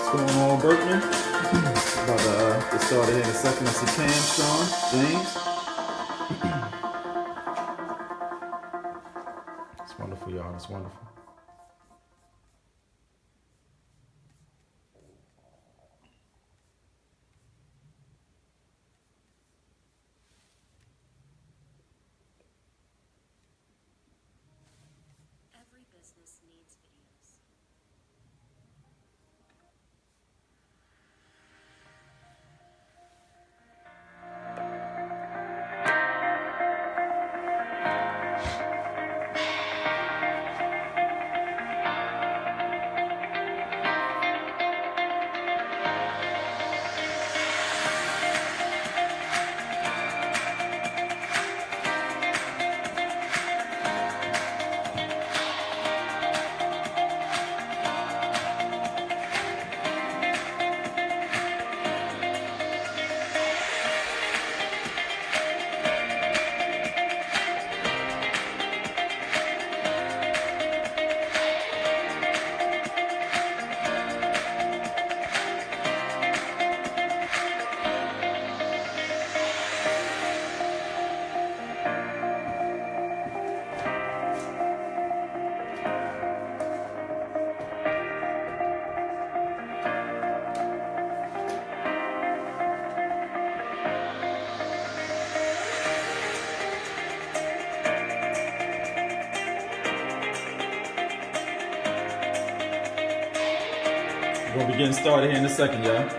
What's going on, Berkman? About to get started here in a second. I see Cam, Sean, James. It's wonderful, y'all. It's wonderful. Every business needs videos. We'll be getting started here in a second, y'all.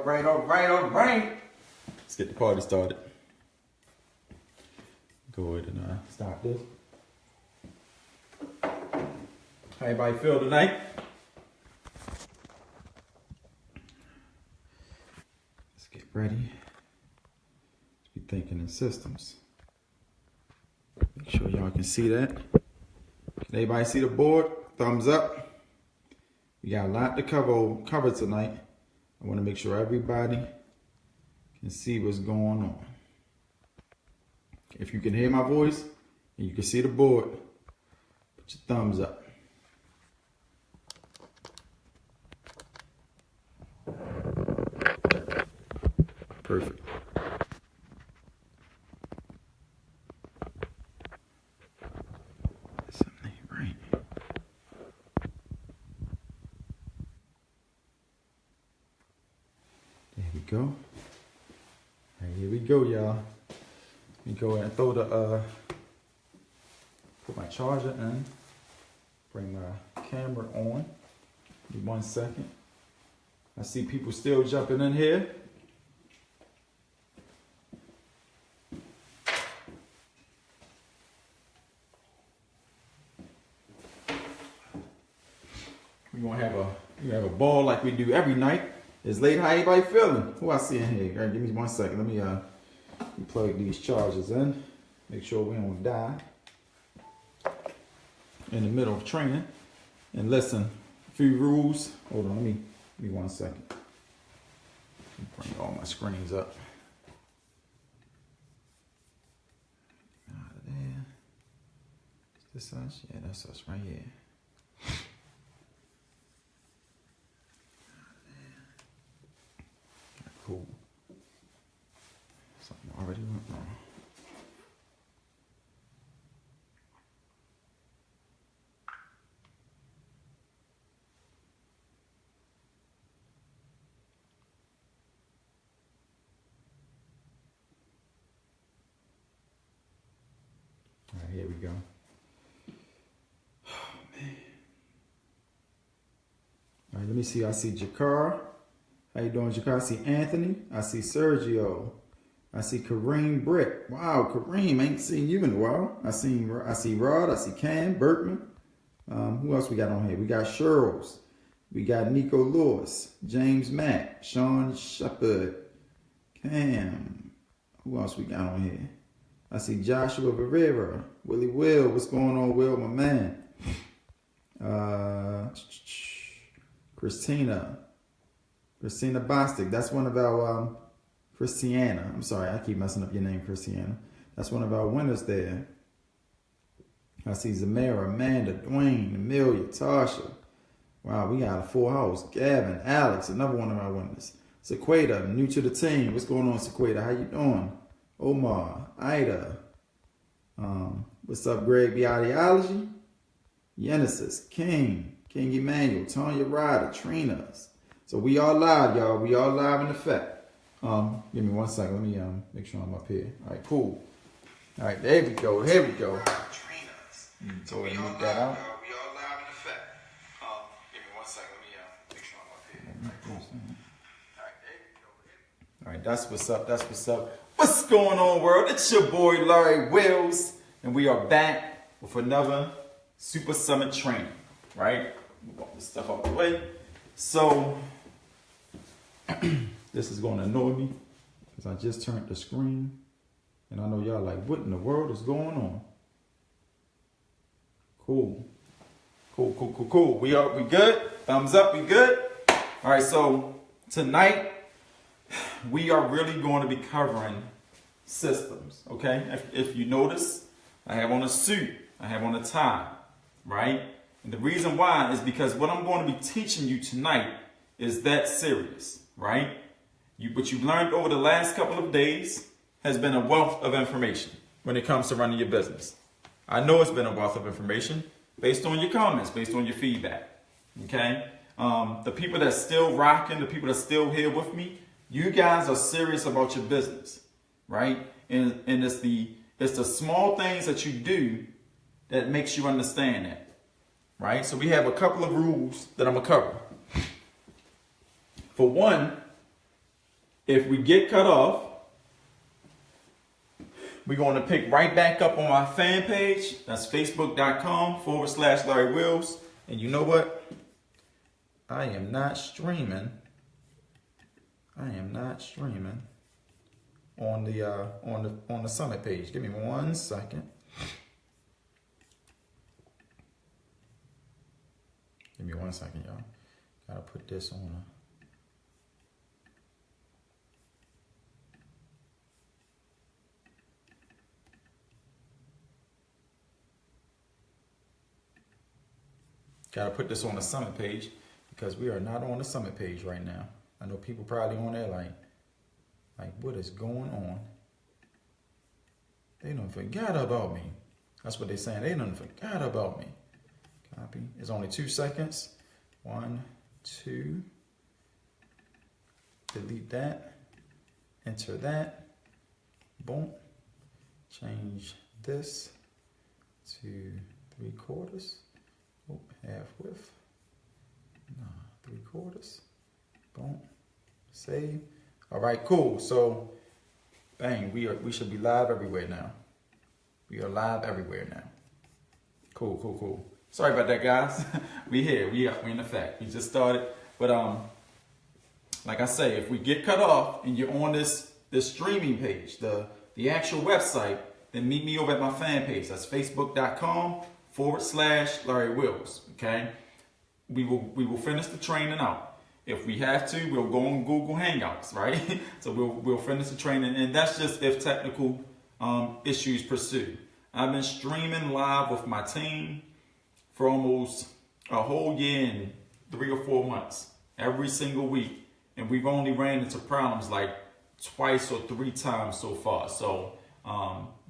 right. Let's get the party started. Go ahead and start this. How everybody feel tonight? Let's get ready. Let's be thinking in systems. Make sure y'all can see that. Can everybody see the board? Thumbs up. We got a lot to cover tonight. I want to make sure everybody can see what's going on. If you can hear my voice and you can see the board, put your thumbs up. Perfect. Something ain't right. There we go. All right, here we go, y'all. Let me go ahead and throw the put my charger in. Bring my camera on. Give me 1 second. I see people still jumping in here. We're gonna have a ball like we do every night. It's late. How everybody feeling? Who I see in here? All right, give me 1 second. Let me plug these chargers in. Make sure we don't die in the middle of training. And listen, a few rules. Hold on, give me 1 second. Bring all my screens up. Out of there. Is this us? Yeah, that's us right here. Cool. Something already went wrong. All right, here we go. Oh, man. All right, let me see. I see Jakar. How you doing, Jakar? I see Anthony. I see Sergio. I see Kareem Brick. Wow, Kareem, ain't seen you in a while. I see Rod. I see Cam Berkman. Who else we got on here? We got Sherles. We got Nico Lewis, James Mack, Sean Shepard, Cam. Who else we got on here? I see Joshua Rivera, Willie Will. What's going on, Will, my man? Christina Bostic. That's one of our Christiana. I'm sorry, I keep messing up your name, Christiana. That's one of our winners there. I see Zamara, Amanda, Dwayne, Amelia, Tasha. Wow, we got a full house. Gavin, Alex, another one of our winners. Sequeda, new to the team. What's going on, Sequeda? How you doing? Omar, Ida. What's up, Greg? Ideology. Genesis, King Emmanuel, Tanya Ryder, Trina's. So we all live, y'all. We all live in effect. Give me 1 second. Let me make sure I'm up here. All right, cool. All right, there we go. Here we go. So we move that out. We all live in effect. Give me 1 second. Let me make sure I'm up here. All right, there we go. All right, that's what's up. That's what's up. What's going on, world? It's your boy Larry Wills, and we are back with another Super Summit training. Right? Move all this stuff out the way. So this is going to annoy me because I just turned the screen and I know y'all like, what in the world is going on? Cool. We good? Thumbs up, we good? All right, so tonight we are really going to be covering systems, okay? If you notice, I have on a suit, I have on a tie, right? And the reason why is because what I'm going to be teaching you tonight is that serious, right? What you've learned over the last couple of days has been a wealth of information when it comes to running your business. I know it's been a wealth of information based on your comments, based on your feedback, okay? The people that's still rocking, the people that's still here with me, you guys are serious about your business, right? And it's the small things that you do that makes you understand that, right? So we have a couple of rules that I'm gonna cover. For one, if we get cut off, we're going to pick right back up on my fan page. That's facebook.com/Larry Wills. And you know what? I am not streaming on the summit page. Give me 1 second. Give me 1 second, y'all. Gotta put this on. Gotta put this on the summit page because we are not on the summit page right now. I know people probably on there like what is going on? They done forgot about me. That's what they're saying. They done forgot about me. Copy. It's only 2 seconds. 1, 2. Delete that. Enter that. Boom. Change this to 3/4. Oh, half width. No, 3/4. Boom. Save. All right, cool. So, bang, we should be live everywhere now. We are live everywhere now. Cool. Sorry about that, guys. We here. We in effect. We just started. But like I say, if we get cut off and you're on this streaming page, the actual website, then meet me over at my fan page. That's facebook.com/Larry Wills. Okay. We will finish the training out. If we have to, we'll go on Google Hangouts, right? So we'll finish the training, and that's just if technical issues pursue. I've been streaming live with my team for almost a whole year and 3 or 4 months, every single week, and we've only ran into problems like twice or 3 times so far. So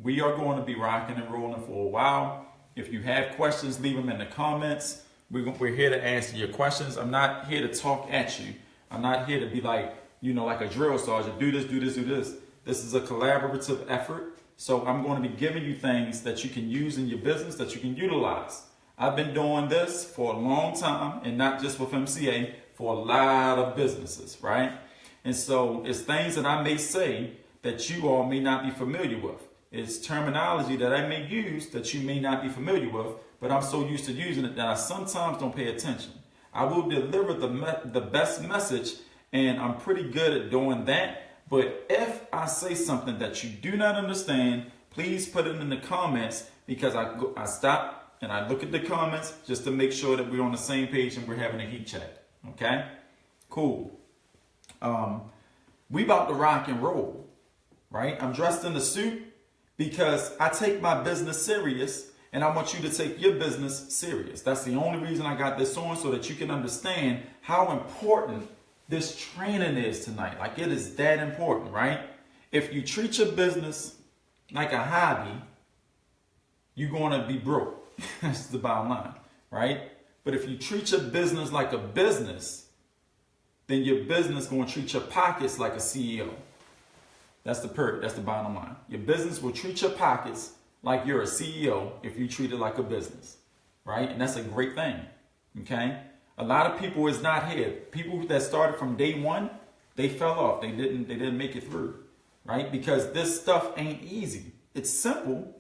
we are going to be rocking and rolling for a while. If you have questions, leave them in the comments. We're here to answer your questions. I'm not here to talk at you. I'm not here to be like, like a drill sergeant. Do this, do this, do this. This is a collaborative effort. So I'm going to be giving you things that you can use in your business, that you can utilize. I've been doing this for a long time, and not just with MCA, for a lot of businesses, right? And so it's things that I may say that you all may not be familiar with. It's terminology that I may use that you may not be familiar with, but I'm so used to using it that I sometimes don't pay attention. I will deliver the best message, and I'm pretty good at doing that. But if I say something that you do not understand, please put it in the comments, because I stop and I look at the comments just to make sure that we're on the same page and we're having a heat check. Okay? Cool. We about to rock and roll, right? I'm dressed in a suit because I take my business serious, and I want you to take your business serious. That's the only reason I got this on, so that you can understand how important this training is tonight. Like, it is that important, right? If you treat your business like a hobby, you're going to be broke. That's the bottom line, right? But if you treat your business like a business, then your business going to treat your pockets like a CEO. That's the bottom line. Your business will treat your pockets like you're a CEO if you treat it like a business, right? And that's a great thing, okay? A lot of people is not here. People that started from day one, they fell off. They didn't make it through, right? Because this stuff ain't easy. It's simple,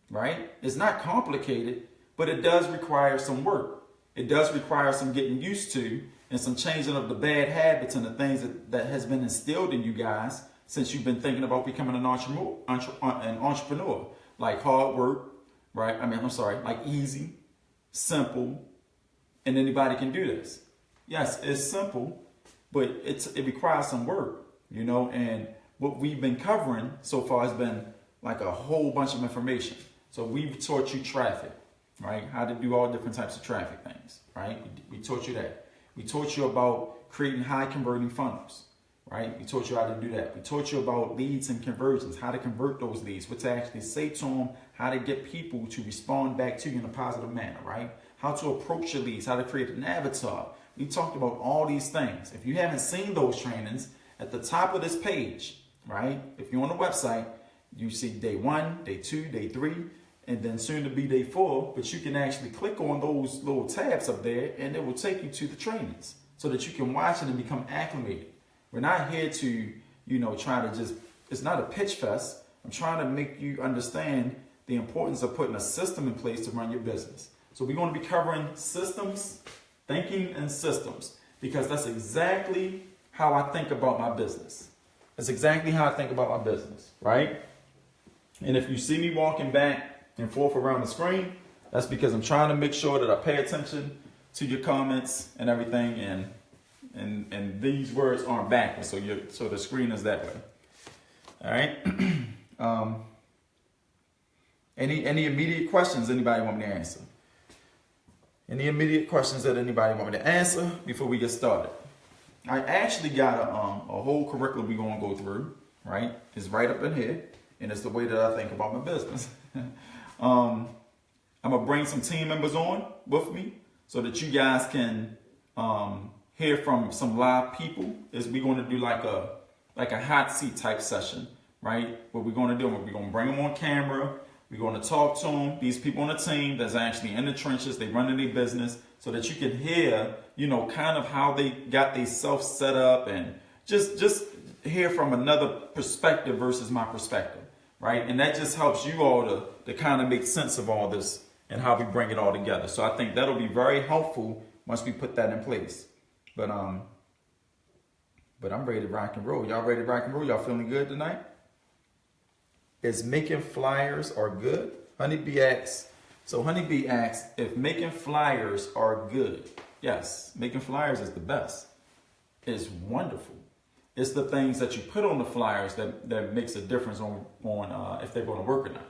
right? It's not complicated, but it does require some work. It does require some getting used to and some changing of the bad habits and the things that has been instilled in you guys since you've been thinking about becoming an entrepreneur. Like hard work, right? Like easy, simple, and anybody can do this. Yes, it's simple, but it requires some work, and what we've been covering so far has been like a whole bunch of information. So we've taught you traffic, right? How to do all different types of traffic things, right? We taught you that. We taught you about creating high converting funnels, right? We taught you how to do that. We taught you about leads and conversions, how to convert those leads, what to actually say to them, how to get people to respond back to you in a positive manner, right? How to approach your leads, how to create an avatar. We talked about all these things. If you haven't seen those trainings, at the top of this page, right? If you're on the website, you see day 1, day 2, day 3, and then soon to be day 4, but you can actually click on those little tabs up there, and it will take you to the trainings so that you can watch it and become acclimated. We're not here to try to just, it's not a pitch fest. I'm trying to make you understand the importance of putting a system in place to run your business. So we're going to be covering systems, thinking and systems, because that's exactly how I think about my business. That's exactly how I think about my business, right? And if you see me walking back and forth around the screen, that's because I'm trying to make sure that I pay attention to your comments and everything, and these words aren't backwards, so the screen is that way. All right. Any immediate questions anybody want me to answer? Any immediate questions that anybody want me to answer before we get started? I actually got a whole curriculum we're gonna go through. Right, it's right up in here, and it's the way that I think about my business. I'm gonna bring some team members on with me so that you guys can hear from some live people. We're going to do like a hot seat type session, right? What we're going to do, we're going to bring them on camera. We're going to talk to them, these people on the team that's actually in the trenches, they running their business, so that you can hear, kind of how they got themselves set up, and just hear from another perspective versus my perspective, right? And that just helps you all to kind of make sense of all this and how we bring it all together. So I think that'll be very helpful once we put that in place. But I'm ready to rock and roll. Y'all ready to rock and roll? Y'all feeling good tonight? Is making flyers are good? Honeybee asks. So Honeybee asks if making flyers are good. Yes, making flyers is the best. It's wonderful. It's the things that you put on the flyers that makes a difference on if they're going to work or not.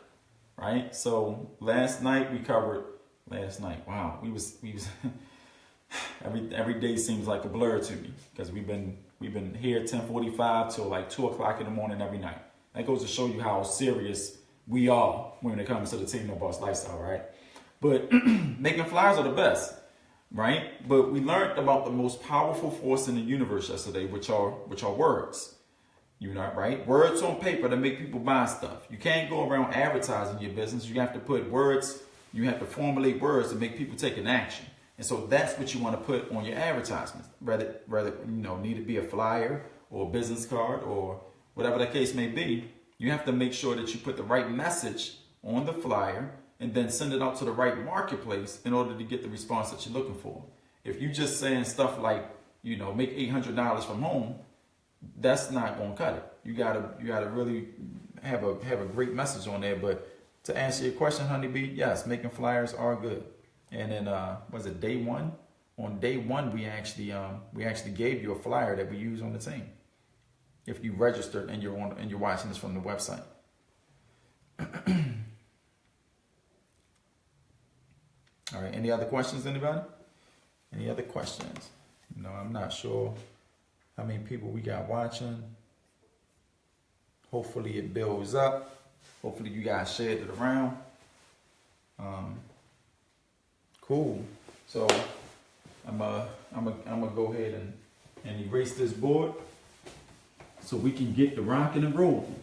Right? So last night we covered. Wow, we was every day seems like a blur to me, because we've been here 10:45 till like 2 o'clock in the morning every night. That goes to show you how serious we are when it comes to the Team No Boss lifestyle, right? But making flyers are the best, right? But we learned about the most powerful force in the universe yesterday, which are words. Right? Words on paper that make people buy stuff. You can't go around advertising your business. You have to put words. You have to formulate words to make people take an action. And so that's what you want to put on your advertisements. Whether need to be a flyer or a business card or whatever the case may be, you have to make sure that you put the right message on the flyer and then send it out to the right marketplace in order to get the response that you're looking for. If you just saying stuff like, make $800 from home, that's not going to cut it. You gotta really have a great message on there. But to answer your question, Honeybee, yes, making flyers are good. And then was it day one? On day one, we actually gave you a flyer that we use on the team. If you registered and you're watching this from the website. All right. Any other questions, anybody? Any other questions? I'm not sure how many people we got watching. Hopefully it builds up. Hopefully you guys shared it around. Cool. So I'm gonna go ahead and erase this board so we can get the rocking and rolling.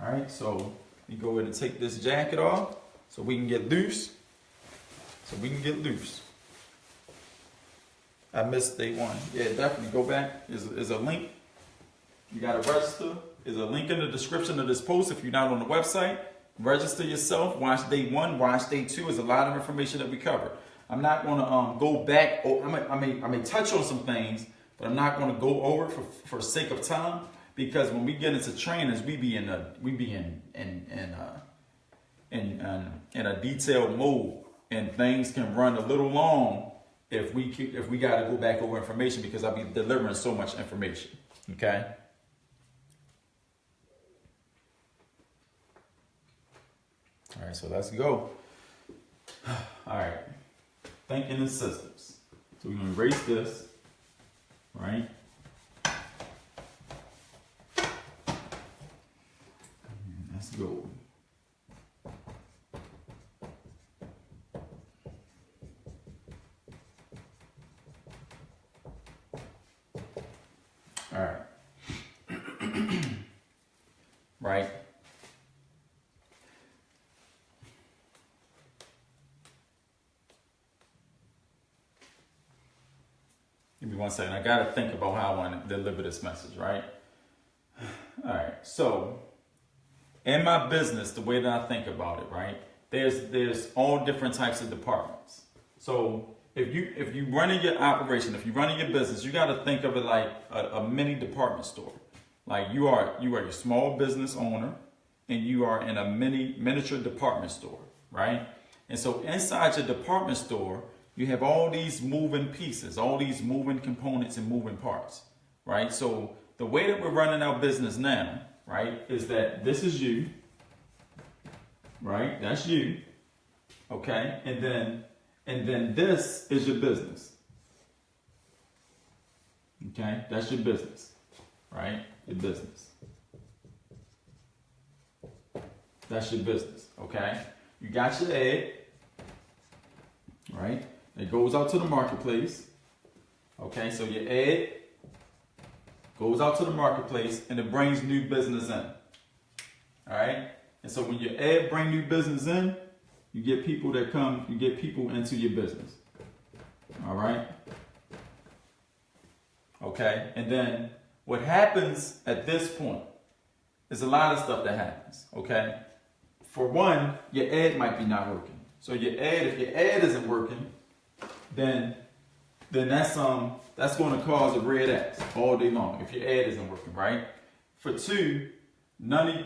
All right. So we go ahead and take this jacket off so we can get loose. I missed day one. Yeah, definitely go back. There's a link. You got to register. There's a link in the description of this post if you're not on the website. Register yourself. Watch day one. Watch day two. There's a lot of information that we cover. I'm not going to go back. I may touch on some things, but I'm not going to go over it for sake of time, because when we get into trainings, we be in a detailed mode, and things can run a little long if we got to go back over information, because I'll be delivering so much information. Okay. All right, so let's go. All right, thinking in systems. So we're gonna erase this, right? Let's go. All right. Right. Give me 1 second. I got to think about how I want to deliver this message, right? All right. So in my business, the way that I think about it, right? There's all different types of departments. So if you running your operation, if you're running your business, you got to think of it like a mini department store. Like you are your small business owner, and you are in a miniature department store, right? And so inside your department store, you have all these moving pieces, all these moving components and moving parts, right? So the way that we're running our business now, right, is that this is you, right? That's you, okay? And then this is your business, okay? That's your business, right? Your business. That's your business, okay? You got your ad, right? It goes out to the marketplace, okay? So your ad goes out to the marketplace and it brings new business in, all right? And so when your ad bring new business in, you get people that come, you get people into your business, all right? Okay, and then what happens at this point is a lot of stuff that happens, okay? For one, your ad might be not working. So your ad, if your ad isn't working, then that's going to cause a red X all day long if your ad isn't working, right? For two, none of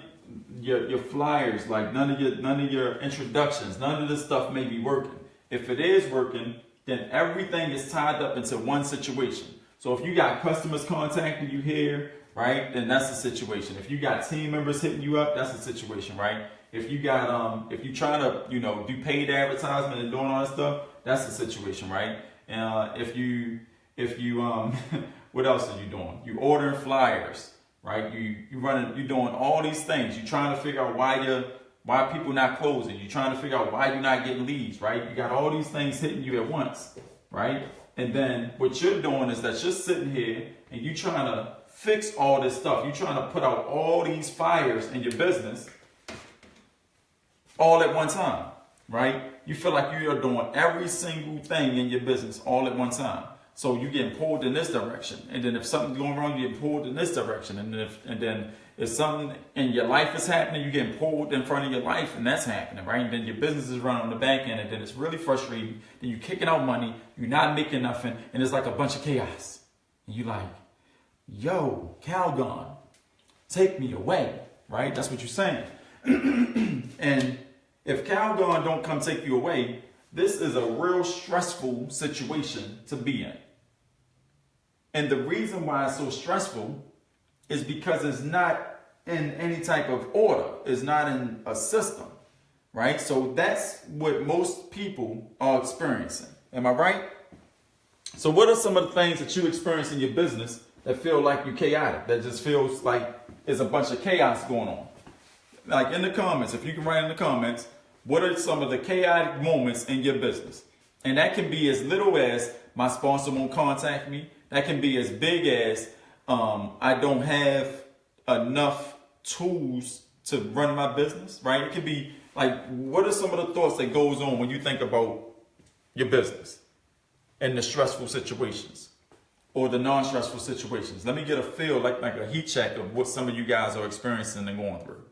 your flyers, like none of your introductions, none of this stuff may be working. If it is working, then everything is tied up into one situation. So if you got customers contacting you here, right, then that's a situation. If you got team members hitting you up, that's a situation, right? If you got if you trying to do paid advertisement and doing all that stuff, that's the situation, right? If you what else are you doing? You ordering flyers, right? You doing all these things. You trying to figure out why people not closing. You trying to figure out why you're not getting leads, right? You got all these things hitting you at once, right? And then what you're doing is that you're sitting here and you trying to fix all this stuff. You're trying to put out all these fires in your business all at one time, right? You feel like you are doing every single thing in your business all at one time. So you're getting pulled in this direction. And then if something's going wrong, you're getting pulled in this direction. And then if something in your life is happening, you're getting pulled in front of your life and that's happening, right? And then your business is running on the back end and then it's really frustrating. Then you're kicking out money, you're not making nothing, and it's like a bunch of chaos. And you're like, yo, Calgon, take me away, right? That's what you're saying. And if Calgon don't come take you away, this is a real stressful situation to be in. And the reason why it's so stressful is because it's not in any type of order. It's not in a system, right? So that's what most people are experiencing. Am I right? So what are some of the things that you experience in your business that feel like you're chaotic, that just feels like there's a bunch of chaos going on? Like in the comments, if you can write in the comments, what are some of the chaotic moments in your business? And that can be as little as my sponsor won't contact me. That can be as big as I don't have enough tools to run my business, right? It can be like, what are some of the thoughts that goes on when you think about your business and the stressful situations or the non-stressful situations? Let me get a feel, like a heat check of what some of you guys are experiencing and going through.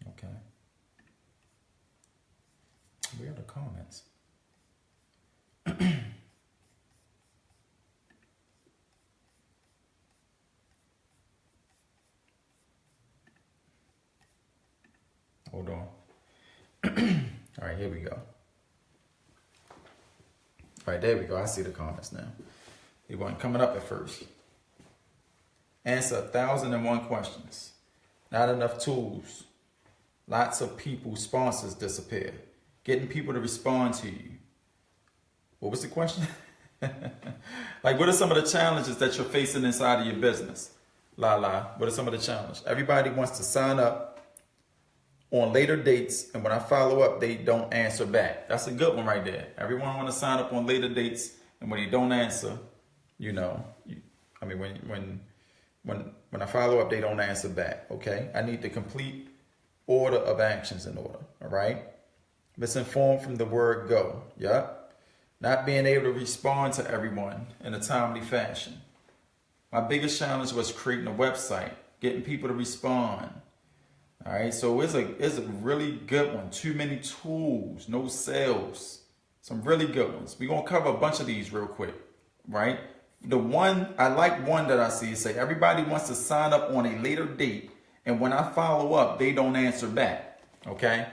Okay. Where are the comments? Hold on. All right, here we go. All right, there we go. I see the comments now. It wasn't coming up at first. Answer 1,001 questions. Not enough tools. Lots of people, sponsors disappear. Getting people to respond to you. What was the question? Like, what are some of the challenges that you're facing inside of your business? What are some of the challenges? Everybody wants to sign up on later dates, and when I follow up, they don't answer back. That's a good one right there. Everyone want to sign up on later dates, and when they don't answer, when When I follow up, they don't answer back. Okay, I need the complete order of actions in order. All right, misinformed from the word go. Yep, not being able to respond to everyone in a timely fashion. My biggest challenge was creating a website, getting people to respond. All right, so it's a really good one. Too many tools, no sales. Some really good ones. We're gonna cover a bunch of these real quick, right? The one I like one that I see say everybody wants to sign up on a later date, and when I follow up, they don't answer back. Okay,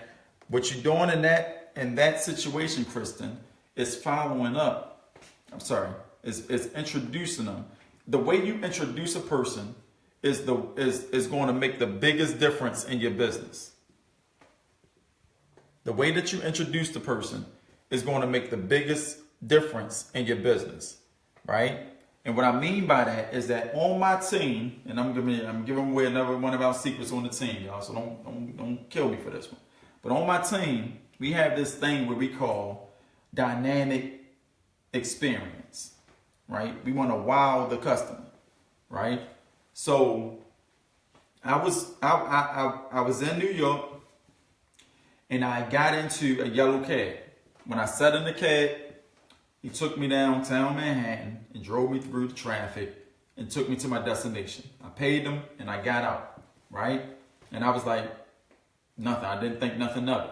what you're doing in that situation, Kristen, is following up. I'm sorry, is introducing them. The way you introduce a person is going to make the biggest difference in your business. The way that you introduce the person is going to make the biggest difference in your business, right? And what I mean by that is that on my team, and I'm giving away another one of our secrets on the team, y'all. So don't kill me for this one. But on my team, we have this thing where we call dynamic experience. Right? We want to wow the customer, right? So I was in New York and I got into a yellow cab. When I sat in the cab, he took me downtown Manhattan and drove me through the traffic and took me to my destination. I paid him and I got out, right? And I was like, nothing. I didn't think nothing of it.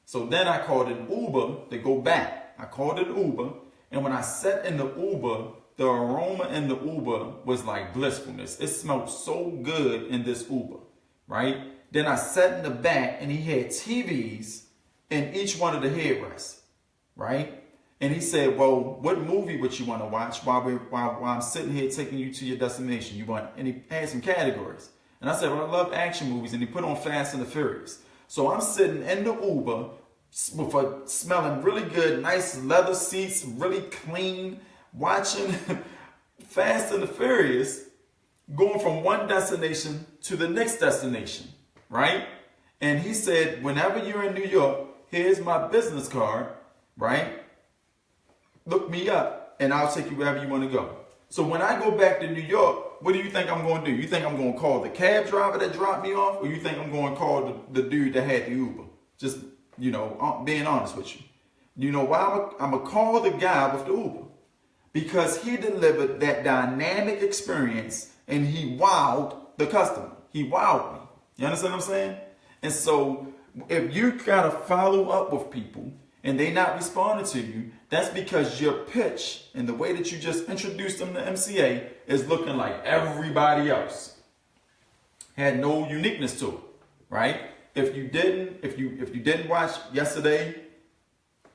So then I called an Uber to go back. I called an Uber. And when I sat in the Uber, the aroma in the Uber was like blissfulness. It smelled so good in this Uber, right? Then I sat in the back and he had TVs in each one of the headrests, right? And he said, well, what movie would you want to watch while I'm sitting here taking you to your destination? You want, and he had some categories. And I said, well, I love action movies. And he put on Fast and the Furious. So I'm sitting in the Uber smelling really good, nice leather seats, really clean, watching Fast and the Furious, going from one destination to the next destination, right? And he said, whenever you're in New York, here's my business card, right? Look me up and I'll take you wherever you want to go. So when I go back to New York, what do you think I'm going to do? You think I'm going to call the cab driver that dropped me off, or you think I'm going to call the dude that had the Uber? Just, being honest with you. You know why? I'm going to call the guy with the Uber. Because he delivered that dynamic experience and he wowed the customer. He wowed me. You understand what I'm saying? And so if you gotta follow up with people and they not responding to you, that's because your pitch and the way that you just introduced them to MCA is looking like everybody else. Had no uniqueness to it, right? If you didn't watch yesterday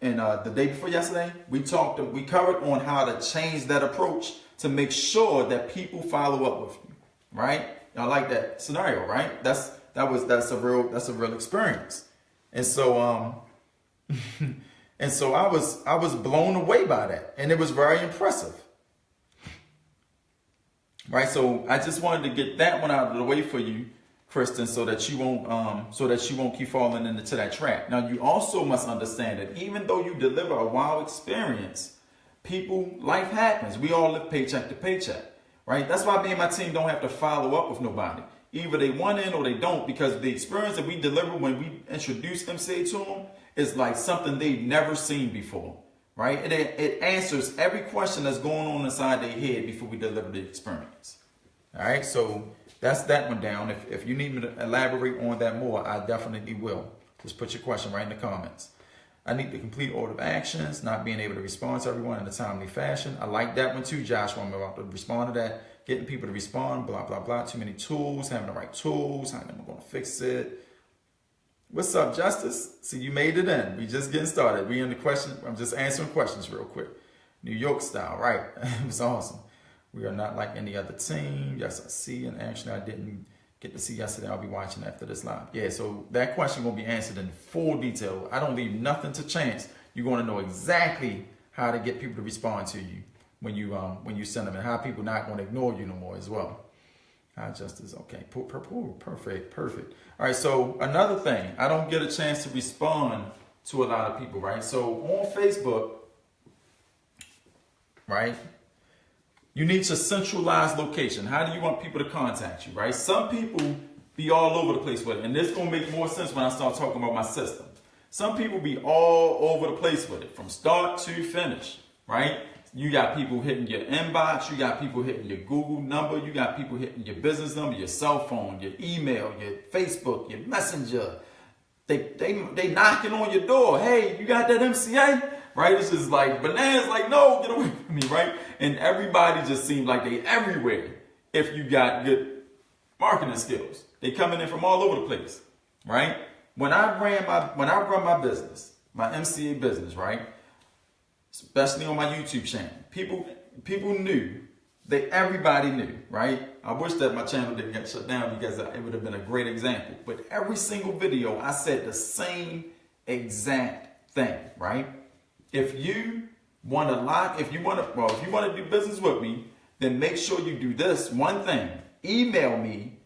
and the day before yesterday, we covered on how to change that approach to make sure that people follow up with you, right? I like that scenario, right? That's a real experience. And so I was blown away by that, and it was very impressive. Right? So I just wanted to get that one out of the way for you, Kristen, so that you won't keep falling into that trap. Now, you also must understand that even though you deliver a wow experience, life happens. We all live paycheck to paycheck, right? That's why me and my team don't have to follow up with nobody. Either they want in or they don't, because the experience that we deliver when we introduce MCA to them is like something they've never seen before, right? It answers every question that's going on inside their head before we deliver the experience. All right, so that's that one down. If you need me to elaborate on that more, I definitely will. Just put your question right in the comments. I need the complete order of actions, not being able to respond to everyone in a timely fashion. I like that one too, Joshua. I'm about to respond to that. Getting people to respond, blah, blah, blah. Too many tools, having the right tools. How am I going to fix it? What's up, Justice? See, you made it in. We just getting started. We in the question. I'm just answering questions real quick. New York style, right? It was awesome. We are not like any other team. Yes, I see. And actually, I didn't get to see yesterday. I'll be watching after this live. Yeah, so that question will be answered in full detail. I don't leave nothing to chance. You're going to know exactly how to get people to respond to you when you send them, and how people not going to ignore you no more as well. Hi, Justice. Okay, perfect. All right, so another thing, I don't get a chance to respond to a lot of people, right? So on Facebook, right, You need your centralized location. How do you want people to contact you, right? Some people be all over the place with it. And this is going to make more sense when I start talking about my system. Some people be all over the place with it from start to finish, right? You got people hitting your inbox. You got people hitting your Google number. You got people hitting your business number, your cell phone, your email, your Facebook, your messenger. They knocking on your door. Hey, you got that MCA? Right? It's just like bananas, like, no, get away from me, right? And everybody just seems like they everywhere if you got good marketing skills. They coming in from all over the place, right? When I run my business, my MCA business, right? Especially on my YouTube channel, people knew. Everybody knew, right? I wish that my channel didn't get shut down because it would have been a great example. But every single video, I said the same exact thing, right? If you want to do business with me, then make sure you do this one thing. Email me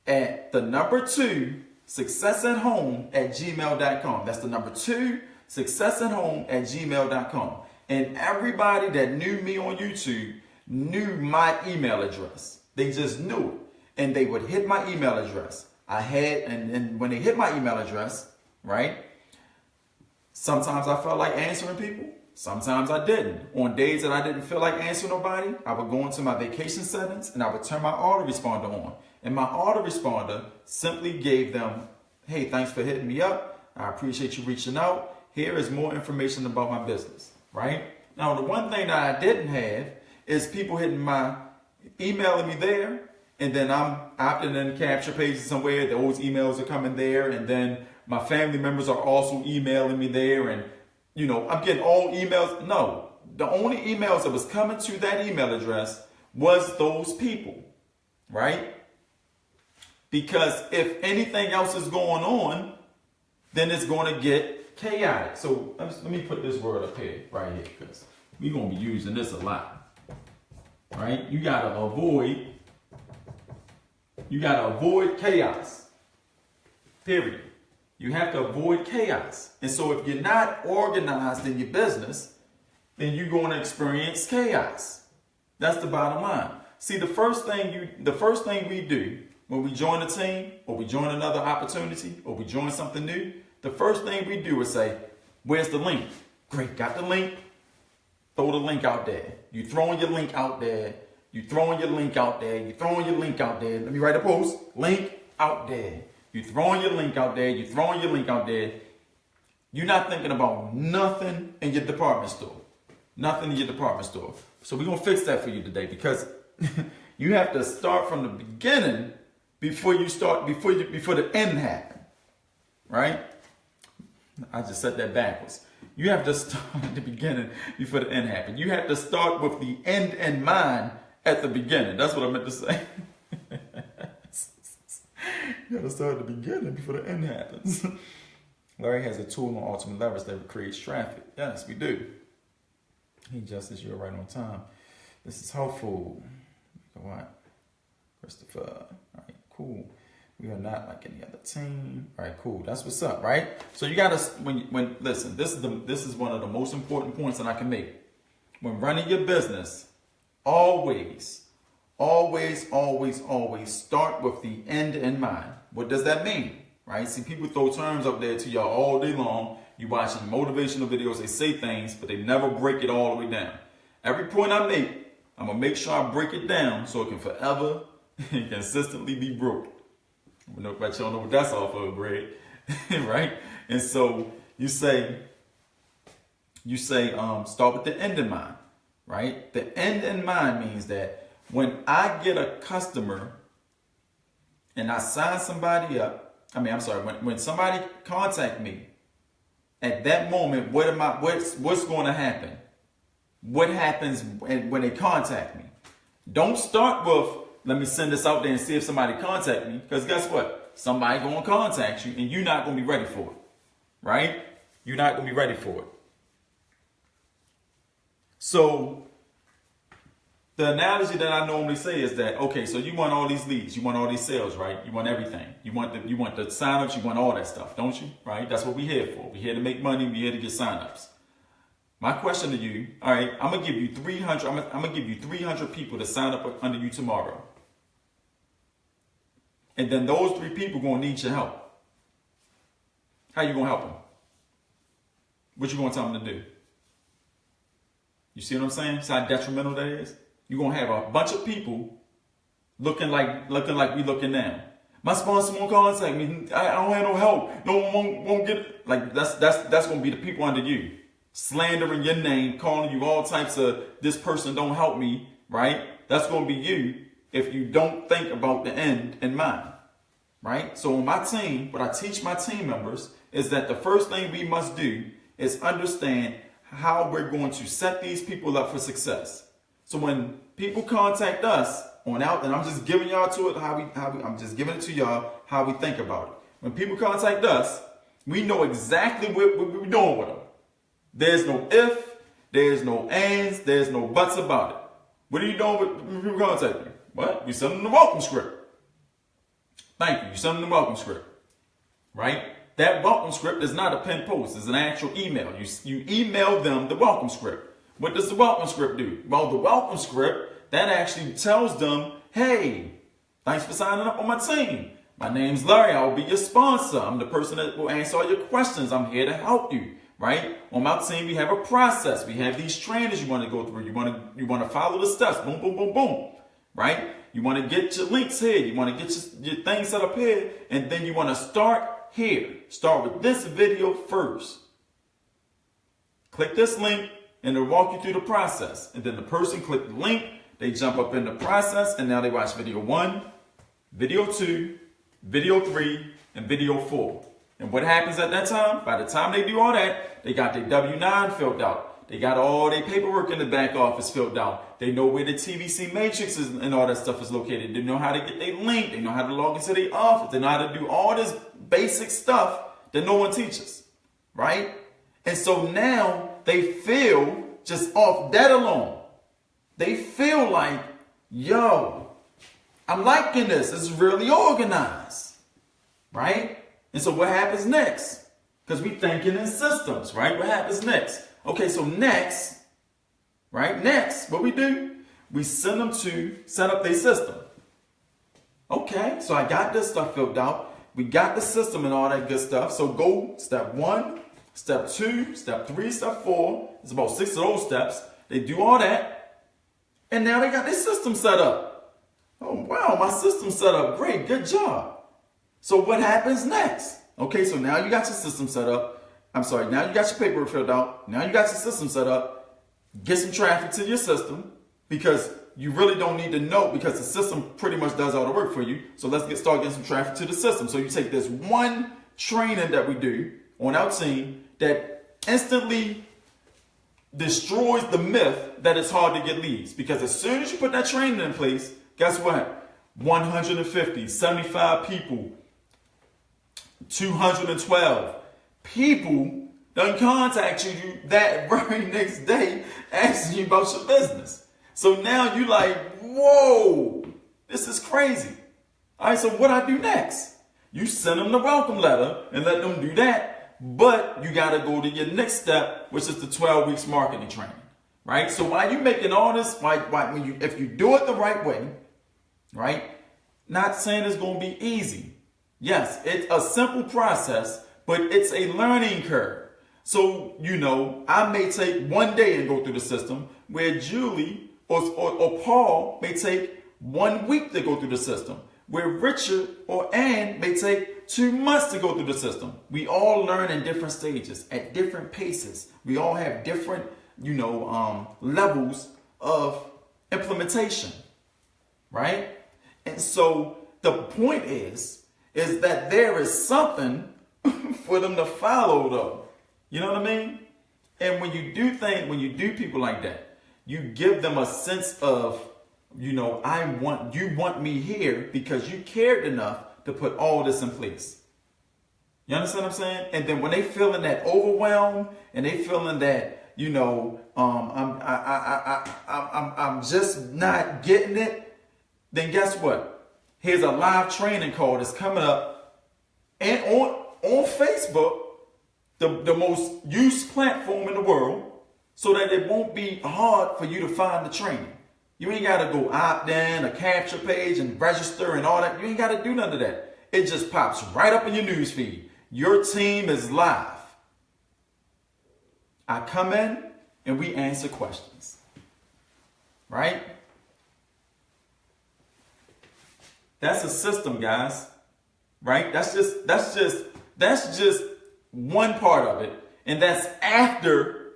at the number 2 successathome@gmail.com. That's the number 2 successathome@gmail.com. And everybody that knew me on YouTube knew my email address. They just knew it. And they would hit my email address. And when they hit my email address, right? Sometimes I felt like answering people. Sometimes I didn't. On days that I didn't feel like answering nobody, I would go into my vacation settings and I would turn my autoresponder on. And my autoresponder simply gave them, hey, thanks for hitting me up. I appreciate you reaching out. Here is more information about my business, right? Now, the one thing that I didn't have is people emailing me there, and then I'm opting in capture pages somewhere. Those emails are coming there, and then my family members are also emailing me there, and I'm getting all emails. No, the only emails that was coming to that email address was those people, right? Because if anything else is going on, then it's going to get chaotic. So let me put this word up here, right here, because we're going to be using this a lot, right? You got to avoid chaos, period. You have to avoid chaos. And so if you're not organized in your business, then you're going to experience chaos. That's the bottom line. See, the first thing we do when we join a team, or we join another opportunity, or we join something new, the first thing we do is say, where's the link? Great, got the link. Throw the link out there. You throwing your link out there. You throwing your link out there. You throwing your link out there. Let me write a post. Link out there. You throwing your link out there. You throwing your link out there. You're not thinking about nothing in your department store. Nothing in your department store. So we're going to fix that for you today, because you have to start from the beginning before the end happen. Right? I just said that backwards. You have to start at the beginning before the end happens. You have to start with the end in mind at the beginning. That's what I meant to say. You got to start at the beginning before the end happens. Larry has a tool on Ultimate Leverage that creates traffic. Yes, we do. Hey, Justice, you're right on time. This is helpful. What? Christopher. All right, cool. We are not like any other team. All right, cool. That's what's up, right? So you gotta listen. This is one of the most important points that I can make. When running your business, always start with the end in mind. What does that mean? Right? See, people throw terms up there to y'all all day long. You watching motivational videos, they say things, but they never break it all the way down. Every point I make, I'm gonna make sure I break it down so it can forever and consistently be broken. But y'all know what that's all for, Greg. Right? And so you say, start with the end in mind, right? The end in mind means that when I get a customer and I sign somebody up, when somebody contact me, at that moment, what's going to happen? What happens when they contact me? Don't start with, let me send this out there and see if somebody contact me. Because guess what? Somebody going to contact you and you're not going to be ready for it. Right? You're not going to be ready for it. So the analogy that I normally say is that, okay, so you want all these leads, you want all these sales, right? You want everything. You want the signups, you want all that stuff, don't you? Right? That's what we're here for. We're here to make money. We're here to get signups. My question to you, all right, I'm gonna give you 300. I'm gonna give you 300 people to sign up under you tomorrow, and then those 3 people gonna need your help. How you gonna help them? What you gonna tell them to do? You see what I'm saying? See how detrimental that is? You're gonna have a bunch of people looking like we looking now. My sponsor won't contact me. I don't have no help. No one won't get it. Like that's gonna be the people under you, slandering your name, calling you all types of this person don't help me, right? That's gonna be you if you don't think about the end in mind, right? So on my team, what I teach my team members is that the first thing we must do is understand how we're going to set these people up for success. So when people contact us on out, and I'm just giving y'all to it I'm just giving it to y'all how we think about it. When people contact us, we know exactly what we're doing with them. There's no if, there's no ands, there's no buts about it. What are you doing when people contact you? What? You send them the welcome script. Thank you. You send them the welcome script, right? That welcome script is not a pen post. It's an actual email. You email them the welcome script. What does the welcome script do? Well, the welcome script, that actually tells them, hey, thanks for signing up on my team. My name's Larry. I will be your sponsor. I'm the person that will answer all your questions. I'm here to help you, right? On my team, we have a process. We have these trainers you want to go through. You want to follow the steps. Boom, boom, boom, boom, right? You want to get your links here. You want to get your things set up here. And then you want to start here. Start with this video first. Click this link and it'll walk you through the process. And then the person click the link, they jump up in the process, and now they watch video 1, video 2, video 3, and video 4. And what happens at that time? By the time they do all that, they got their W-9 filled out. They got all their paperwork in the back office filled out. They know where the TVC matrix is and all that stuff is located. They know how to get their link. They know how to log into their office. They know how to do all this basic stuff that no one teaches, right? And so now they feel, just off that alone, they feel like, yo, I'm liking this. This is really organized, right? And so what happens next? Because we thinking in systems, right? What happens next? Okay, so next, right? Next, what we do? We send them to set up their system. Okay, so I got this stuff filled out. We got the system and all that good stuff. So go step 1, step 2, step 3, step 4. It's about 6 of those steps. They do all that. And now they got their system set up. Oh, wow, my system's set up. Great, good job. So what happens next? Okay, so now you got your system set up. Now you got your paperwork filled out. Now you got your system set up. Get some traffic to your system because you really don't need to know because the system pretty much does all the work for you. So let's start getting some traffic to the system. So you take this one training that we do on our team that instantly destroys the myth that it's hard to get leads. Because as soon as you put that training in place, guess what? 150, 75 people, 212 people done contact you that very next day asking you about your business. So now you like, whoa, this is crazy. All right, so what I do next? You send them the welcome letter and let them do that. But you got to go to your next step, which is the 12 weeks marketing training, right? So while you making all this, if you do it the right way, right? Not saying it's going to be easy. Yes, it's a simple process, but it's a learning curve. So, I may take one day and go through the system where Julie or Paul may take 1 week to go through the system, where Richard or Ann may take 2 months to go through the system. We all learn in different stages, at different paces. We all have different, levels of implementation, right? And so the point is that there is something for them to follow though. You know what I mean? And when you do people like that, you give them a sense of, you want me here because you cared enough to put all this in place. You understand what I'm saying? And then when they feeling that overwhelm and they feeling that, I'm just not getting it, then guess what? Here's a live training call that's coming up and on Facebook, the most used platform in the world, so that it won't be hard for you to find the training. You ain't got to go opt in, a capture page, and register and all that. You ain't got to do none of that. It just pops right up in your news feed. Your team is live. I come in and we answer questions. Right? That's a system, guys. Right? That's just one part of it. And that's after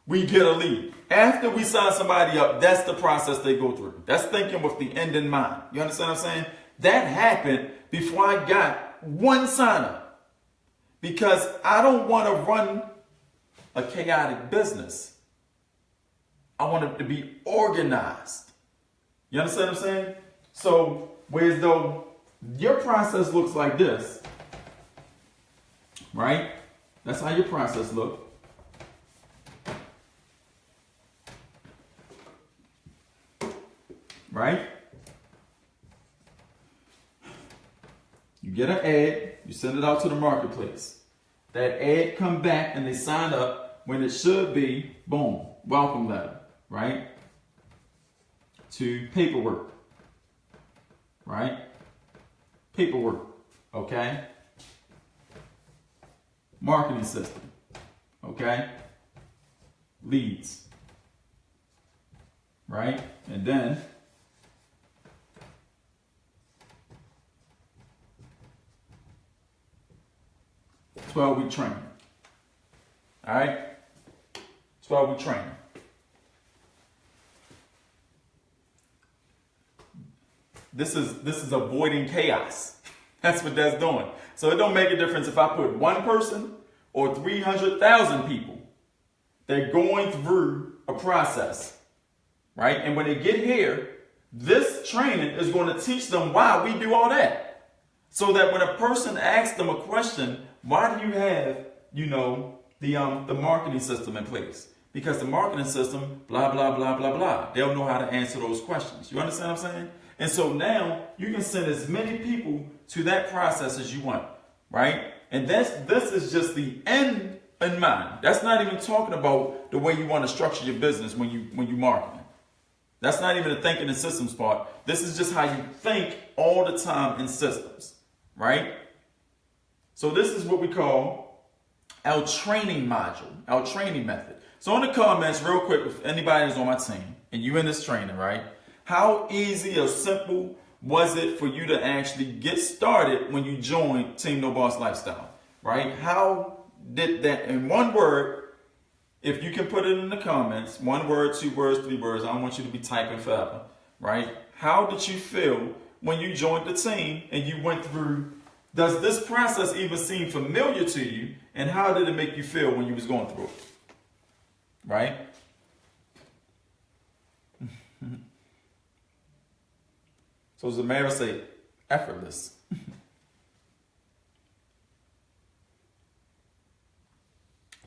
we get a lead. After we sign somebody up, that's the process they go through. That's thinking with the end in mind. You understand what I'm saying? That happened before I got one sign up. Because I don't want to run a chaotic business. I want it to be organized. You understand what I'm saying? So, whereas though your process looks like this, right? That's how your process looks. Right? You get an ad, you send it out to the marketplace. That ad come back and they sign up when it should be, boom, welcome letter, right? To paperwork, right? Paperwork, okay? Marketing system, okay? Leads, right? And then 12-week training. All right? 12-week training. This is avoiding chaos. That's what that's doing. So it don't make a difference if I put one person or 300,000 people. They're going through a process, right? And when they get here, this training is going to teach them why we do all that. So that when a person asks them a question, why do you have, the marketing system in place? Because the marketing system, blah, blah, blah, blah, blah. They'll know how to answer those questions. You understand what I'm saying? And so now you can send as many people to that process as you want, right? And this is just the end in mind. That's not even talking about the way you want to structure your business when you marketing. That's not even the thinking and systems part. This is just how you think all the time in systems, right? So this is what we call our training module, our training method. So in the comments, real quick, if anybody is on my team and you in this training, right? How easy or simple was it for you to actually get started when you joined Team No Boss Lifestyle, right? How did that, in one word, if you can put it in the comments, 1 word, 2 words, 3 words, I don't want you to be typing forever, right? How did you feel when you joined the team and you went through, does this process even seem familiar to you? And how did it make you feel when you was going through it, right? So Zamara say, effortless.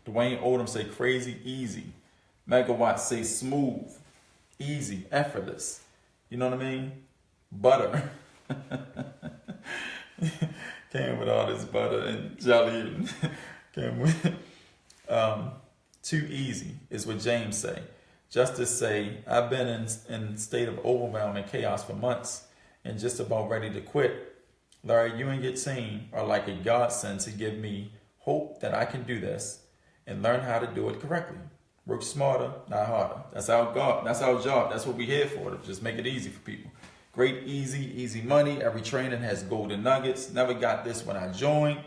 Dwayne Odom say, crazy easy. Megawatt say, smooth, easy, effortless. You know what I mean? Butter. Came with all this butter and jelly. Came with too easy is what James say. Justice say, I've been in state of overwhelm and chaos for months and just about ready to quit. Larry, you and your team are like a godsend to give me hope that I can do this and learn how to do it correctly. Work smarter, not harder. That's our job. That's what we're here for, to just make it easy for people. Great, easy money. Every training has golden nuggets. Never got this when I joined.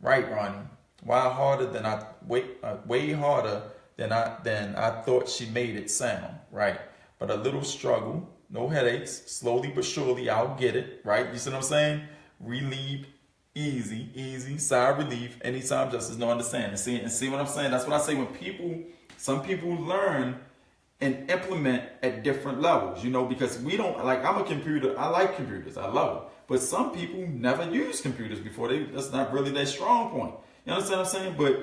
Right, Ronnie? Way harder than I thought she made it sound. Right? But a little struggle, no headaches. Slowly but surely, I'll get it. Right? You see what I'm saying? Relieved, easy. Sigh of relief. Anytime, just as no understanding. See what I'm saying? That's what I say when some people learn and implement at different levels, because we don't, like, I'm a computer, I like computers, I love them. But some people never use computers before, that's not really their strong point. You understand what I'm saying? But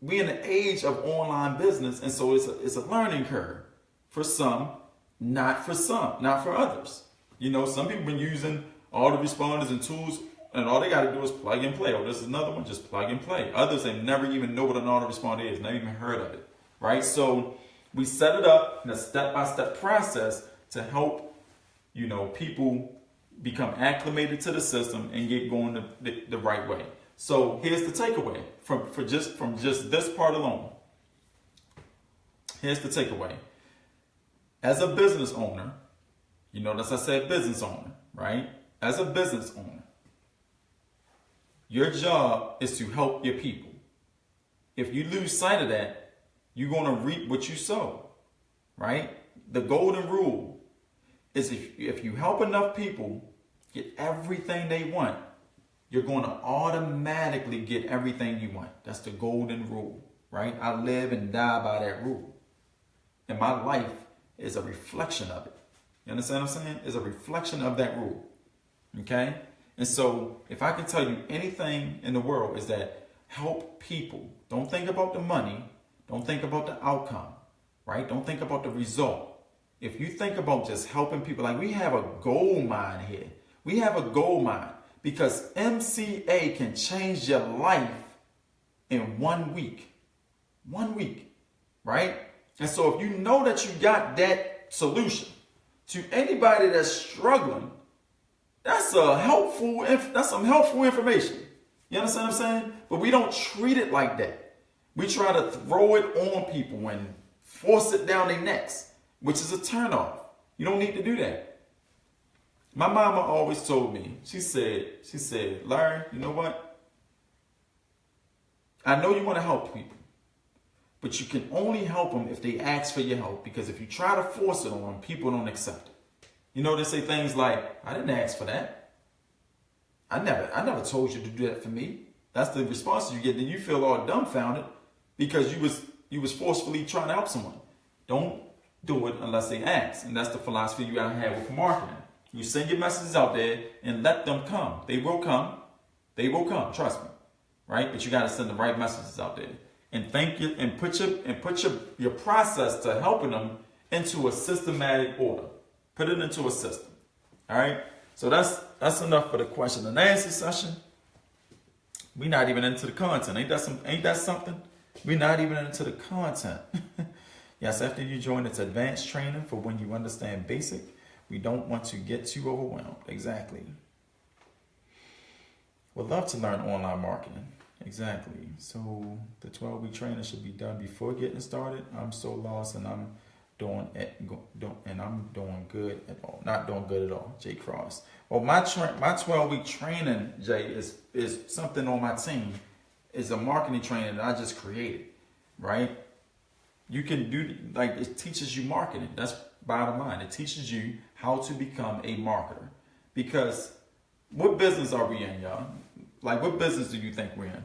we in the age of online business, and so it's a learning curve for some, not for others. Some people been using autoresponders and tools, and all they got to do is plug and play. Oh, this is another one, just plug and play. Others, they never even know what an autoresponder is, never even heard of it, right? So We set it up in a step-by-step process to help, people become acclimated to the system and get going the right way. So here's the takeaway from just this part alone. Here's the takeaway. As a business owner, as I said, business owner, right? As a business owner, your job is to help your people. If you lose sight of that, you're going to reap what you sow, right? The golden rule is if you help enough people get everything they want, you're going to automatically get everything you want. That's the golden rule, right? I live and die by that rule. And my life is a reflection of it. You understand what I'm saying? It's a reflection of that rule. Okay? And so if I can tell you anything in the world is that help people. Don't think about the money. Don't think about the outcome, right? Don't think about the result. If you think about just helping people, like we have a gold mine here. We have a gold mine because MCA can change your life in 1 week. 1 week, right? And so if you know that you got that solution to anybody that's struggling, that's some helpful information. You understand what I'm saying? But we don't treat it like that. We try to throw it on people and force it down their necks, which is a turnoff. You don't need to do that. My mama always told me, she said, Larry, you know what? I know you want to help people, but you can only help them if they ask for your help, because if you try to force it on them, people don't accept it. They say things like, I didn't ask for that. I never told you to do that for me. That's the response you get. Then you feel all dumbfounded because you was forcefully trying to help someone. Don't do it unless they ask. And that's the philosophy you gotta have with marketing. You send your messages out there and let them come. They will come. They will come. Trust me. Right? But you gotta send the right messages out there. And put your process to helping them into a systematic order. Put it into a system. All right. So that's enough for the question and answer session. We're not even into the content. Ain't that something? We're not even into the content. Yes, after you join, it's advanced training for when you understand basic. We don't want to get too overwhelmed. Exactly. Would love to learn online marketing. Exactly. So the 12-week training should be done before getting started. I'm so lost and I'm doing good at all. Not doing good at all. Jay Cross. Well, my 12-week training, Jay, is something on my team. Is a marketing training that I just created, right? You can do, like, it teaches you marketing. That's bottom line. It teaches you how to become a marketer. Because what business are we in, y'all? Like, what business do you think we're in?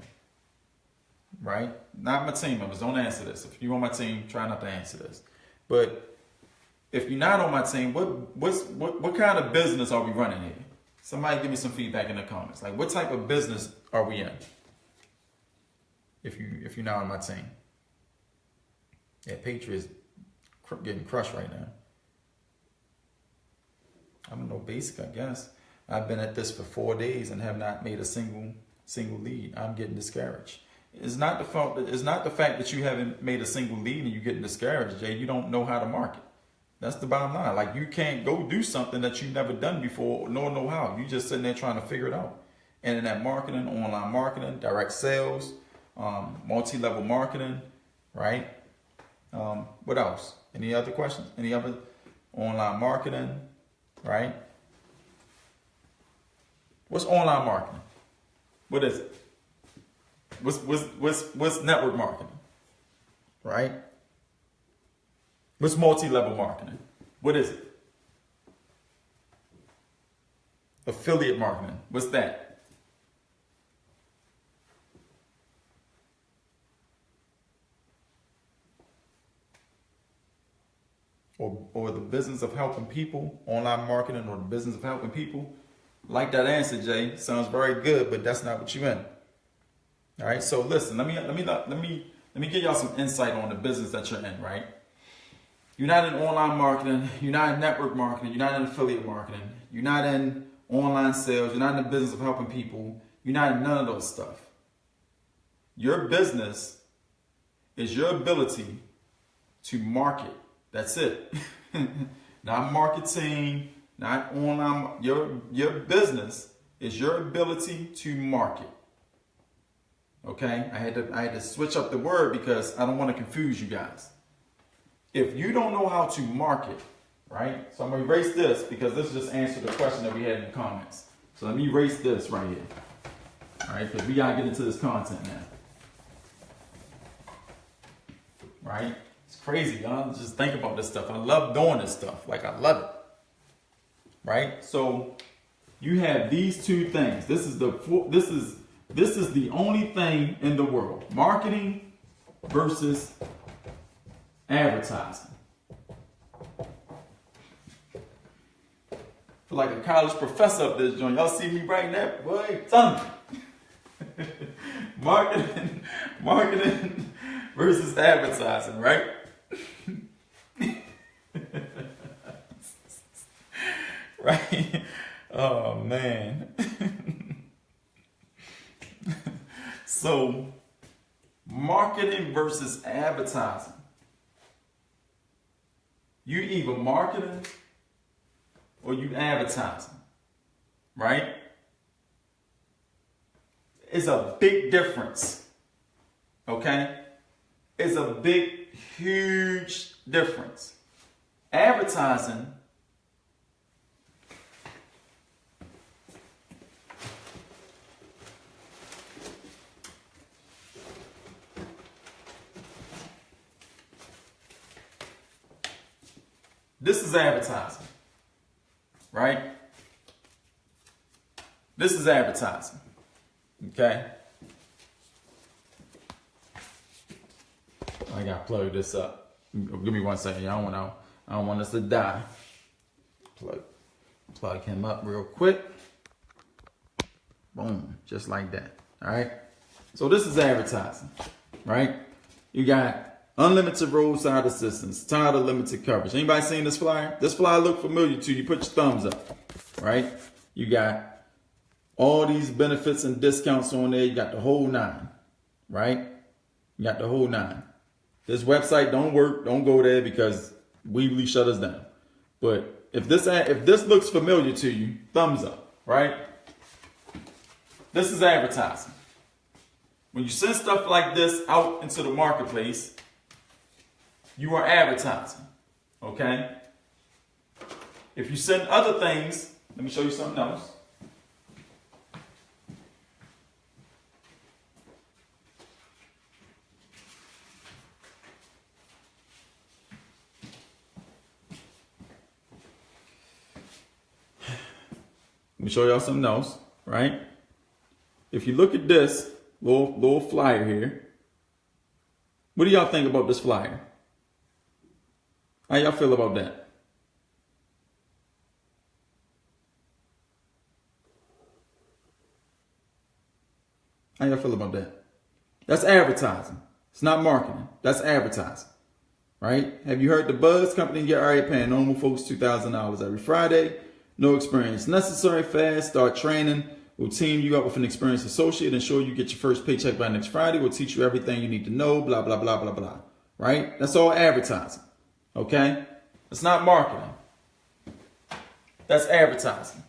Right? Not my team members. Don't answer this. If you're on my team, try not to answer this. But if you're not on my team, what kind of business are we running here? Somebody give me some feedback in the comments. Like, what type of business are we in? If you're not on my team. Yeah, Patriots getting crushed right now. I don't know, basic, I guess. I've been at this for 4 days and have not made a single lead. I'm getting discouraged. It's not the fact that you haven't made a single lead and you're getting discouraged, Jay. You don't know how to market. That's the bottom line. Like, you can't go do something that you've never done before, nor know how. You just sitting there trying to figure it out. Internet marketing, online marketing, direct sales, multi-level marketing, right? What else? Any other questions? Any other online marketing, right? What's online marketing? What is it? What's network marketing? Right? What's multi-level marketing? What is it? Affiliate marketing. What's that? Or the business of helping people, online marketing, or the business of helping people. Like that answer, Jay. Sounds very good, but that's not what you're in. All right. So listen, let me give y'all some insight on the business that you're in. Right. You're not in online marketing. You're not in network marketing. You're not in affiliate marketing. You're not in online sales. You're not in the business of helping people. You're not in none of those stuff. Your business is your ability to market. That's it. Not marketing, not online. Your business is your ability to market. Okay, I had to switch up the word because I don't want to confuse you guys. If you don't know how to market, right? So I'm gonna erase this because this just answered the question that we had in the comments. So let me erase this right here. All right, because we gotta get into this content now. Right? It's crazy, y'all. Just think about this stuff. I love doing this stuff. Like, I love it. Right? So you have these two things. This is the only thing in the world. Marketing versus advertising. I feel like a college professor up this joint. Y'all see me right now? Boy, tell me. Marketing versus advertising, right? Right? Oh, man. So, marketing versus advertising. You either marketing or you advertising, right? It's a big difference, okay? It's a big, huge difference. Advertising this is advertising, right? This is advertising, okay? I gotta plug this up. Give me 1 second. I don't want us to die. Plug him up real quick. Boom, just like that. All right. So this is advertising, right? You got unlimited roadside assistance, tired of limited coverage. Anybody seen this flyer? This flyer look familiar to you? Put your thumbs up, right? You got all these benefits and discounts on there. You got the whole 9, right? You got the whole 9. This website don't work. Don't go there because Weebly shut us down. But if this looks familiar to you, thumbs up, right? This is advertising. When you send stuff like this out into the marketplace, you are advertising, okay? If you send other things, let me show you something else. Let me show y'all something else, right? If you look at this little flyer here, what do y'all think about this flyer? How y'all feel about that? How y'all feel about that? That's advertising. It's not marketing. That's advertising, right? Have you heard the buzz? Company get already paying normal folks $2,000 every Friday. No experience necessary. Fast. Start training. We'll team you up with an experienced associate. Ensure you get your first paycheck by next Friday. We'll teach you everything you need to know. Blah, blah, blah, blah, blah. Right? That's all advertising. Okay? It's not marketing. That's advertising.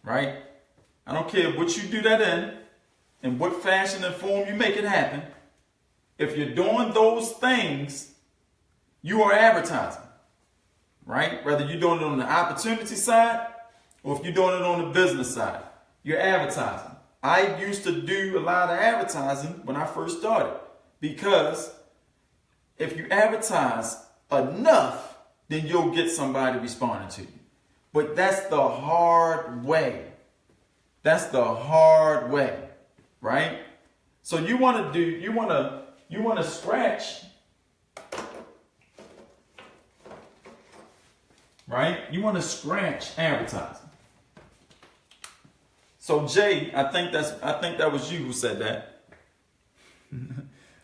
Right? I don't care what you do that in what fashion and form you make it happen. If you're doing those things, you are advertising. Right? Whether you're doing it on the opportunity side or if you're doing it on the business side, you're advertising. I used to do a lot of advertising when I first started because if you advertise enough, then you'll get somebody responding to you. But that's the hard way. That's the hard way, right? So you want to scratch, right? You want to scratch advertising. So Jay, I think that was you who said that.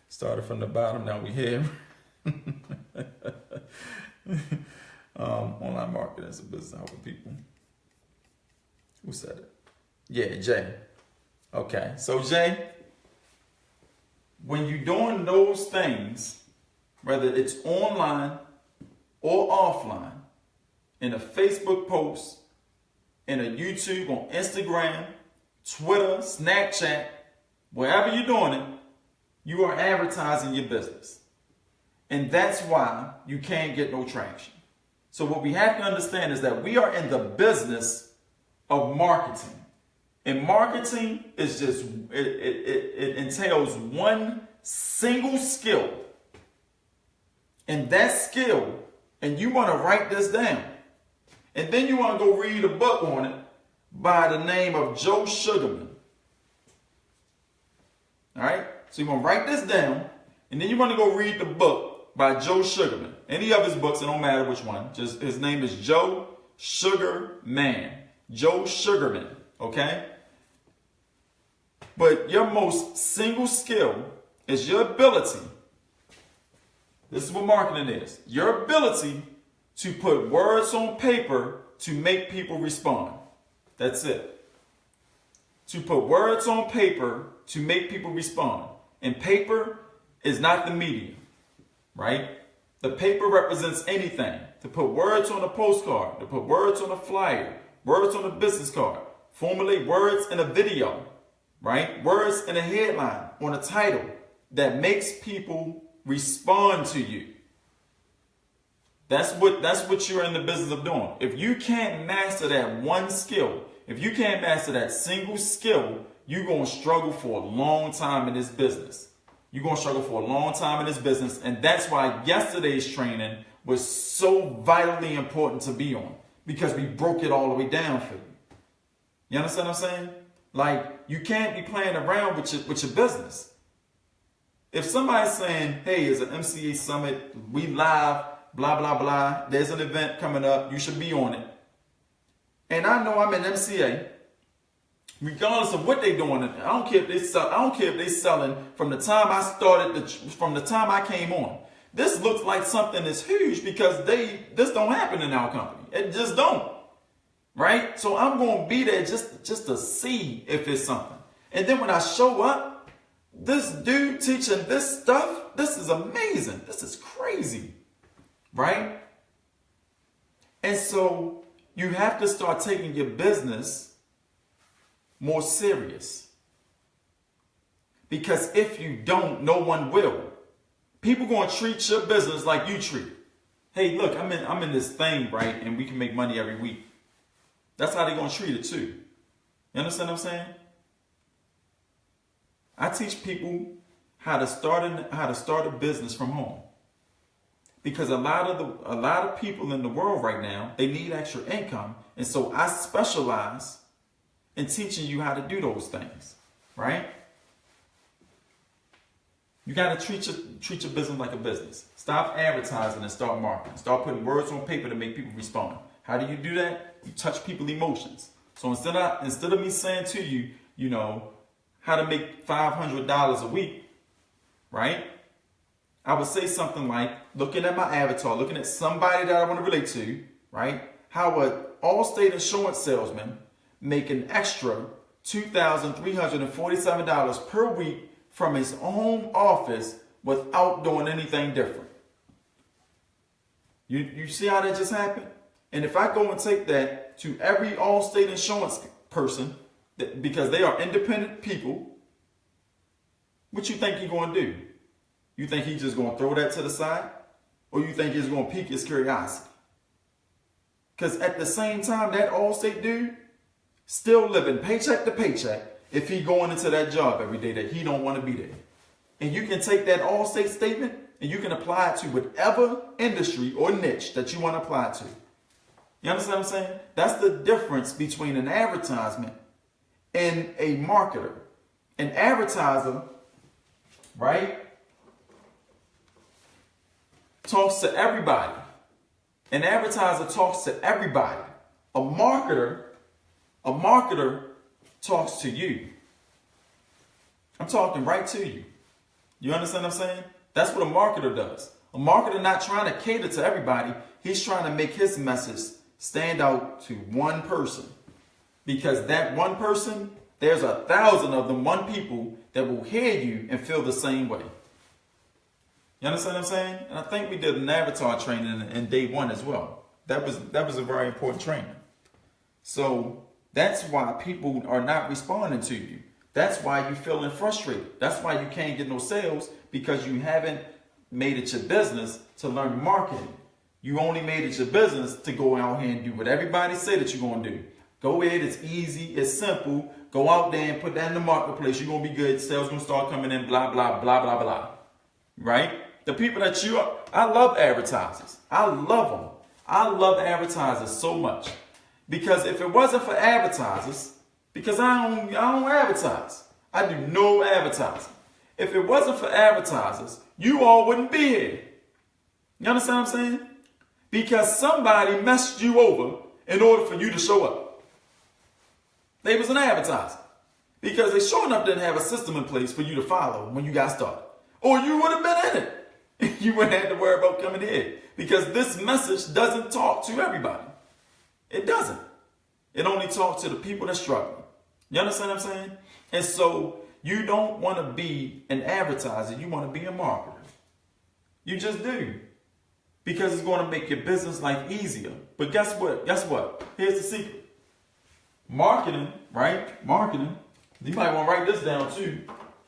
Started from the bottom, now we here. Online marketing is a business helping people. Who said it? Yeah, Jay. Okay, so Jay, when you're doing those things, whether it's online or offline, in a Facebook post, in a YouTube, on Instagram, Twitter, Snapchat, wherever you're doing it, you are advertising your business. And that's why you can't get no traction. So what we have to understand is that we are in the business of marketing. And marketing is just, it entails one single skill. And that skill, and you want to write this down. And then you want to go read a book on it by the name of Joe Sugarman. All right? So you want to write this down, and then you want to go read the book by Joe Sugarman. Any of his books, it don't matter which one. Just his name is Joe Sugarman. Joe Sugarman, okay? But your most single skill is your ability. This is what marketing is. Your ability to put words on paper to make people respond. That's it. To put words on paper to make people respond. And paper is not the medium, right? The paper represents anything. To put words on a postcard, to put words on a flyer, words on a business card, formulate words in a video, right? Words in a headline, on a title that makes people respond to you. That's what you're in the business of doing. If you can't master that one skill, if you can't master that single skill, you're going to struggle for a long time in this business. You're going to struggle for a long time in this business. And that's why yesterday's training was so vitally important to be on, because we broke it all the way down for you. You understand what I'm saying? Like, you can't be playing around with your business. If somebody's saying, hey, it's an MCA summit, we live, blah, blah, blah, there's an event coming up, you should be on it. And I know I'm an MCA, regardless of what they're doing. I don't care if they're selling from the time I started, from the time I came on. This looks like something that's huge because this don't happen in our company. It just don't. Right? So I'm going to be there just to see if it's something. And then when I show up, this dude teaching this stuff, this is amazing. This is crazy. Right? And so you have to start taking your business more serious. Because if you don't, no one will. People going to treat your business like you treat. Hey, look, I'm in this thing, right? And we can make money every week. That's how they're going to treat it too. You understand what I'm saying? I teach people how to start a business from home. Because a lot of people in the world right now, they need extra income. And so I specialize in teaching you how to do those things, right? You got to treat your business like a business. Stop advertising and start marketing. Start putting words on paper to make people respond. How do you do that? You touch people's emotions. So instead of me saying to you, you know, how to make $500 a week, right? I would say something like, looking at my avatar, looking at somebody that I want to relate to, right? How an Allstate insurance salesman make an extra $2,347 per week from his home office without doing anything different. You see how that just happened? And if I go and take that to every Allstate insurance person, because they are independent people, what you think he's going to do? You think he's just going to throw that to the side? Or you think he's going to pique his curiosity? Because at the same time, that Allstate dude still living paycheck to paycheck if he going into that job every day that he don't want to be there. And you can take that Allstate statement and you can apply it to whatever industry or niche that you want to apply it to. You understand what I'm saying? That's the difference between an advertisement and a marketer. An advertiser, right, talks to everybody. An advertiser talks to everybody. A marketer talks to you. I'm talking right to you. You understand what I'm saying? That's what a marketer does. A marketer not trying to cater to everybody. He's trying to make his message stand out to one person. Because that one person, there's 1,000 of them, one people that will hear you and feel the same way. You understand what I'm saying? And I think we did an avatar training in day one as well. That was a very important training. So that's why people are not responding to you. That's why you're feeling frustrated. That's why you can't get no sales, because you haven't made it your business to learn marketing. You only made it your business to go out here and do what everybody say that you're going to do. Go ahead. It's easy. It's simple. Go out there and put that in the marketplace. You're going to be good. Sales going to start coming in, blah, blah, blah, blah, blah. Right? The people that you are, I love advertisers. I love them. I love advertisers so much. Because if it wasn't for advertisers, because I don't advertise. I do no advertising. If it wasn't for advertisers, you all wouldn't be here. You understand what I'm saying? Because somebody messed you over in order for you to show up. They was an advertiser. Because they sure enough didn't have a system in place for you to follow when you got started. Or you would have been in it. You wouldn't have to worry about coming in. Because this message doesn't talk to everybody. It doesn't. It only talks to the people that struggle. You understand what I'm saying? And so you don't want to be an advertiser. You want to be a marketer. You just do. Because it's going to make your business life easier. But guess what? Guess what? Here's the secret. Marketing, right? Marketing. You might want to write this down too.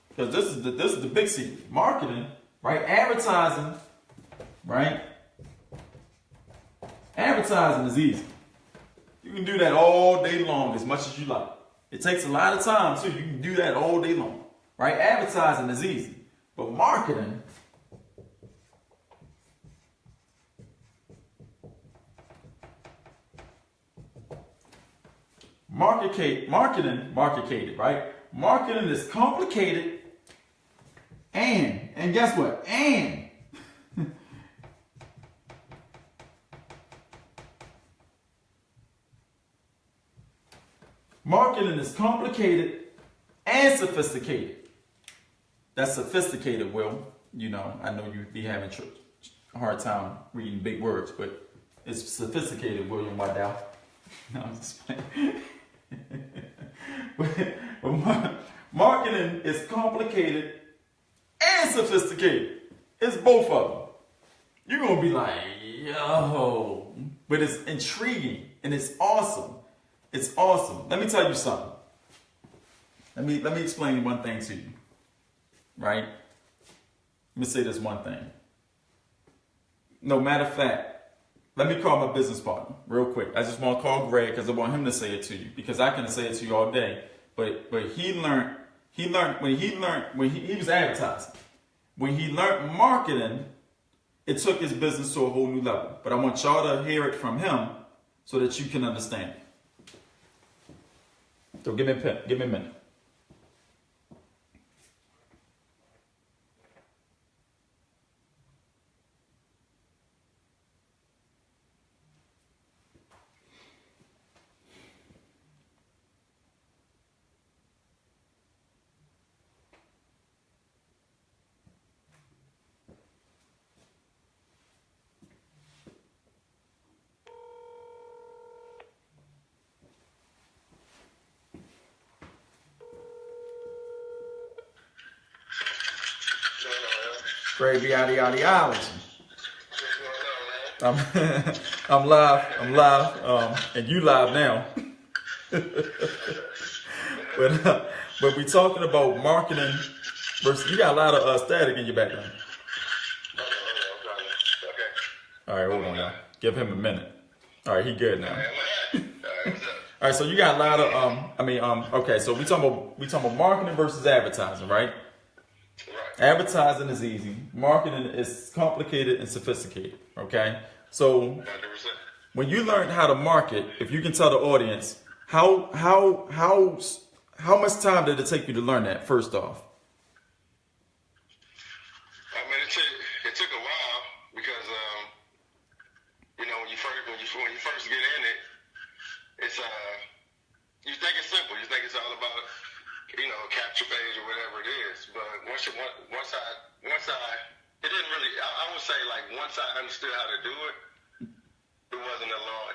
Because this is the big secret. Marketing, right? Advertising, right? Advertising is easy. You can do that all day long as much as you like. It takes a lot of time too. You can do that all day long, right? Advertising is easy. But marketing, marketed, right? Marketing is complicated, and guess what? And marketing is complicated and sophisticated. That's sophisticated, Will. You know, I know you'd be having a hard time reading big words, but it's sophisticated, William Waddell. No, I'm just playing. but marketing is complicated and sophisticated. It's both of them. You're going to be like, yo. But it's intriguing and it's awesome. It's awesome. Let me tell you something. Let me explain one thing to you. Right? Let me say this one thing. No matter of fact, let me call my business partner real quick. I just want to call Greg because I want him to say it to you, because I can say it to you all day. But he learned when he was advertising. When he learned marketing, it took his business to a whole new level. But I want y'all to hear it from him so that you can understand it. So give me a pen. Give me a minute. Gravy ideology. I'm live, and you live now. but we talking about marketing versus. You got a lot of static in your background. All right, hold on, y'all. Give him a minute. All right, he good now. All right, so you got a lot of okay. So we talking about marketing versus advertising, right? Advertising is easy. Marketing is complicated and sophisticated. Okay, so 100%. When you learn how to market, if you can tell the audience how much time did it take you to learn that? First off, I mean, it took a while because you know when you first get in it, it's you think it's simple. You think it's all about capture page or whatever it is. But once I it didn't really. I would say like once I understood how to do it,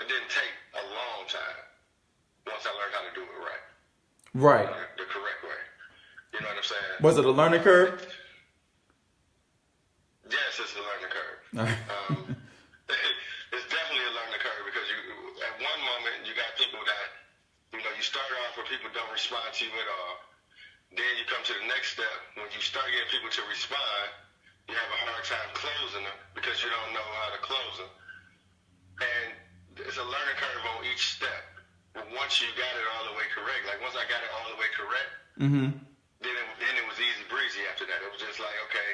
it didn't take a long time. Once I learned how to do it right. Right. The correct way. You know what I'm saying? Was it a learning curve? Yes, it's a learning curve. It's definitely a learning curve because you, at one moment, you got people that, you start off where people don't respond to you at all. Then you come to the next step. When you start getting people to respond, you have a hard time closing them because you don't know how to close them. And it's a learning curve on each step. But once you got it all the way correct, like once I got it all the way correct, then it was easy breezy after that. It was just like, okay,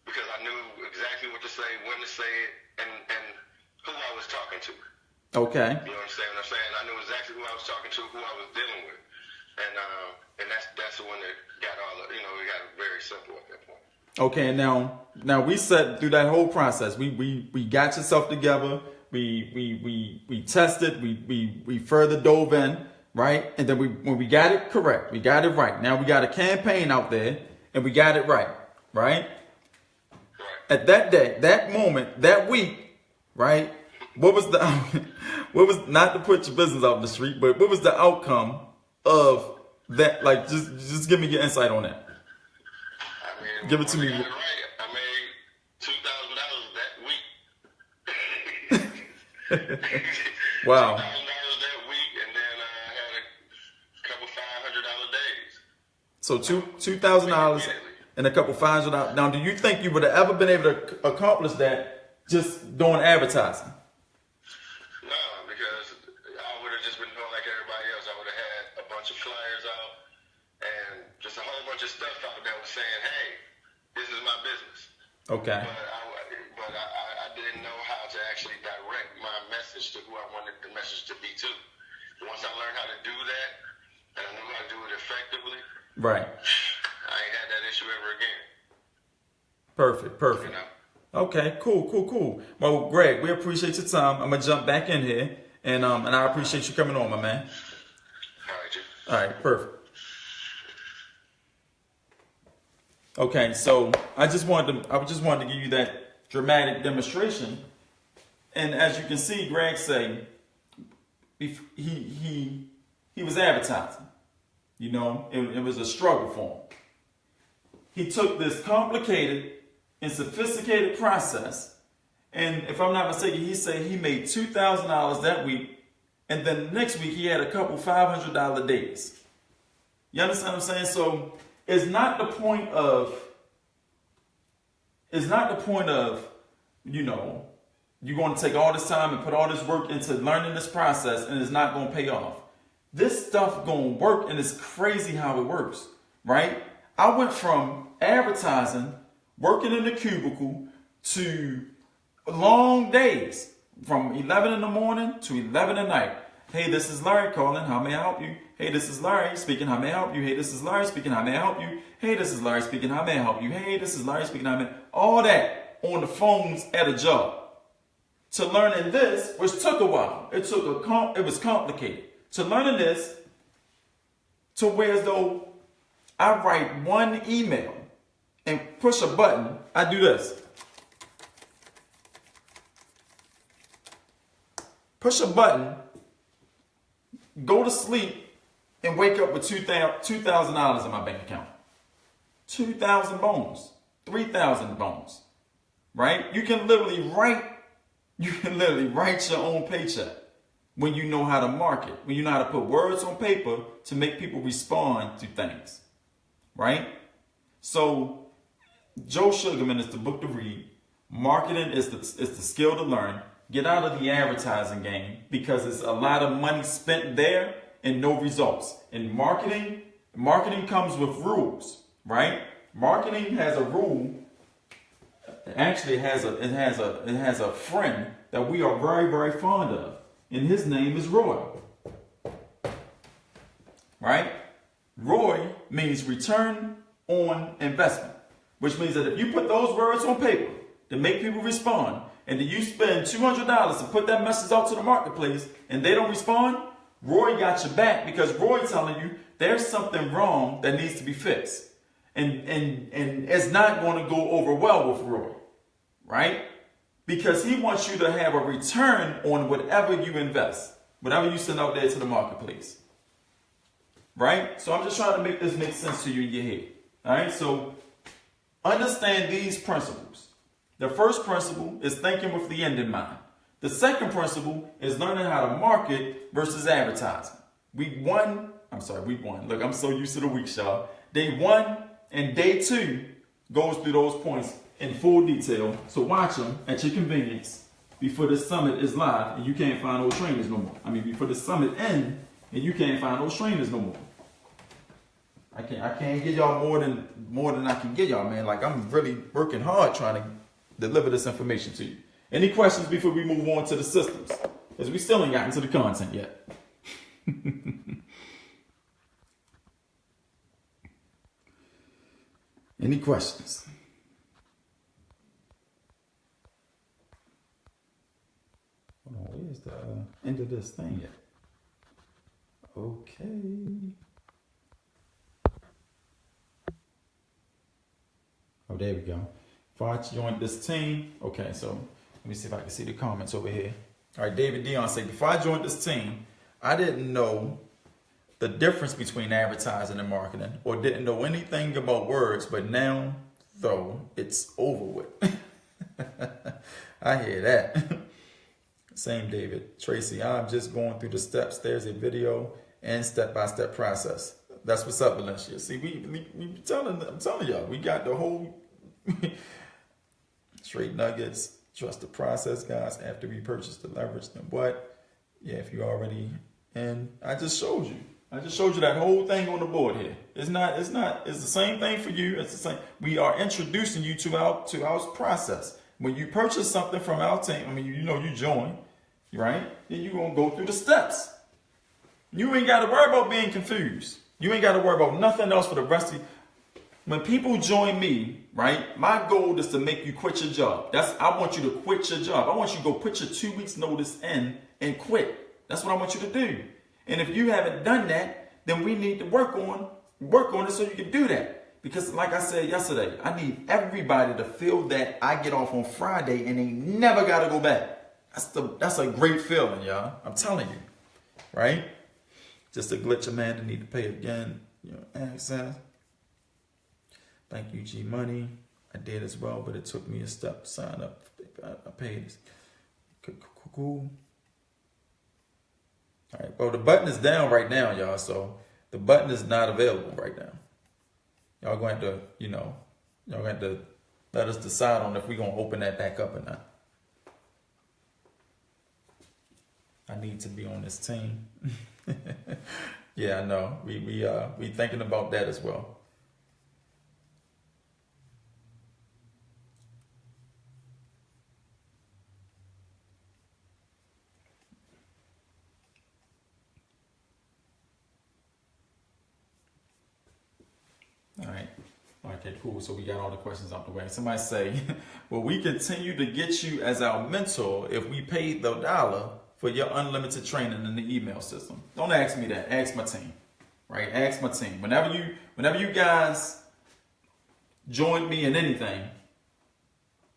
because I knew exactly what to say, when to say it, and who I was talking to. Okay. You understand what I'm saying? I knew exactly who I was talking to, who I was dealing with. And that's the one that got it got very simple at that point. Okay, now we said through that whole process, we got yourself together, we tested, we further dove in, right? And then when we got it correct, we got it right. Now we got a campaign out there and we got it right? At that day, that moment, that week, right? What was not to put your business out in the street, but what was the outcome of that? Like, just give me your insight on that. I mean, give it to me. I made $2,000 that week. Wow. $2,000 that week, and then I had a couple $500 days. So $2,000 and a couple $500. Now, do you think you would have ever been able to accomplish that just doing advertising? No, because I would have just been doing like everybody else. I would have had a bunch of flyers out and just a whole bunch of stuff out that was saying, "Hey, this is my business." Okay. But I didn't know how to actually direct my message to who I wanted the message to be to. Once I learned how to do that, and I knew how to do it effectively, right, I ain't had that issue ever again. Perfect. Okay, cool. Well, Greg, we appreciate your time. I'm gonna jump back in here, and I appreciate you coming on, my man. All right, G. All right, perfect. Okay, so I just wanted to give you that dramatic demonstration, and as you can see, Greg say he was advertising. It was a struggle for him. He took this complicated and sophisticated process, and if I'm not mistaken, he said he made $2,000 that week, and then the next week he had a couple $500 days. You understand what I'm saying? So it's not the point of you're going to take all this time and put all this work into learning this process and it's not going to pay off. This stuff going to work, and it's crazy how it works, right? I went from advertising, working in the cubicle, to long days from 11 in the morning to 11 at night. Hey, this is Larry calling. How may I help you? Hey, this is Larry speaking. How may I help you? Hey, this is Larry speaking. How may I help you? Hey, this is Larry speaking. How may I help you? Hey, this is Larry speaking. How may all that on the phones at a job. To learning this, which took a while. It was complicated. To learning this, to where as though I write one email and push a button, I do this. Push a button, go to sleep, and wake up with $2,000 in my bank account. 2,000 bones, 3,000 bones, right? You can literally write your own paycheck when you know how to market, when you know how to put words on paper to make people respond to things, right? So Joe Sugarman is the book to read. Marketing is the skill to learn. Get out of the advertising game because it's a lot of money spent there and no results. And marketing comes with rules, right? Marketing has a rule. Actually, it has a friend that we are very, very fond of, and his name is Roy. Right? Roy means return on investment, which means that if you put those words on paper to make people respond, and then you spend $200 to put that message out to the marketplace, and they don't respond, Roy got your back because Roy's telling you there's something wrong that needs to be fixed. And it's not going to go over well with Roy, right? Because he wants you to have a return on whatever you invest, whatever you send out there to the marketplace, right? So I'm just trying to make sense to you in your head, all right? So understand these principles. The first principle is thinking with the end in mind. The second principle is learning how to market versus advertising. Week one. Look, I'm so used to the weeks, y'all. Day 1 and day 2 goes through those points in full detail. So watch them at your convenience before the summit is live and you can't find those trainers no more. Before the summit ends and you can't find those trainers no more. I can't give y'all more than I can give y'all, man. Like, I'm really working hard trying to deliver this information to you. Any questions before we move on to the systems? Because we still ain't gotten to the content yet. Any questions? Hold on, where's the end of this thing yet? Okay. Oh, there we go. If I joined this team, okay, so let me see if I can see the comments over here. All right, David Dion said, before I joined this team, I didn't know the difference between advertising and marketing, or didn't know anything about words, but now, though, it's over with. I hear that. Same David. Tracy, I'm just going through the steps. There's a video and step-by-step process. That's what's up, Valencia. See, I'm telling y'all, we got the whole straight nuggets. Trust the process, guys. After we purchase the leverage, then what? Yeah, if you already in, I just showed you. That whole thing on the board here. It's the same thing for you. It's the same. We are introducing you to our process. When you purchase something from our team, you join, right? Then you're going to go through the steps. You ain't got to worry about being confused. You ain't got to worry about nothing else for the rest of you. When people join me, right, my goal is to make you quit your job. I want you to quit your job. I want you to go put your 2 weeks notice in and quit. That's what I want you to do. And if you haven't done that, then we need to work on it so you can do that. Because like I said yesterday, I need everybody to feel that I get off on Friday and they never got to go back. That's a great feeling, y'all. I'm telling you, right? Just a glitch, Amanda, need to pay again. Access. Thank you, G Money. I did as well, but it took me a step to sign up. I paid. Cool. All right. Well, the button is down right now, y'all. So the button is not available right now. Y'all going to, y'all going to let us decide on if we're going to open that back up or not. I need to be on this team. Yeah, I know. We thinking about that as well. All right. Okay, cool. So we got all the questions out the way. Somebody say, will we continue to get you as our mentor if we paid the $1 for your unlimited training in the email system? Don't ask me that. Ask my team. Right? Ask my team. Whenever you guys join me in anything,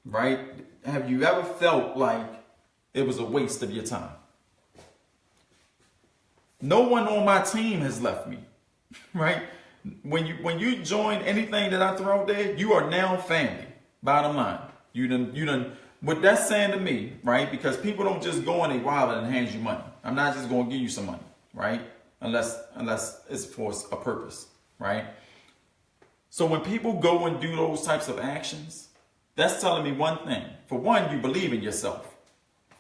right? Have you ever felt like it was a waste of your time? No one on my team has left me. Right? When you join anything that I throw out there, you are now family. Bottom line, you done. What that's saying to me, right? Because people don't just go in a wallet and hand you money. I'm not just going to give you some money, right? Unless it's for a purpose, right? So when people go and do those types of actions, that's telling me one thing. For one, you believe in yourself.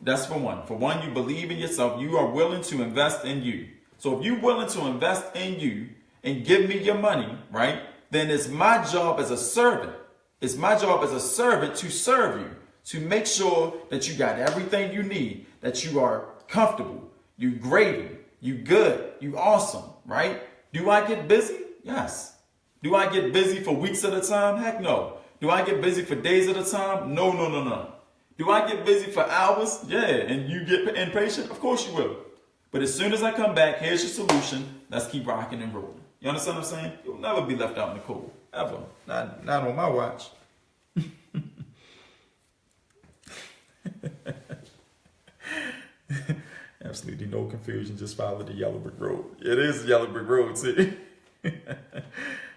That's for one. For one, you believe in yourself. You are willing to invest in you. So if you're willing to invest in you and give me your money, right, then it's my job as a servant. It's my job as a servant to serve you, to make sure that you got everything you need, that you are comfortable, you gravy, you good, you awesome, right? Do I get busy? Yes. Do I get busy for weeks at a time? Heck no. Do I get busy for days at a time? No. Do I get busy for hours? Yeah. And you get impatient? Of course you will. But as soon as I come back, here's your solution. Let's keep rocking and rolling. You understand what I'm saying? You'll never be left out in the cold. Ever. Not on my watch. Absolutely no confusion. Just follow the yellow brick road. It is the yellow brick road, too.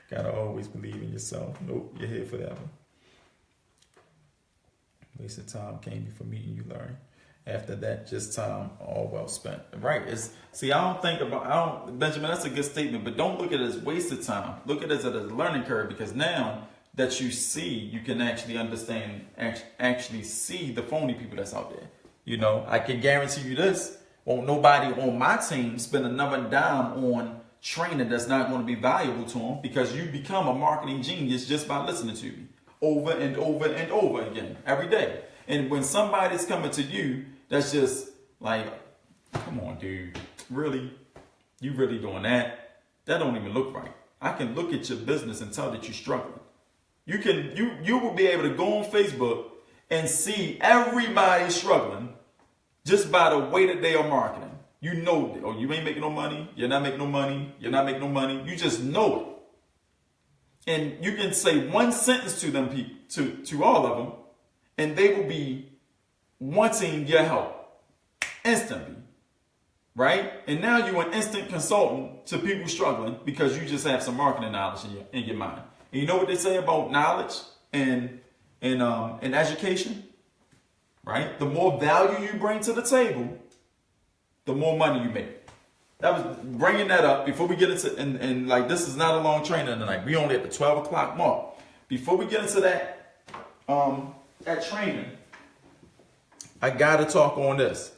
Gotta always believe in yourself. Nope, you're here forever. Wasted time came before meeting you, Larry. After that, just time all well spent. Right. Benjamin, that's a good statement, but don't look at it as wasted time. Look at it as a learning curve, because now that you see, you can actually understand, actually see the phony people that's out there. You know, I can guarantee you this. Won't nobody on my team spend another dime on training that's not going to be valuable to them, because you become a marketing genius just by listening to me over and over and over again every day. And when somebody's coming to you, that's just like, come on, dude, really? You really doing that? That don't even look right. I can look at your business and tell that you're struggling. You will be able to go on Facebook and see everybody struggling just by the way that they are marketing. You know, oh, you ain't making no money. You're not making no money. You're not making no money. You just know it. And you can say one sentence to them, to all of them, and they will be wanting your help instantly, right? And now you're an instant consultant to people struggling because you just have some marketing knowledge in your mind. And you know what they say about knowledge and education, right? The more value you bring to the table, the more money you make. That was bringing that up before we get into, and like, this is not a long training tonight. We only at the 12 o'clock mark. Before we get into that training, I gotta talk on this.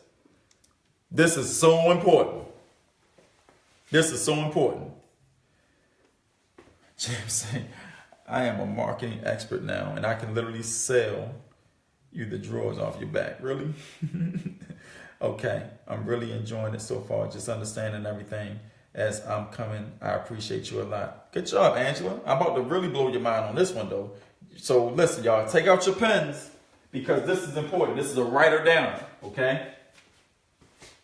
This is so important. This is so important. James saying, I am a marketing expert now, and I can literally sell you the drawers off your back. Really? Okay, I'm really enjoying it so far, just understanding everything as I'm coming. I appreciate you a lot. Good job, Angela. I'm about to really blow your mind on this one, though. So listen, y'all, take out your pens, because this is important. This is a writer down, okay?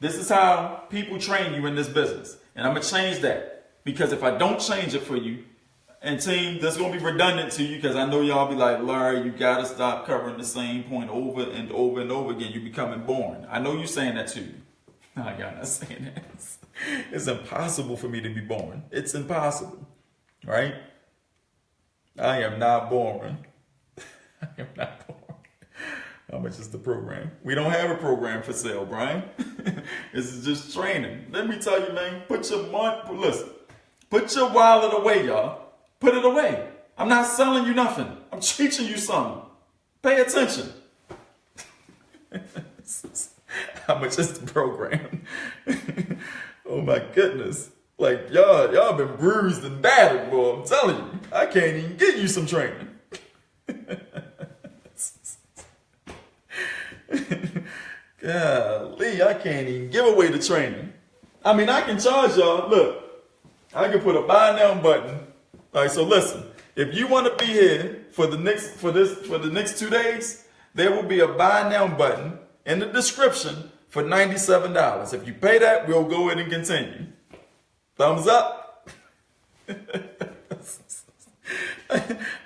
This is how people train you in this business. And I'm going to change that, because if I don't change it for you, and team, that's going to be redundant to you, because I know y'all be like, Larry, you got to stop covering the same point over and over and over again. You're becoming boring. I know you're saying that too. No, y'all not saying that. It's impossible for me to be boring. It's impossible, right? I am not boring. I am not boring. How much is the program? We don't have a program for sale, Brian. This is just training. Let me tell you, man, put your wallet away, y'all. Put it away. I'm not selling you nothing. I'm teaching you something. Pay attention. How much is the program? Oh my goodness. Like, y'all been bruised and battered, boy. I'm telling you. I can't even get you some training. Golly, I can't even give away the training. I mean, I can charge y'all. Look, I can put a buy now button. All right, so listen, if you want to be here for the next 2 days, there will be a buy now button in the description for $97. If you pay that, we'll go ahead and continue. Thumbs up.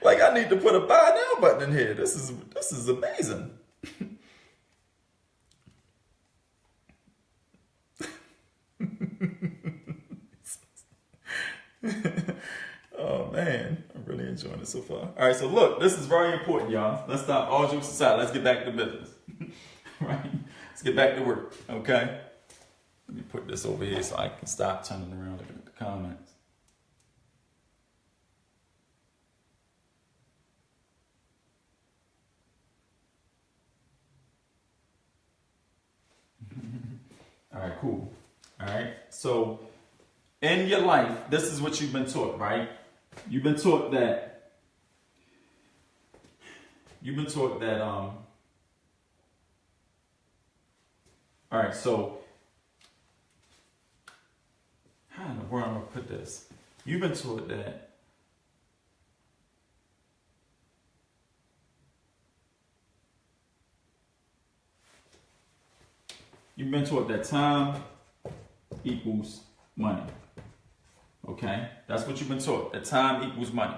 Like, I need to put a buy now button in here. This is amazing. Oh man, I'm really enjoying it so far. All right, so look, this is very important, y'all. Let's stop all jokes aside. Let's get back to business. Right? Let's get back to work, okay? Let me put this over here so I can stop turning around looking at the comments. All right, cool. All right, so in your life, this is what you've been taught, right? You've been taught that, all right, so, how in the world am I going to put this? You've been taught that time equals money. Okay, that's what you've been taught. That time equals money,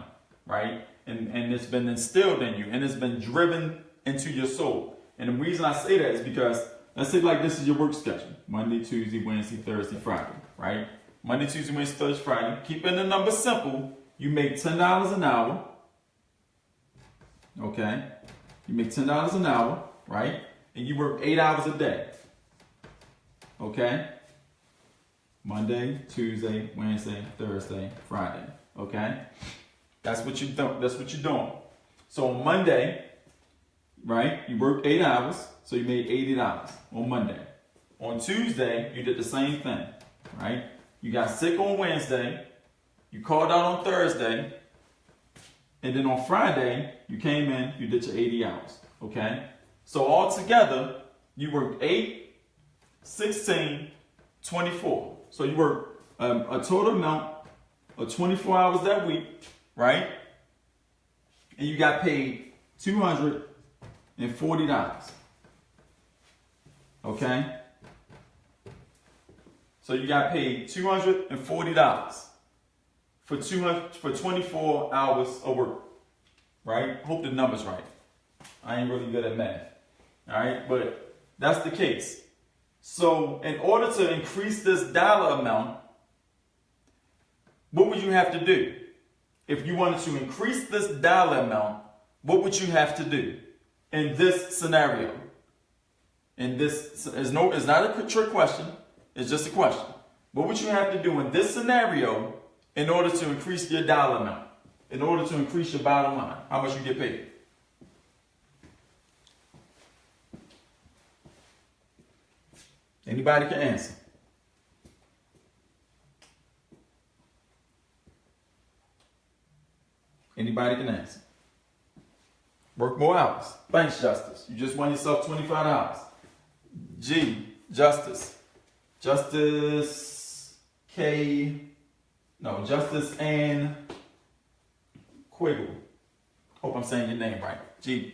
right? And it's been instilled in you, and it's been driven into your soul. And the reason I say that is because, let's say like this is your work schedule: Monday, Tuesday, Wednesday, Thursday, Friday, right? Monday, Tuesday, Wednesday, Thursday, Friday. Keeping the number simple, you make $10 an hour. Okay, You make $10 an hour, right? And you work 8 hours a day. Okay? Monday, Tuesday, Wednesday, Thursday, Friday. Okay? That's what you do. That's what you're doing. So on Monday, right, you worked 8 hours, so you made $80 on Monday. On Tuesday, you did the same thing, right? You got sick on Wednesday, you called out on Thursday, and then on Friday, you came in, you did your 80 hours, okay? So altogether, you worked 8, 16, 24. So you worked a total amount of 24 hours that week, right? And you got paid $240. Okay? So you got paid $240 for 24 hours of work. Right? Hope the number's right. I ain't really good at math. Alright? But that's the case. So in order to increase this dollar amount, what would you have to do? If you wanted to increase this dollar amount, what would you have to do in this scenario? And this is it's not a trick question. It's just a question. What would you have to do in this scenario in order to increase your dollar amount? In order to increase your bottom line? How much you get paid? Anybody can answer. Anybody can answer. Work more hours. Thanks, Justice. You just won yourself $25. G, Justice. Justice and Quiggle. Hope I'm saying your name right. G,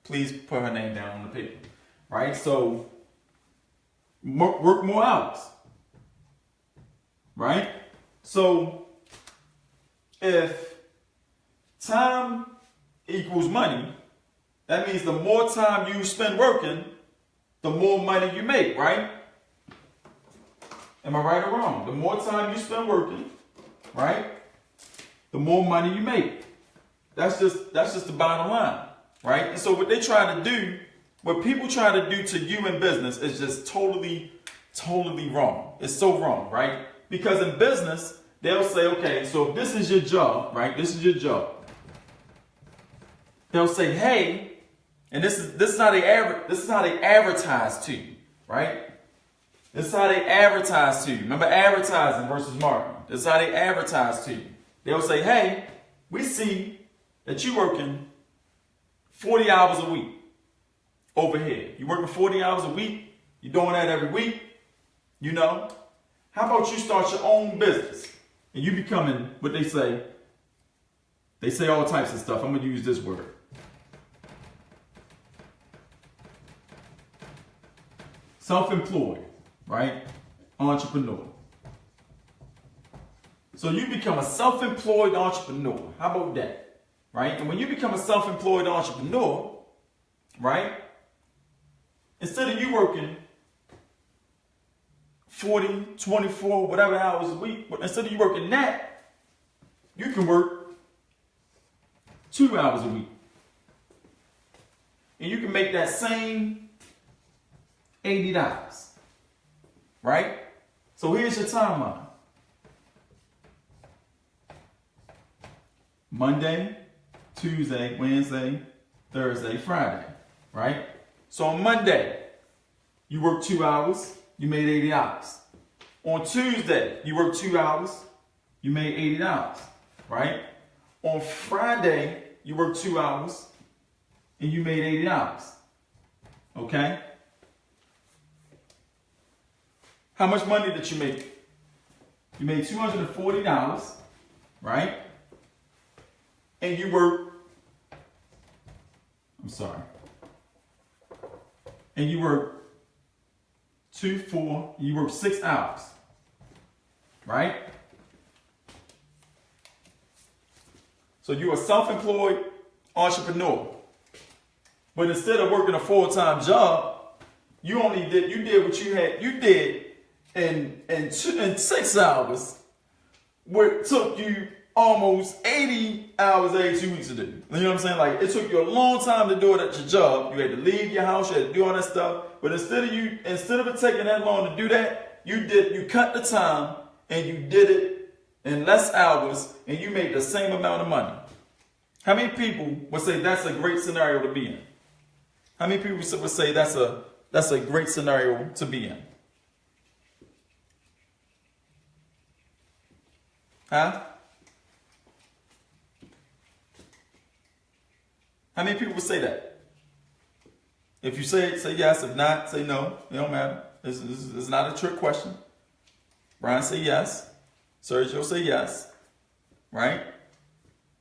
please put her name down on the paper. Right? So, work more hours. Right? So, if time equals money, that means the more time you spend working, the more money you make, right? Am I right or wrong? The more time you spend working, right, the more money you make. That's just the bottom line, right? And so what they try to do, what people try to do to you in business is just totally wrong. It's so wrong, right? Because in business, they'll say, okay, so if this is your job, right? This is your job. They'll say, hey, and this is how they advertise to you, right? This is how they advertise to you. Remember advertising versus marketing. This is how they advertise to you. They'll say, hey, we see that you're working 40 hours a week over here. You're working 40 hours a week. You're doing that every week. You know, how about you start your own business and you becoming what they say? They say all types of stuff. I'm going to use this word. Self-employed, right? Entrepreneur. So you become a self-employed entrepreneur. How about that? Right? And when you become a self-employed entrepreneur, right? Instead of you working 40, 24, whatever hours a week, but instead of you working that, you can work 2 hours a week. And you can make that same $80. Right? So here's your timeline. Monday, Tuesday, Wednesday, Thursday, Friday. Right? So on Monday, you work 2 hours, you made $80. On Tuesday, you work 2 hours, you made $80. Right? On Friday, you work 2 hours, and you made $80. Okay? How much money did you make? You made $240, right? And you work, and you work 6 hours, right? So you're a self-employed entrepreneur. But instead of working a full-time job, you did what you did in 6 hours, what took you almost 80 hours every 2 weeks to do. You know what I'm saying? Like, it took you a long time to do it at your job. You had to leave your house, you had to do all that stuff. But instead of it taking that long to do that, you cut the time and you did it in less hours and you made the same amount of money. How many people would say that's a great scenario to be in? How many people would say that's a great scenario to be in? Huh? How many people would say that? If you say it, say yes. If not, say no. It don't matter. This is not a trick question. Brian say yes. Sergio say yes. Right?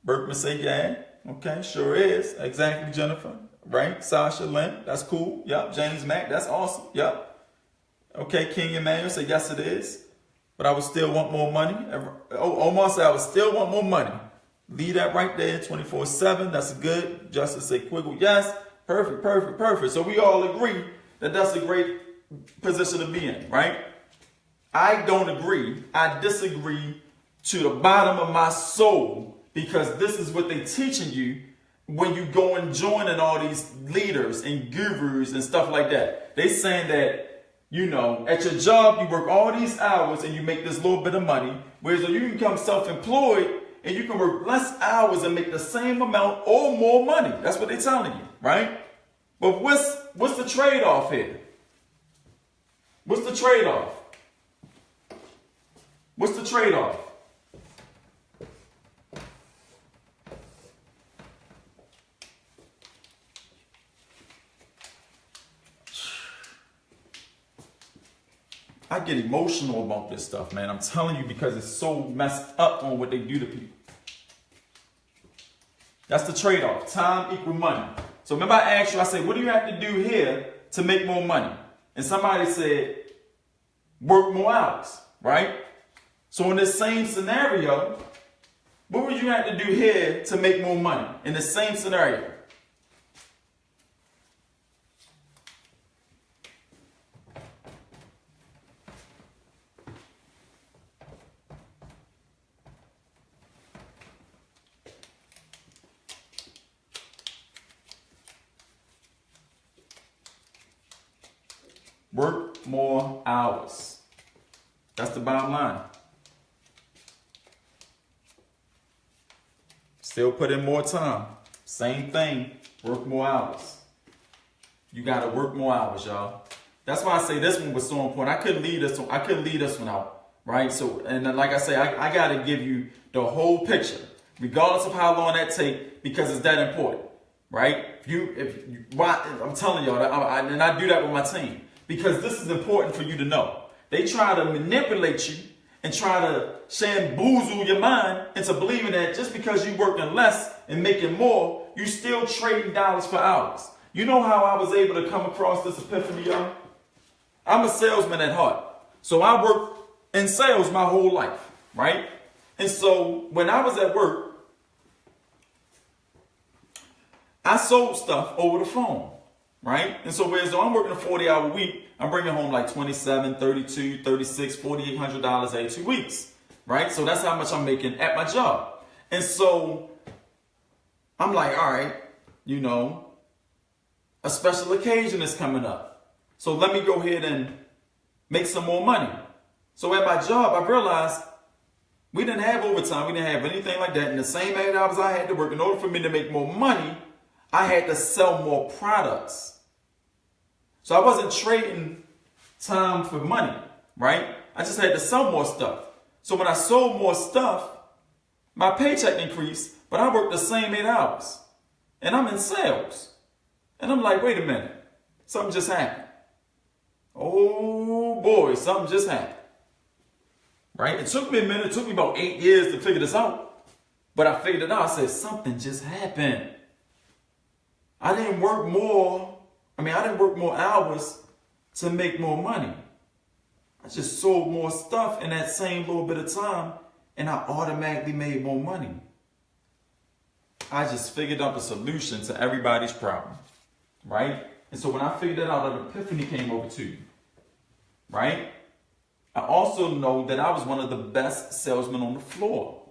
Berkman say yeah. Okay, sure is. Exactly, Jennifer. Right? Sasha Lynn, that's cool. Yep. James Mack, that's awesome. Yep. Okay, King Emmanuel say yes it is. But I would still want more money. Omar said I would still want more money. Leave that right there, 24/7. That's good. Justice say Quiggle, yes. Perfect, perfect, perfect. So we all agree that that's a great position to be in, right? I don't agree. I disagree to the bottom of my soul, because this is what they're teaching you when you go and joining all these leaders and gurus and stuff like that. They saying that, you know, at your job, you work all these hours and you make this little bit of money, whereas you can become self-employed and you can work less hours and make the same amount or more money. That's what they're telling you, right? But what's the trade-off here? What's the trade-off? What's the trade-off? I get emotional about this stuff, man. I'm telling you, because it's so messed up on what they do to people. That's the trade-off. Time equal money. So remember I asked you, I said, what do you have to do here to make more money? And somebody said, work more hours, right? So in this same scenario, what would you have to do here to make more money in the same scenario? Work more hours. That's the bottom line. Still put in more time. Same thing. Work more hours. You gotta work more hours, y'all. That's why I say this one was so important. I couldn't leave this one out, right? So, and like I say, I gotta give you the whole picture, regardless of how long that takes, because it's that important, right? I'm telling y'all, and I do that with my team. Because this is important for you to know. They try to manipulate you and try to shamboozle your mind into believing that just because you're working less and making more, you still trading dollars for hours. You know how I was able to come across this epiphany, y'all? I'm a salesman at heart. So I worked in sales my whole life, right? And so when I was at work, I sold stuff over the phone. Right? And so whereas I'm working a 40-hour week, I'm bringing home like $27, $32, $36, $4,800 every 2 weeks. Right? So that's how much I'm making at my job. And so I'm like, all right, you know, a special occasion is coming up. So let me go ahead and make some more money. So at my job, I realized we didn't have overtime. We didn't have anything like that. In the same 8 hours I had to work, in order for me to make more money, I had to sell more products. So I wasn't trading time for money, right? I just had to sell more stuff. So when I sold more stuff, my paycheck increased, but I worked the same 8 hours. And I'm in sales. And I'm like, wait a minute. Something just happened. Oh boy, something just happened. Right? It took me a minute. It took me about 8 years to figure this out. But I figured it out. I said, something just happened. I didn't work more hours to make more money. I just sold more stuff in that same little bit of time, and I automatically made more money. I just figured out the solution to everybody's problem, right? And so when I figured that out, an epiphany came over to you, right? I also know that I was one of the best salesmen on the floor.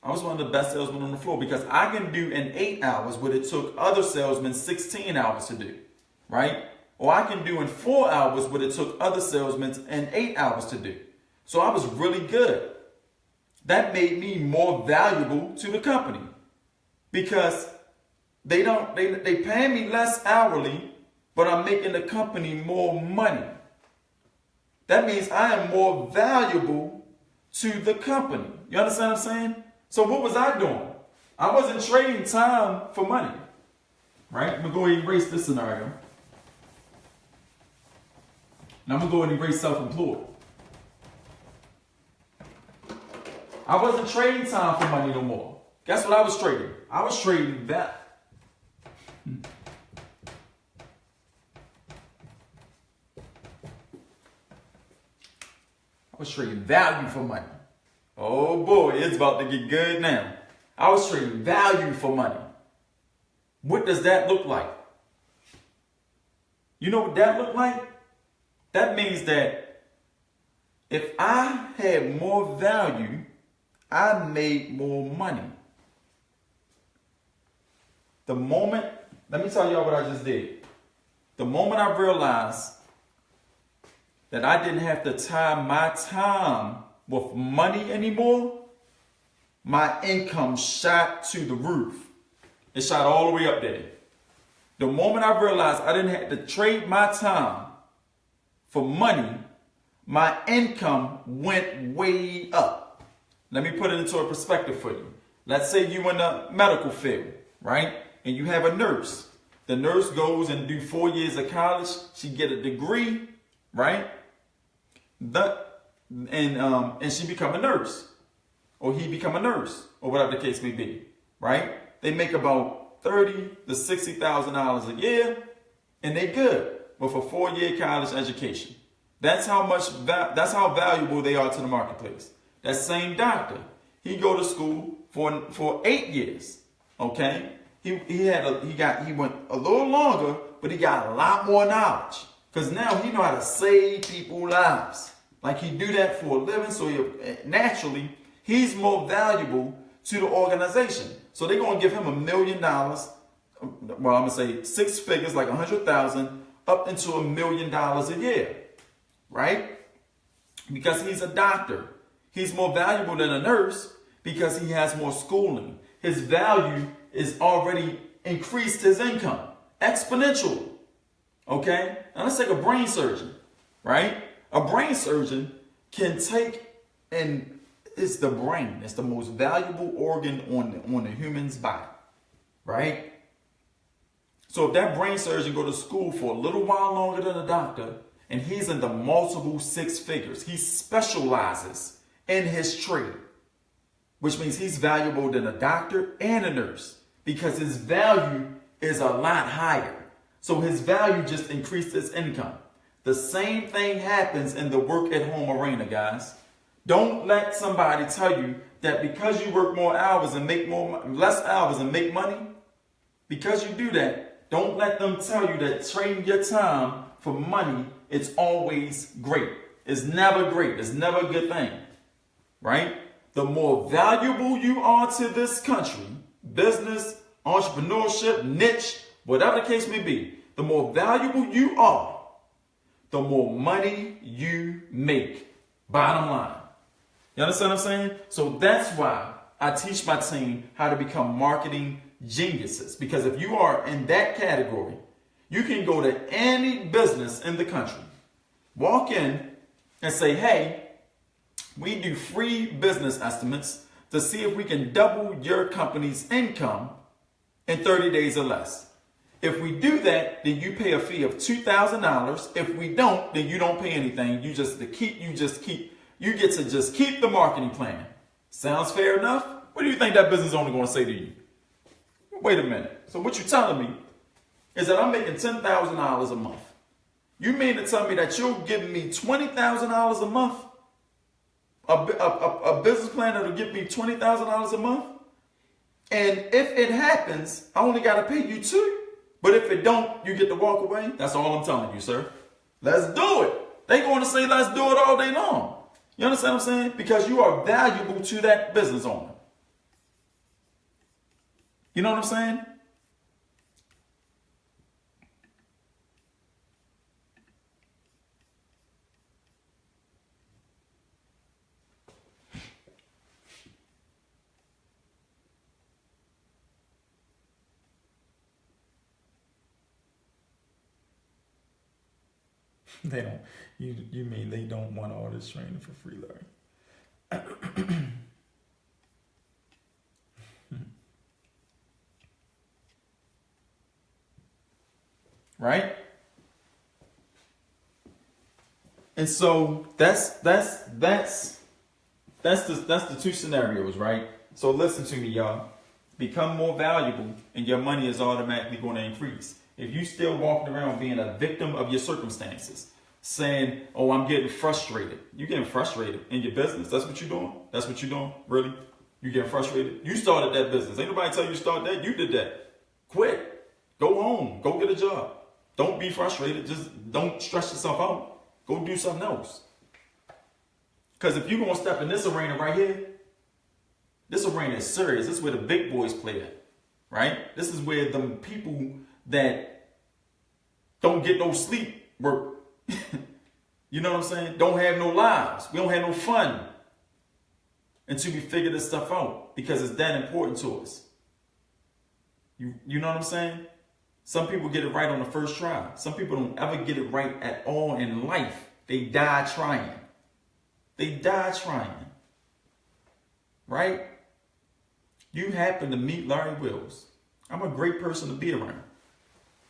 I was one of the best salesmen on the floor because I can do in 8 hours what it took other salesmen 16 hours to do, right? Or I can do in 4 hours what it took other salesmen in 8 hours to do. So I was really good. That made me more valuable to the company because they pay me less hourly, but I'm making the company more money. That means I am more valuable to the company. You understand what I'm saying? So what was I doing? I wasn't trading time for money, right? I'm going to go ahead and erase this scenario. Now I'm going to go ahead and erase self-employed. I wasn't trading time for money no more. Guess what I was trading? I was trading that. I was trading value for money. Oh boy, it's about to get good now. I was trading value for money. What does that look like? You know what that looked like? That means that if I had more value, I made more money. The moment, let me tell y'all what I just did. The moment I realized that I didn't have to tie my time with money anymore, my income shot to the roof. It shot all the way up there. The moment I realized I didn't have to trade my time for money, my income went way up. Let me put it into a perspective for you. Let's say you in the medical field, right? And you have a nurse. The nurse goes and do 4 years of college. She get a degree, right? And she become a nurse, or he become a nurse, or whatever the case may be, right? They make about $30,000 to $60,000 a year, and they good with a 4-year college education. That's how valuable they are to the marketplace. That same doctor, he go to school for 8 years, okay? He went a little longer, but he got a lot more knowledge because now he know how to save people's lives. Like he do that for a living, so naturally he's more valuable to the organization. So they're gonna give him $1 million. Well, I'm gonna say 6 figures, like 100,000, up into $1 million a year, right? Because he's a doctor. He's more valuable than a nurse because he has more schooling. His value is already increased his income exponentially. Okay? Now let's take a brain surgeon, right? A brain surgeon can take, and it's the brain. It's the most valuable organ on the human's body, right? So if that brain surgeon go to school for a little while longer than a doctor, and he's in the multiple 6 figures, he specializes in his trade, which means he's valuable than a doctor and a nurse because his value is a lot higher. So his value just increased his income. The same thing happens in the work at home arena, guys. Don't let somebody tell you that because you work more hours and make less hours and make money, because you do that, don't let them tell you that trading your time for money, it's always great. It's never great. It's never a good thing, right? The more valuable you are to this country, business, entrepreneurship, niche, whatever the case may be, the more valuable you are, the more money you make. Bottom line. You understand what I'm saying? So that's why I teach my team how to become marketing geniuses. Because if you are in that category, you can go to any business in the country, walk in and say, hey, we do free business estimates to see if we can double your company's income in 30 days or less. If we do that, then you pay a fee of $2,000. If we don't, then you don't pay anything. You get to just keep the marketing plan. Sounds fair enough? What do you think that business owner going to say to you? Wait a minute. So what you're telling me is that I'm making $10,000 a month. You mean to tell me that you're giving me $20,000 a month? A business plan that will give me $20,000 a month? And if it happens, I only got to pay you $2,000. But if it don't, you get to walk away. That's all I'm telling you, sir. Let's do it. They're going to say, let's do it all day long. You understand what I'm saying? Because you are valuable to that business owner. You know what I'm saying? They don't. You mean they don't want all this training for free, Larry? Right? And so that's the two scenarios, right? So listen to me, y'all. Become more valuable, and your money is automatically going to increase. If you still walking around being a victim of your circumstances, saying, "Oh, I'm getting frustrated," you're getting frustrated in your business. That's what you're doing. That's what you're doing. Really, you getting frustrated. You started that business. Ain't nobody tell you to start that. You did that. Quit. Go home. Go get a job. Don't be frustrated. Just don't stress yourself out. Go do something else. Because if you're going to step in this arena right here, this arena is serious. This is where the big boys play at, right? This is where the people that don't get no sleep work. You know what I'm saying? Don't have no lives. We don't have no fun until we figure this stuff out, because it's that important to us. You know what I'm saying? Some people get it right on the first try. Some people don't ever get it right at all in life. They die trying. They die trying. Right? You happen to meet Larry Wills. I'm a great person to be around.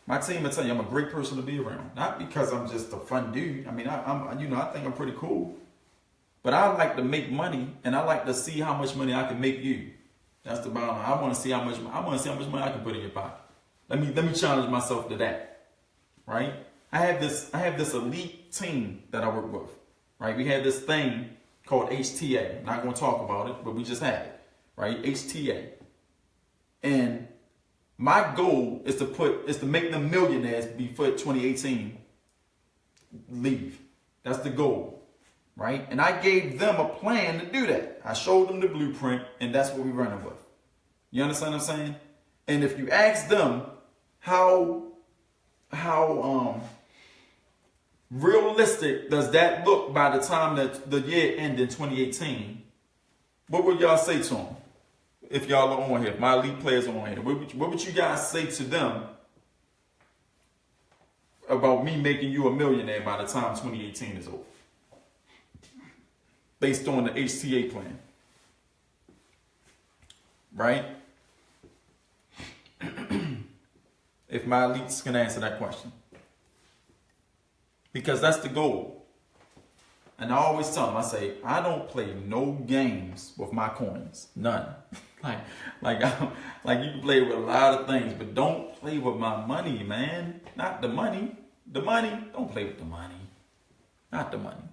My team will tell you I'm a great person to be around. Not because I'm just a fun dude. I mean, I think I'm pretty cool. But I like to make money, and I like to see how much money I can make you. That's the bottom line. I want to see how much money I can put in your pocket. Let me challenge myself to that. Right? I have this elite team that I work with. Right? We have this thing called HTA. I'm not going to talk about it, but we just had it. Right? HTA. And my goal is to make them millionaires before 2018 leave. That's the goal. Right? And I gave them a plan to do that. I showed them the blueprint, and that's what we're running with. You understand what I'm saying? And if you ask them how realistic does that look by the time that the year ended in 2018, what would y'all say to them? If y'all are on here, if my elite players are on here, what would you guys say to them about me making you a millionaire by the time 2018 is over? Based on the HTA plan. Right? If my elites can answer that question. Because that's the goal. And I always tell them, I say, I don't play no games with my coins. None. like you can play with a lot of things, but don't play with my money, man. Not the money. The money, don't play with the money. Not the money.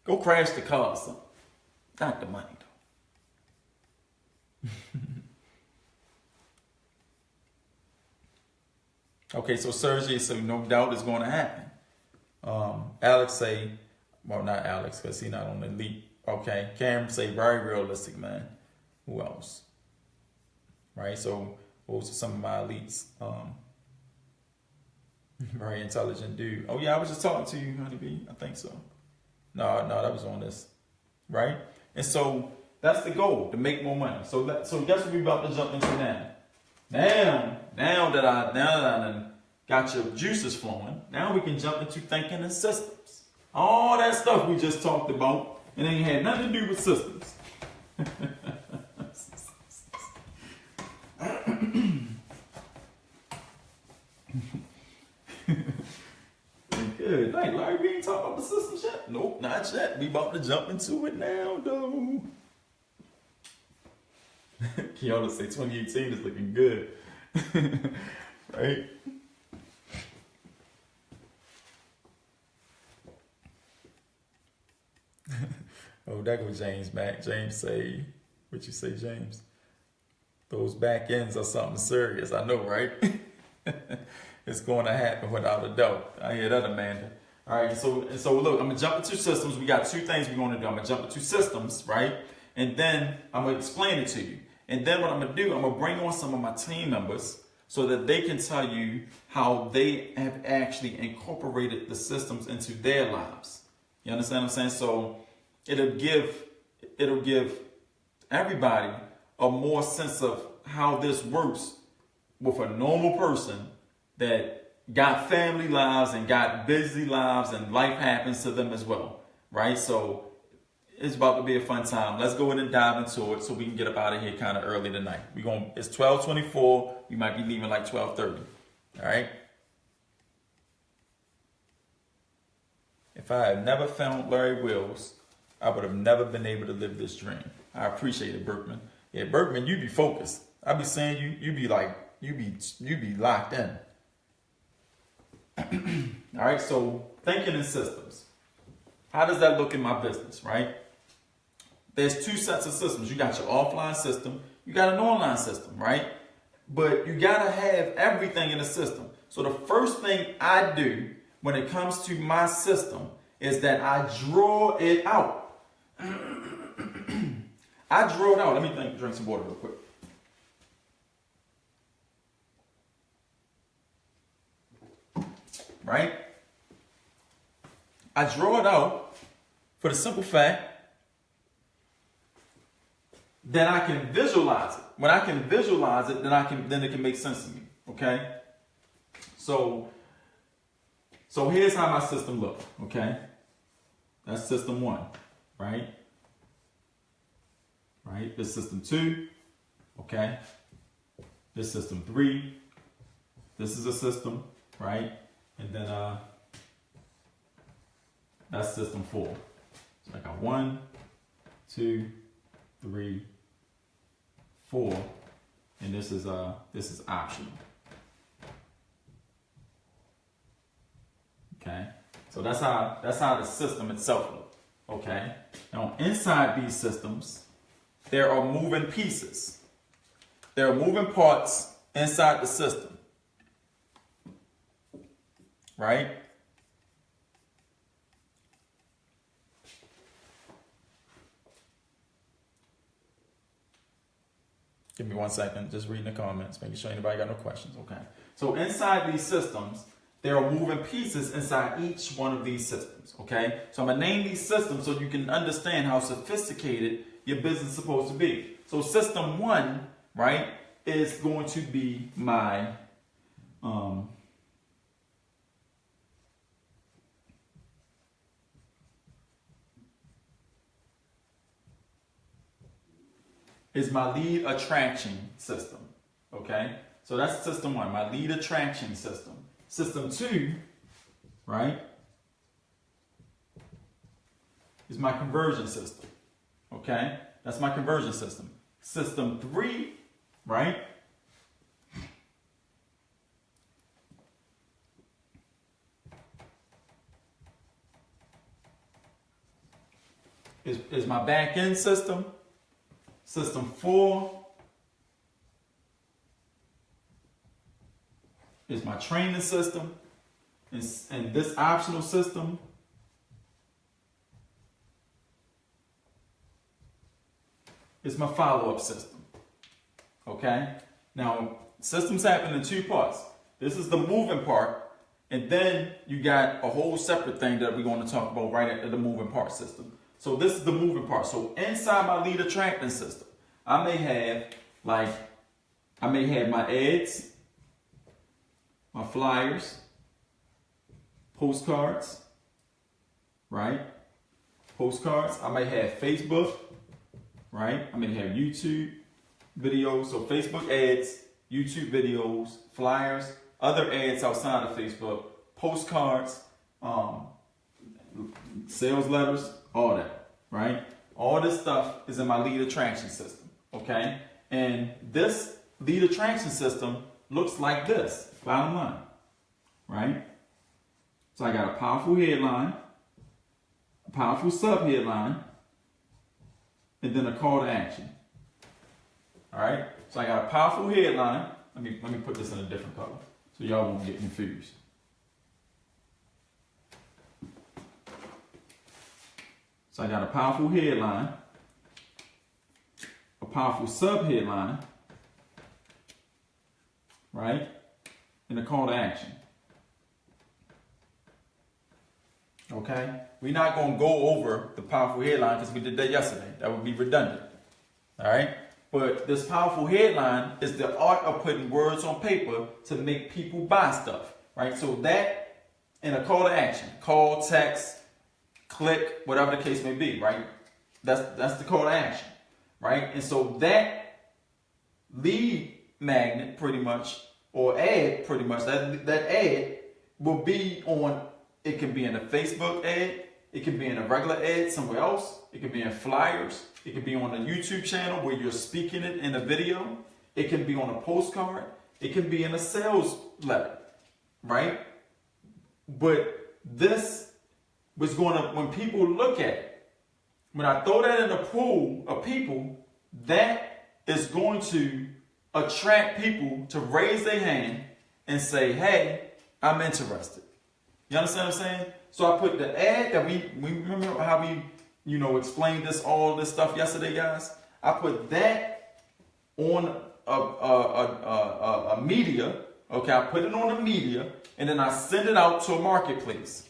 Go crash the car or something. Not the money, though. Okay, so Sergey, so no doubt it's going to happen. Alex say, well, not Alex, because he's not on the elite. Okay, Cam say, very realistic, man. Who else? Right, so those are some of my elites. Very intelligent dude. Oh, yeah, I was just talking to you, Honeybee. I think so. No, that was on this. Right? And so that's the goal, to make more money. So guess what we're about to jump into now? Now that I done got your juices flowing, now we can jump into thinking in systems. All that stuff we just talked about, and it ain't had nothing to do with systems. Good. Like, Larry, we ain't talking about the systems yet? Nope, not yet. We about to jump into it now, though. Kiana say 2018 is looking good. Right? Oh, that goes James back. James say, what you say, James? Those back ends are something serious. I know, right? It's going to happen without a doubt. I hear that, Amanda. All right, so look, I'm going to jump into systems. We got two things we're going to do. I'm going to jump into systems, right? And then I'm going to explain it to you. And then what I'm going to do, I'm going to bring on some of my team members so that they can tell you how they have actually incorporated the systems into their lives. You understand what I'm saying? So it'll give everybody a more sense of how this works with a normal person that got family lives and got busy lives and life happens to them as well, right? So it's about to be a fun time. Let's go ahead and dive into it so we can get up out of here kind of early tonight. It's 12:24. We might be leaving like 12:30. All right. If I had never found Larry Wills, I would have never been able to live this dream. I appreciate it, Berkman. Yeah, Berkman, you be focused. I be saying you be like, you be locked in. All right, so thinking in systems. How does that look in my business, right? There's two sets of systems. You got your offline system, you got an online system, right? But you gotta have everything in the system. So the first thing I do when it comes to my system is that I draw it out. I draw it out. Let me drink some water real quick. Right? I draw it out for the simple fact that I can visualize it. When I can visualize it, then it can make sense to me. Okay? So here's how my system looks. Okay? That's system 1, right? Right? This system 2. Okay? This system 3. This is a system, right? And then that's system 4. So I got 1, 2, 3, 4, and this is optional. Okay, so that's how the system itself looks. Okay, now inside these systems, there are moving pieces. There are moving parts inside the system. Right? Give me 1 second, just reading the comments, making sure anybody got no questions. Okay. So inside these systems, there are moving pieces inside each one of these systems. Okay. So I'm going to name these systems so you can understand how sophisticated your business is supposed to be. So system 1, right, is going to be my is my lead attraction system. Okay? So that's system 1, my lead attraction system. System 2, right, is my conversion system. Okay? That's my conversion system. System 3, right, is my back end system. System 4 is my training system, and this optional system is my follow-up system. Okay? Now, systems happen in 2 parts. This is the moving part, and then you got a whole separate thing that we're going to talk about right at the moving part system. So this is the moving part. So inside my lead attracting system, I may have my ads, my flyers, postcards, right? Postcards. I may have Facebook, right? I may have YouTube videos. So Facebook ads, YouTube videos, flyers, other ads outside of Facebook, postcards, sales letters, all that, right? All this stuff is in my lead attraction system, okay? And this lead attraction system looks like this, bottom line, right? So I got a powerful headline, a powerful sub-headline, and then a call to action. All right? So I got a powerful headline. Let me put this in a different color so y'all won't get confused. So I got a powerful headline, a powerful sub-headline, right? And a call to action. Okay? We're not going to go over the powerful headline because we did that yesterday. That would be redundant. All right? But this powerful headline is the art of putting words on paper to make people buy stuff. Right? So that and a call to action. Call, text, click, whatever the case may be. Right? That's the call to action. Right? And so that lead magnet pretty much, or ad pretty much, that ad will be on, it can be in a Facebook ad, it can be in a regular ad somewhere else, it can be in flyers, it can be on a YouTube channel where you're speaking it in a video, it can be on a postcard, it can be in a sales letter, right? But this was going to, when people look at it, when I throw that in the pool of people, that is going to attract people to raise their hand and say, hey, I'm interested. You understand what I'm saying? So I put the ad that we remember how we, explained all this stuff yesterday, guys. I put that on a media. Okay, I put it on a media, and then I send it out to a marketplace.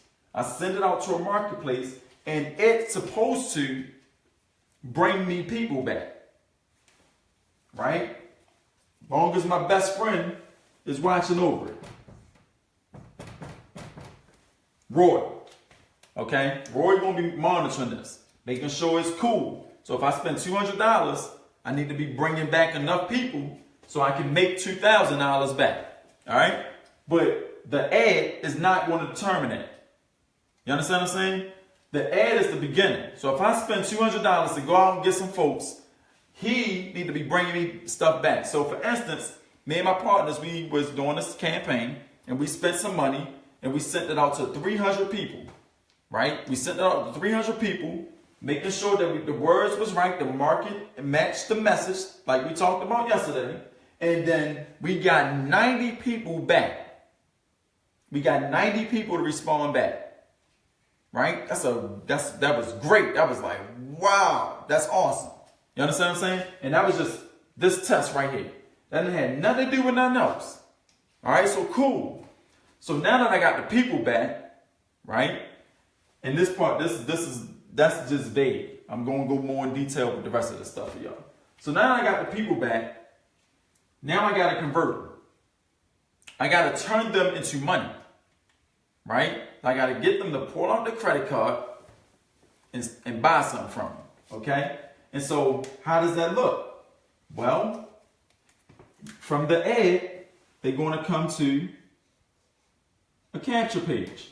And it's supposed to bring me people back. Right? As long as my best friend is watching over it. Roy. Okay? Roy gonna be monitoring this, making sure it's cool. So if I spend $200, I need to be bringing back enough people so I can make $2,000 back. All right? But the ad is not going to determine that. You understand what I'm saying? The ad is the beginning. So if I spend $200 to go out and get some folks, he need to be bringing me stuff back. So for instance, me and my partners, we was doing this campaign and we spent some money and we sent it out to 300 people, right? We sent it out to 300 people, making sure that the words was right, the market matched the message like we talked about yesterday. And then we got 90 people back. We got 90 people to respond back. Right? That was great. That was like, wow, that's awesome. You understand what I'm saying? And that was just this test right here. That had nothing to do with nothing else. All right, so cool. So now that I got the people back, right? And this part, that's just vague. I'm going to go more in detail with the rest of the stuff for y'all. So now I got the people back. Now I got to convert them. I got to turn them into money. Right? I got to get them to pull out the credit card and buy something from them. Okay? And so how does that look? Well, from the ad, they're going to come to a capture page.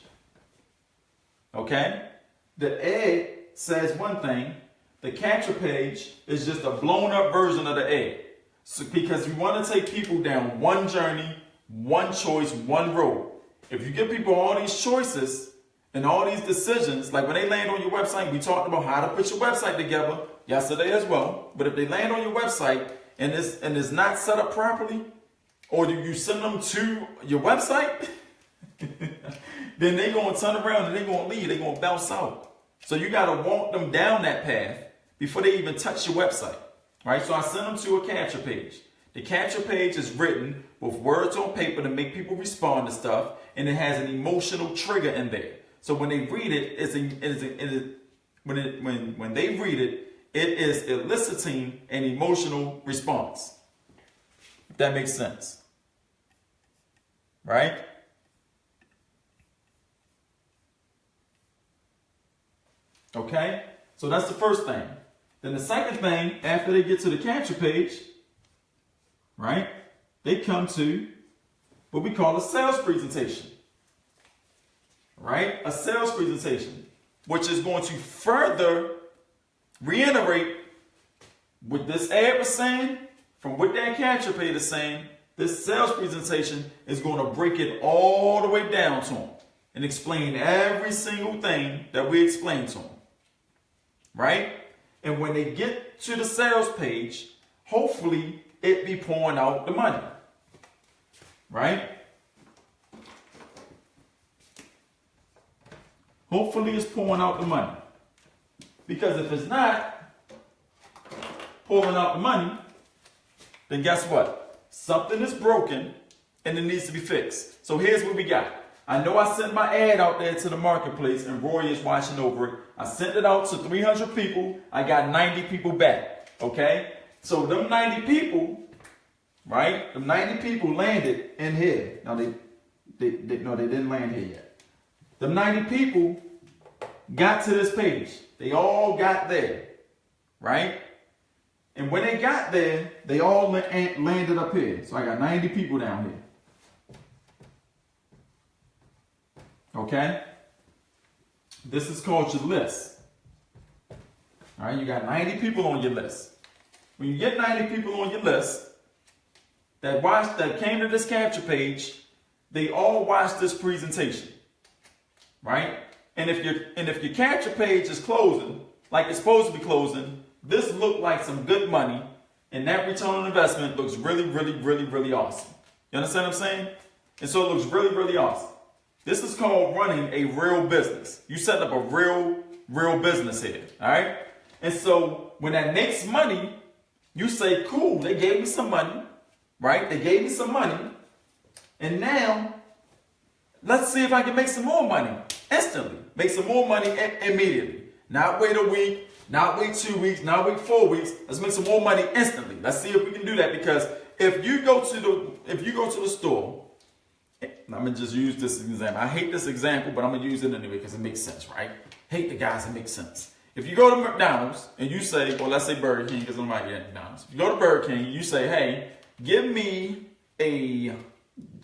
Okay? The ad says one thing. The capture page is just a blown up version of the ad. So, because you want to take people down one journey, one choice, one road. If you give people all these choices and all these decisions, like when they land on your website, we talked about how to put your website together yesterday as well. But if they land on your website and it's not set up properly, or do you send them to your website, then they're going to turn around and they're going to leave. They're going to bounce out. So you got to walk them down that path before they even touch your website. Right? So I send them to a capture page. The capture page is written with words on paper to make people respond to stuff, and it has an emotional trigger in there. So when they read it, when they read it, it is eliciting an emotional response. If that makes sense. Right? Okay? So that's the first thing. Then the second thing, after they get to the capture page, right, they come to what we call a sales presentation. Right? A sales presentation, which is going to further reiterate what this ad was saying, from what that capture page is saying. This sales presentation is going to break it all the way down to them and explain every single thing that we explained to them. Right? And when they get to the sales page, hopefully it be pouring out the money. Right? Hopefully it's pouring out the money. Because if it's not, pulling out the money, then guess what? Something is broken and it needs to be fixed. So here's what we got. I know I sent my ad out there to the marketplace and Roy is watching over it. I sent it out to 300 people. I got 90 people back. Okay? So them 90 people, right? Them 90 people landed in here. Now they didn't land here yet. Them 90 people got to this page. They all got there. Right? And when they got there, they all landed up here. So I got 90 people down here. Okay? This is called your list. All right, you got 90 people on your list. When you get 90 people on your list that came to this capture page, they all watched this presentation. Right? And if your capture page is closing, like it's supposed to be closing, this looked like some good money, and that return on investment looks really, really, really, really awesome. You understand what I'm saying? And so it looks really, really awesome. This is called running a real business. You set up a real business here, all right? And so when that makes money, you say, cool, they gave me some money, right? They gave me some money, and now let's see if I can make some more money instantly. Make some more money immediately. Not wait a week, not wait 2 weeks, not wait 4 weeks. Let's make some more money instantly. Let's see if we can do that, because if you go to the store, I'm gonna just use this example. I hate this example, but I'm gonna use it anyway because it makes sense, right? Hate the guys, it makes sense. If you go to McDonald's and you say, well, let's say Burger King, because nobody at McDonald's. If you go to Burger King, you say, hey, give me a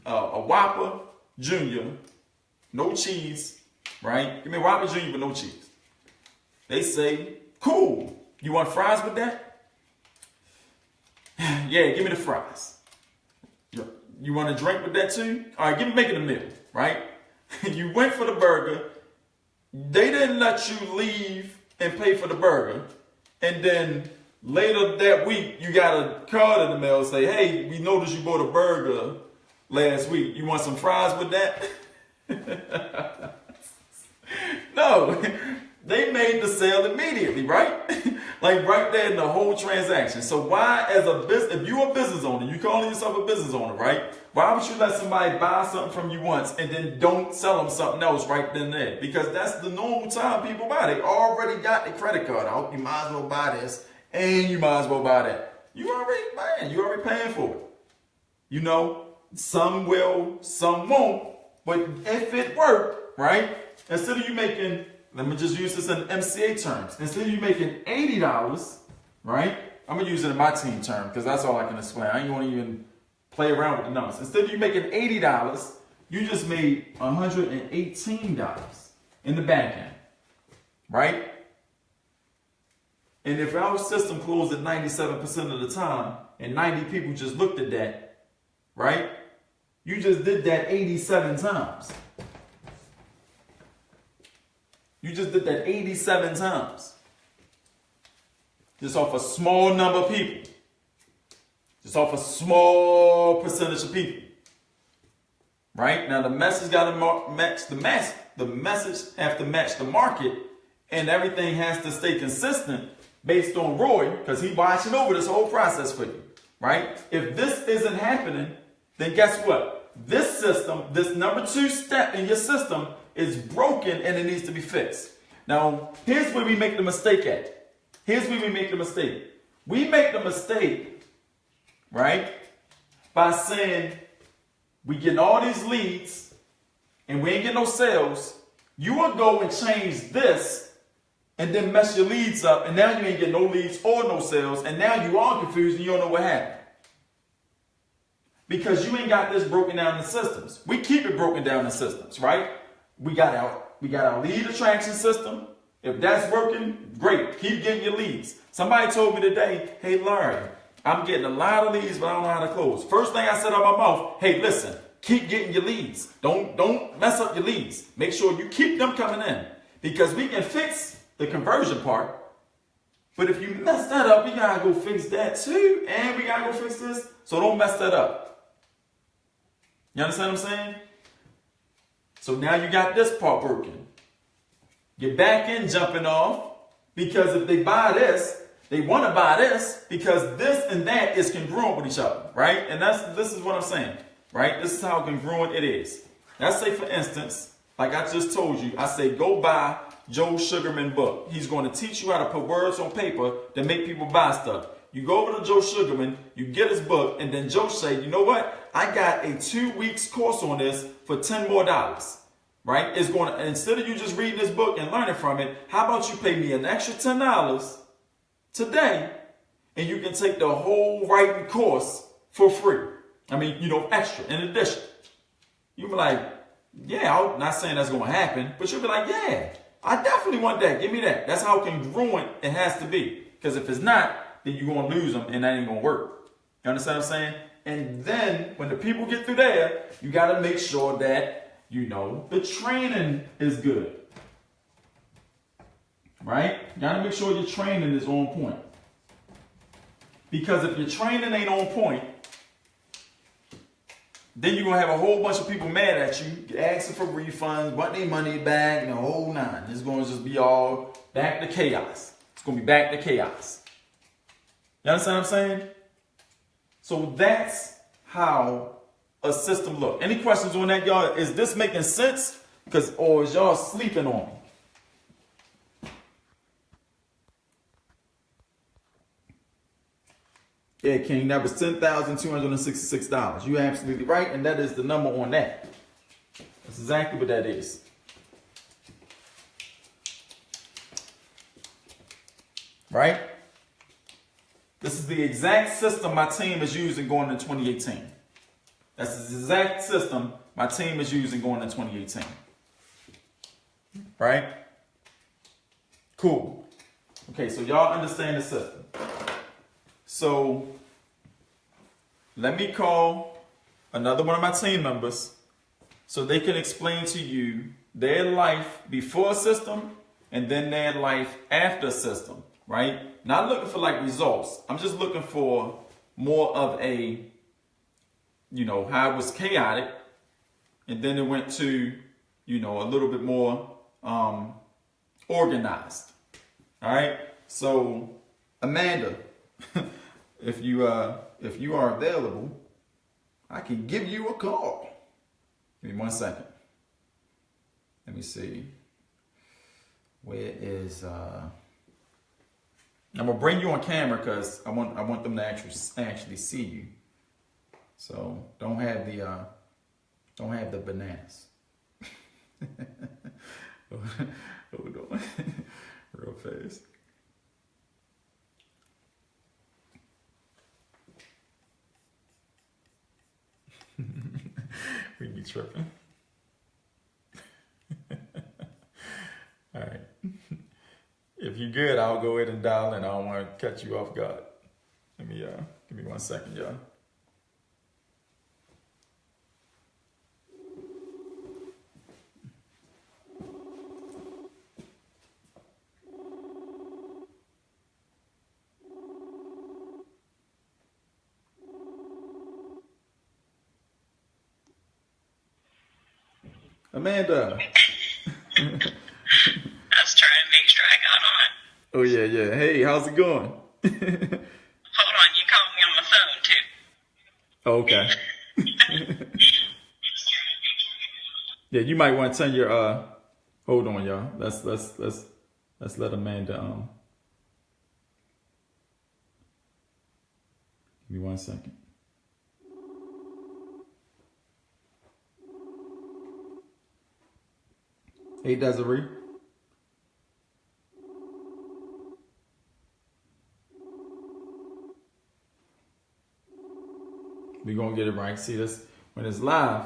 Whopper Junior, no cheese, right? Give me a Whopper Junior with no cheese. They say, cool. You want fries with that? Yeah, give me the fries. You want a drink with that too? All right, make it a meal, right? You went for the burger. They didn't let you leave and pay for the burger. And then later that week, you got a card in the mail say, hey, we noticed you bought a burger last week. You want some fries with that? No, they made the sale immediately, right? Like right there in the whole transaction. So why, as a business, if you're a business owner, you calling yourself a business owner, right? Why would you let somebody buy something from you once and then don't sell them something else right then and there? Because that's the normal time people buy. They already got the credit card out. You might as well buy this and you might as well buy that. You already buying. You already paying for it. You know, some will, some won't. But if it worked, right? Instead of you making, let me just use this in MCA terms. Instead of you making $80, right? I'm going to use it in my team term because that's all I can explain. I ain't going to even play around with the numbers. Instead of you making $80, you just made $118 in the back end, right? And if our system closed at 97% of the time and 90 people just looked at that, right? You just did that 87 times. You just did that 87 times. Just off a small number of people. Just off a small percentage of people. Right? Now the message got to match the message have to match the market, and everything has to stay consistent based on Roy, because he's watching over this whole process for you. Right? If this isn't happening, then guess what? This system, this number 2 step in your system is broken and it needs to be fixed. Now, here's where we make the mistake at. Here's where we make the mistake. We make the mistake, right, by saying we getting all these leads and we ain't getting no sales. You will go and change this and then mess your leads up, and now you ain't getting no leads or no sales, and now you are confused and you don't know what happened. Because you ain't got this broken down in the systems. We keep it broken down in systems, right? We got our lead attraction system. If that's working, great. Keep getting your leads. Somebody told me today, hey, Larry, I'm getting a lot of leads, but I don't know how to close. First thing I said out of my mouth, hey, listen, keep getting your leads. Don't mess up your leads. Make sure you keep them coming in, because we can fix the conversion part. But if you mess that up, we got to go fix that too. And we got to go fix this. So don't mess that up. You understand what I'm saying? So now you got this part working. Your back end jumping off, because if they buy this, They want to buy this because this and that is congruent with each other, right? And this is what I'm saying, right? This is how congruent it is. Let's say, for instance, like I just told you, I say, go buy Joe Sugarman book. He's going to teach you how to put words on paper that make people buy stuff. You go over to Joe Sugarman, you get his book, and then Joe say, you know what? I got a 2 weeks course on this for $10 more, right? It's going to, instead of you just reading this book and learning from it, how about you pay me an extra $10 today, and you can take the whole writing course for free. I mean, extra, in addition. You'll be like, yeah, I'm not saying that's going to happen, but you'll be like, yeah, I definitely want that. Give me that. That's how congruent it has to be. Because if it's not, then you're going to lose them, and that ain't going to work. You understand what I'm saying? And then when the people get through there, you got to make sure that, the training is good. Right? You got to make sure your training is on point. Because if your training ain't on point, then you're going to have a whole bunch of people mad at you, asking for refunds, want their money back, and the whole nine. It's going to just be all back to chaos. It's going to be back to chaos. You understand what I'm saying? So that's how a system looks. Any questions on that, y'all? Is this making sense? Or is y'all sleeping on me? Yeah, King, that was $10,266. You're absolutely right, and that is the number on that. That's exactly what that is. Right? This is the exact system my team is using going into 2018. That's the exact system my team is using going into 2018. Right? Cool. Okay, so y'all understand the system. So let me call another one of my team members so they can explain to you their life before a system and then their life after a system, right? Not looking for like results. I'm just looking for more of a, how it was chaotic and then it went to, a little bit more organized. All right. So Amanda, if you are available, I can give you a call. Give me 1 second. Let me see. Where is I'm gonna bring you on camera because I want them to actually see you. So don't have the bananas. Hold on. Real fast. We be tripping. All right. If you're good, I'll go ahead and dial in. I don't want to cut you off guard. Let me give me 1 second, y'all. Amanda. I was trying to make sure I got on. Oh, yeah. Hey, how's it going? Hold on, you called me on my phone, too. Oh, okay. Yeah, you might want to turn your, hold on, y'all. Let's let Amanda, give me 1 second. Hey, Desiree. We're going to get it right. See this? When it's live.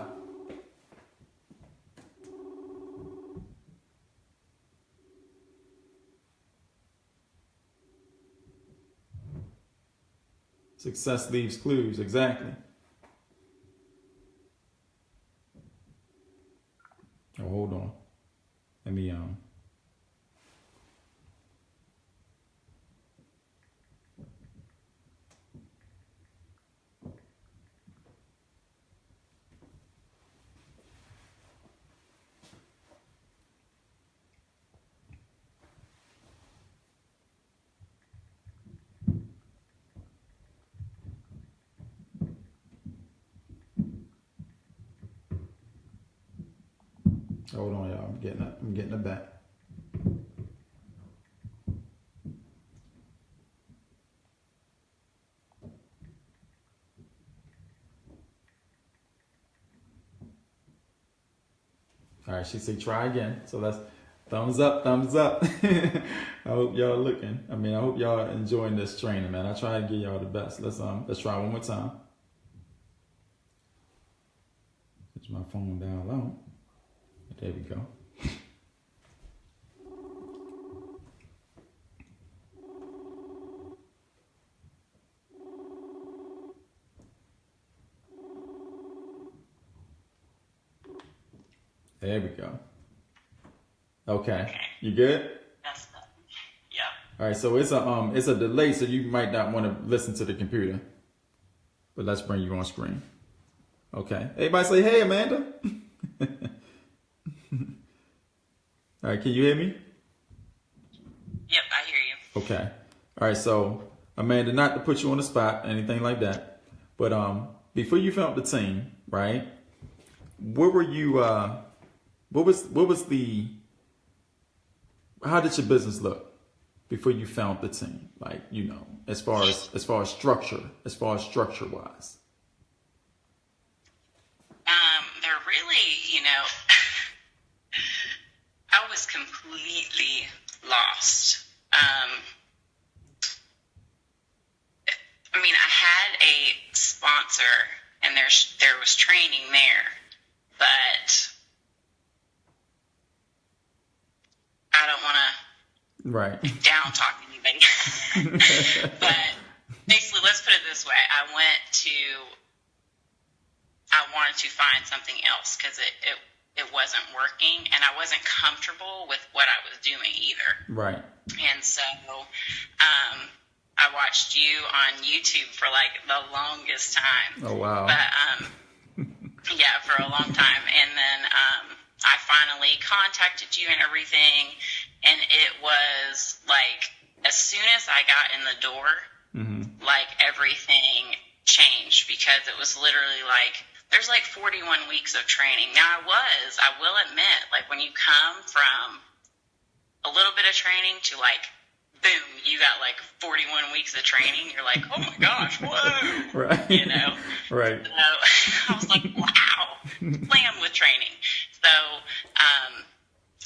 Success leaves clues. Exactly. Oh, hold on. Let me, Hold on, y'all. I'm getting it back. All right, she said try again. So that's thumbs up, thumbs up. I hope y'all looking. I mean, I hope y'all enjoying this training, man. I try to give y'all the best. Let's try one more time. Put my phone down low. There we go. There we go. Okay. You good? That's the, yeah. All right, so it's a delay, so you might not want to listen to the computer. But let's bring you on screen. Okay. Everybody say, hey, Amanda. All right, can you hear me? Yep, I hear you. Okay. All right, so Amanda, not to put you on the spot, anything like that, but before you found the team, right? Where were you? What was the? How did your business look before you found the team? Like, you know, as far as structure wise. They're really, you know, I was completely lost. I mean, I had a sponsor, and there was training there, but I don't want to down talk anybody. But basically, let's put it this way: I wanted to find something else because it wasn't working, and I wasn't comfortable with what I was doing either. Right. And so, I watched you on YouTube for like the longest time. Oh wow. But yeah, for a long time, and then I finally contacted you and everything, and it was like as soon as I got in the door, like everything changed, because it was literally like there's like 41 weeks of training. Now I will admit, like when you come from a little bit of training to like boom, you got like 41 weeks of training, you're like, oh my gosh, whoa. Right. You know? Right. So I was like, wow, slammed with training. So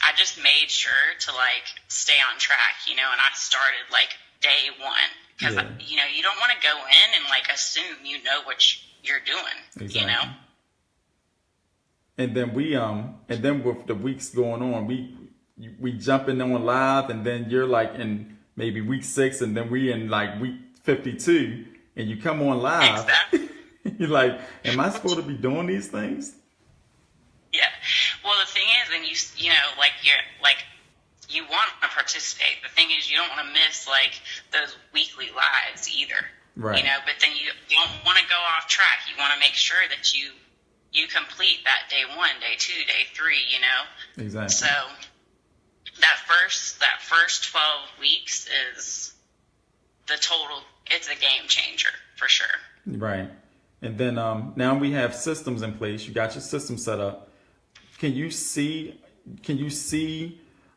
I just made sure to like stay on track, you know, and I started like day one. Because, you know, you don't want to go in and like assume you know what you're doing, you know? And then with the weeks going on, we jumping on live, and then you're like in maybe week 6, and then we in like week 52, and you come on live. Exactly. You're like, am I supposed to be doing these things? Yeah. Well, the thing is, and you know, like you want to participate. The thing is, you don't want to miss like those weekly lives either. Right. You know, but then you don't want to go off track. You want to make sure that you complete that day 1, day 2, day 3. You know. Exactly. So that first 12 weeks is the total. It's a game changer for sure. Right. And then now we have systems in place. You got your system set up. Can you see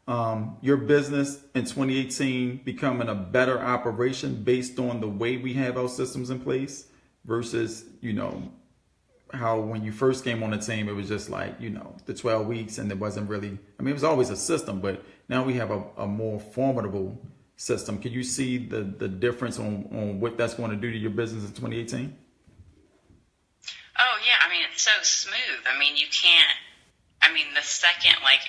your business in 2018 becoming a better operation based on the way we have our systems in place versus, you know, how when you first came on the team, it was just like, you know, the 12 weeks and there wasn't really, I mean, it was always a system, but now we have a more formidable system. Can you see the difference on what that's going to do to your business in 2018? Oh, yeah. I mean, it's so smooth. I mean, you can't, I mean, the second, like,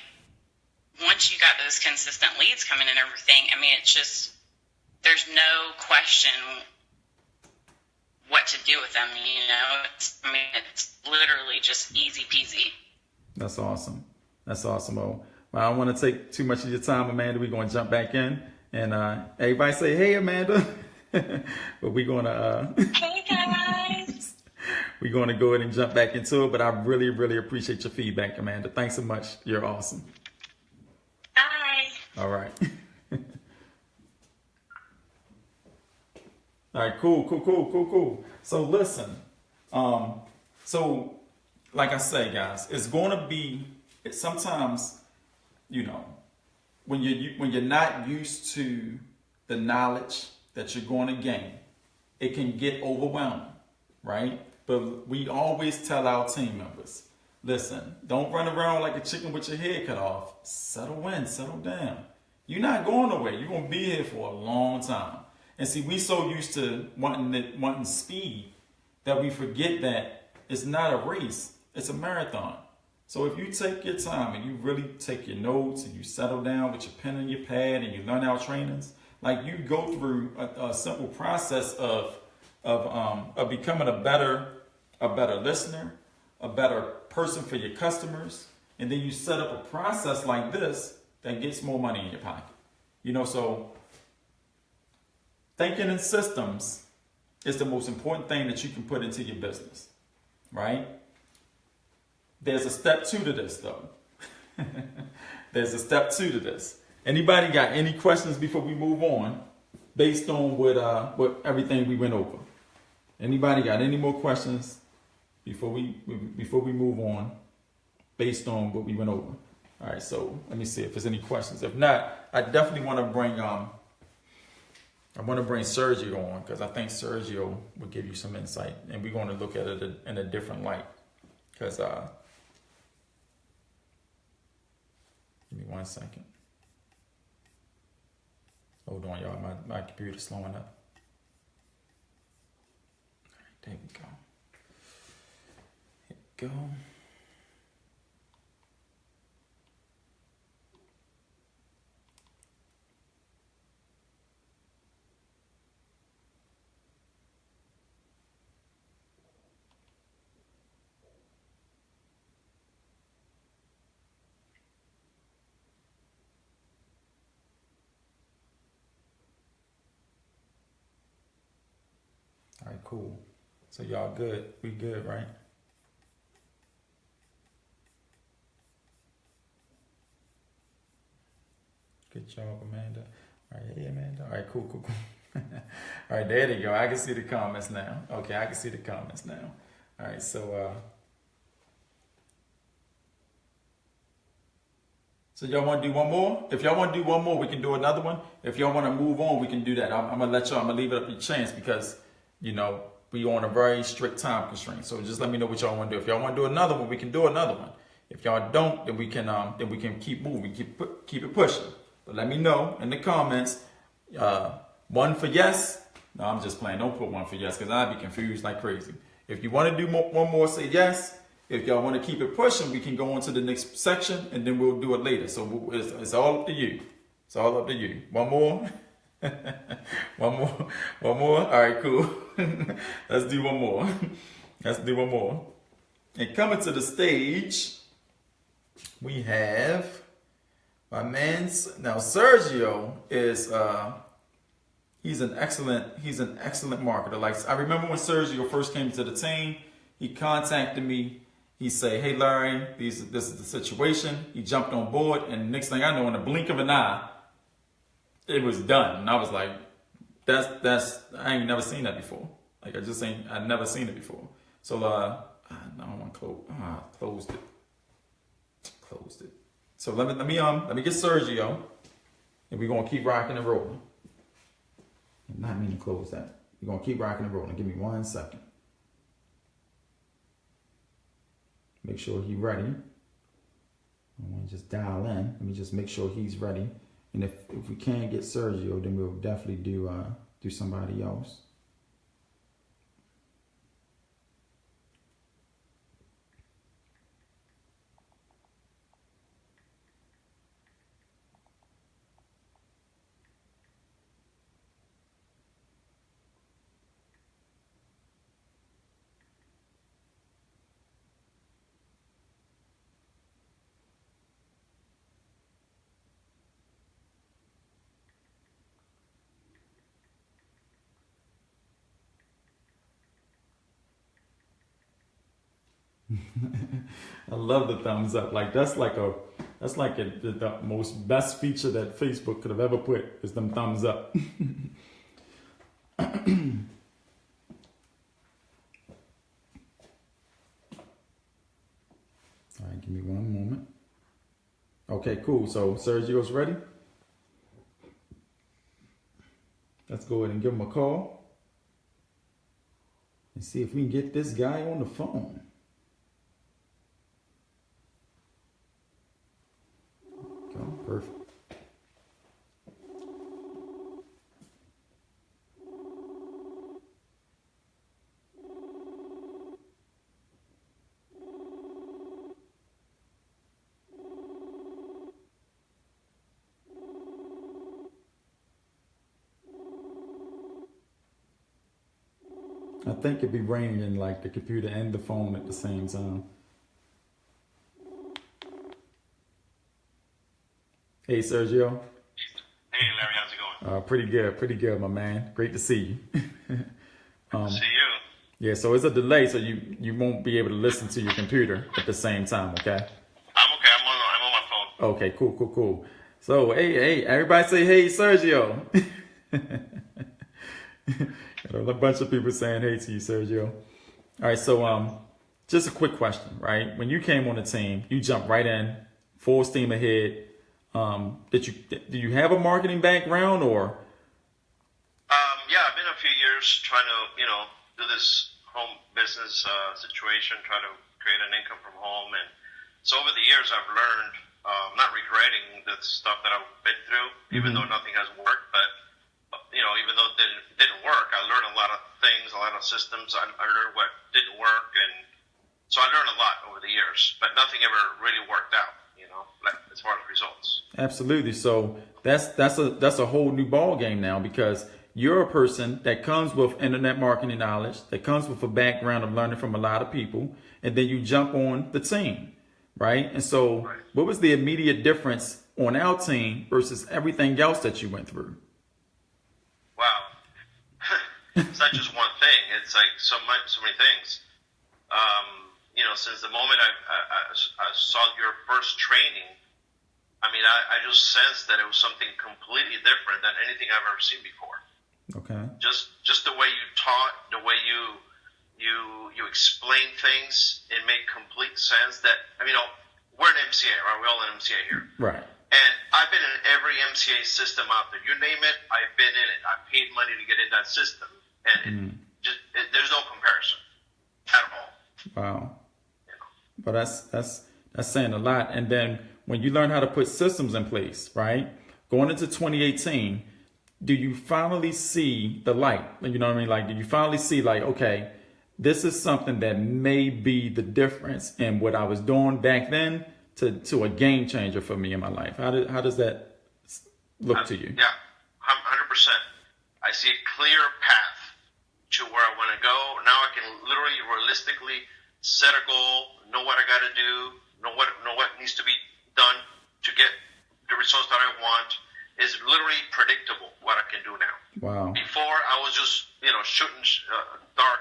once you got those consistent leads coming and everything, I mean, it's just, there's no question what to do with them, you know? It's literally just easy peasy. That's awesome. That's awesome. Well, I don't want to take too much of your time, Amanda. We're going to jump back in. And everybody say, hey, Amanda. But we're going to... Hey, guys. We're going to go ahead and jump back into it. But I really, really appreciate your feedback, Amanda. Thanks so much. You're awesome. Bye. All right. All right, cool. So listen, so like I say, guys, it's going to be sometimes, when you're not used to the knowledge that you're going to gain, it can get overwhelming, right? But we always tell our team members, listen, don't run around like a chicken with your head cut off. Settle in, settle down. You're not going nowhere. You're going to be here for a long time. And see, we so used to wanting speed that we forget that it's not a race. It's a marathon. So if you take your time and you really take your notes and you settle down with your pen and your pad and you learn our trainings, like you go through a simple process of becoming a better listener, a better person for your customers, and then you set up a process like this that gets more money in your pocket. So thinking in systems is the most important thing that you can put into your business, right? There's a step 2 to this, though. There's a step 2 to this. Anybody got any questions before we move on, based on what everything we went over? Anybody got any more questions before we move on, based on what we went over? All right, so let me see if there's any questions. If not, I definitely want to bring Sergio on, because I think Sergio will give you some insight, and we're going to look at it in a different light. Because give me 1 second. Hold on, y'all. My computer's slowing up. All right, there we go. Here we go. All right, cool. So y'all good? We good, right? Good job, Amanda. All right, hey, Amanda. All right, cool. All right, there you go. I can see the comments now. Okay, I can see the comments now. All right, so y'all want to do one more? If y'all want to do one more, we can do another one. If y'all want to move on, we can do that. I'm going to leave it up to your chance, because we on a very strict time constraint. So just let me know what y'all want to do. If y'all want to do another one, we can do another one. If y'all don't, then we can keep moving, keep it pushing. But let me know in the comments. 1 for yes. No, I'm just playing. Don't put 1 for yes, because I'd be confused like crazy. If you want to do one more, say yes. If y'all want to keep it pushing, we can go on to the next section, and then we'll do it later. So it's all up to you. It's all up to you. One more. One more. All right, cool. Let's do one more. And coming to the stage, we have my man's now. Sergio is he's an excellent marketer. Like, I remember when Sergio first came to the team, he contacted me. He said, "Hey Larry, this is the situation." He jumped on board, and next thing I know, in the blink of an eye, it was done. And I was like, I ain't never seen that before. Like, I'd never seen it before. So, I don't want to close, closed it. So let me get Sergio, and we're going to keep rocking and rolling. I'm not meaning to close that. We're going to keep rocking and rolling. Give me 1 second. Make sure he's ready. I want to just dial in. Let me just make sure he's ready. And if we can't get Sergio, then we'll definitely do somebody else. I love the thumbs up. Like, that's the most best feature that Facebook could have ever put, is them thumbs up. All right, give me one moment. Okay, cool. So Sergio's ready. Let's go ahead and give him a call and see if we can get this guy on the phone. Okay, perfect. I think it'd be raining in like the computer and the phone at the same time. Hey, Sergio. Hey, Larry, how's it going? Pretty good, my man. Great to see you. See you. Yeah, so it's a delay, so you won't be able to listen to your computer at the same time, okay? I'm okay. I'm on my phone. Okay, cool. So, hey, everybody say, hey, Sergio. A bunch of people saying hey to you, Sergio. All right, so just a quick question, right? When you came on the team, you jumped right in, full steam ahead. Do you have a marketing background or? Yeah, I've been a few years trying to, do this home business situation, try to create an income from home. And so over the years, I've learned, not regretting the stuff that I've been through, even though nothing has worked. But, even though it didn't work, I learned a lot of things, a lot of systems. I learned what didn't work. And so I learned a lot over the years, but nothing ever really worked out, as far as results. Absolutely. So that's a whole new ball game now, because you're a person that comes with internet marketing knowledge, that comes with a background of learning from a lot of people, and then you jump on the team, right? And so what was the immediate difference on our team versus everything else that you went through? Wow. It's not just one thing. It's like so many things. Since the moment I saw your first training, I just sensed that it was something completely different than anything I've ever seen before. Okay. Just the way you taught, the way you explain things, it made complete sense. That we're an MCA, right? We're all an MCA here, right? And I've been in every MCA system out there. You name it, I've been in it. I paid money to get in that system, and there's no comparison at all. Wow. But that's saying a lot. And then when you learn how to put systems in place, right? Going into 2018, do you finally see the light? You know what I mean? Like, do you finally see like, okay, this is something that may be the difference in what I was doing back then to a game changer for me in my life? How does that look to you? Yeah, 100%. I see a clear path to where I want to go. Now I can literally realistically set a goal, know what I got to do, know what needs to be done to get the results that I want. It's literally predictable what I can do now. Wow. Before I was just shooting dark.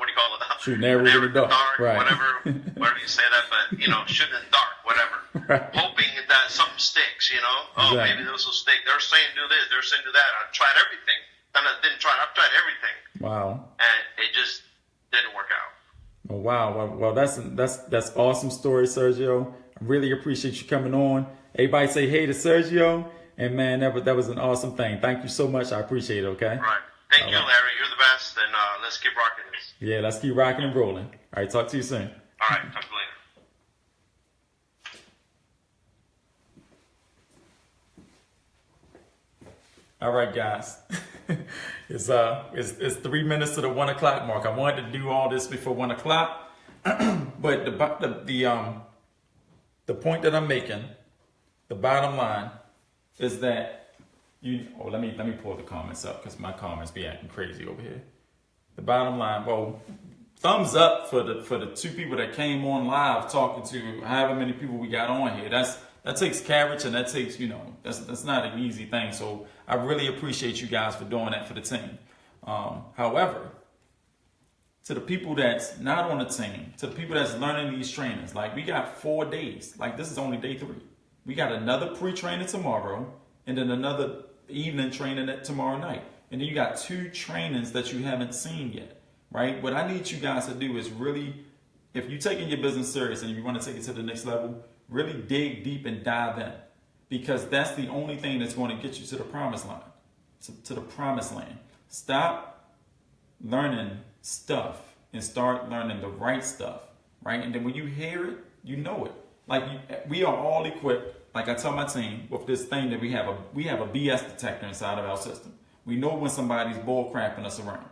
What do you call it? Shooting arrows in the dark. Right. Whatever you say that, but shooting in the dark, whatever. Right. Hoping that something sticks. Exactly. Maybe this will stick. They're saying do this. They're saying do that. I tried everything. Then I didn't try. I've tried everything. Wow. And it just didn't work out. Oh, wow. Well, that's awesome story, Sergio. I really appreciate you coming on. Everybody say hey to Sergio. And man, that was an awesome thing. Thank you so much. I appreciate it, okay? Right. Thank you, Larry. You're the best. And let's keep rocking this. Yeah, let's keep rocking and rolling. All right, talk to you soon. All right, talk to you later. All right, guys. It's 3 minutes to the 1 o'clock mark. I wanted to do all this before 1 o'clock, but the point that I'm making, the bottom line, is that let me pull the comments up because my comments be acting crazy over here. The bottom line, thumbs up for the 2 people that came on live talking to however many people we got on here. That takes courage, and that takes, that's not an easy thing. So I really appreciate you guys for doing that for the team. However, to the people that's not on the team, to the people that's learning these trainings, like we got 4 days. Like this is only day 3. We got another pre-training tomorrow, and then another evening training tomorrow night. And then you got 2 trainings that you haven't seen yet, right? What I need you guys to do is really, if you're taking your business serious and you want to take it to the next level, Really dig deep and dive in, because that's the only thing that's going to get you to the promised line, to the promised land. Stop learning stuff and start learning the right stuff, right? And then when you hear it, you know it. Like we are all equipped, like I tell my team, with this thing that we have a BS detector inside of our system. We know when somebody's bull crapping us around.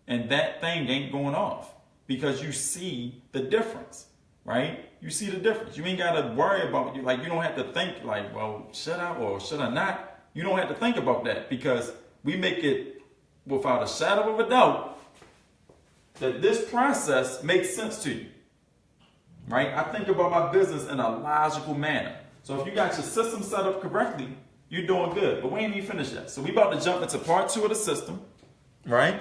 And that thing ain't going off because you see the difference, right? You see the difference. You ain't got to worry about you. Like, you don't have to think like, well, should I or should I not? You don't have to think about that, because we make it without a shadow of a doubt that this process makes sense to you, right? I think about my business in a logical manner. So if you got your system set up correctly, you're doing good. But we ain't even finished yet. So we about to jump into part 2 of the system, right?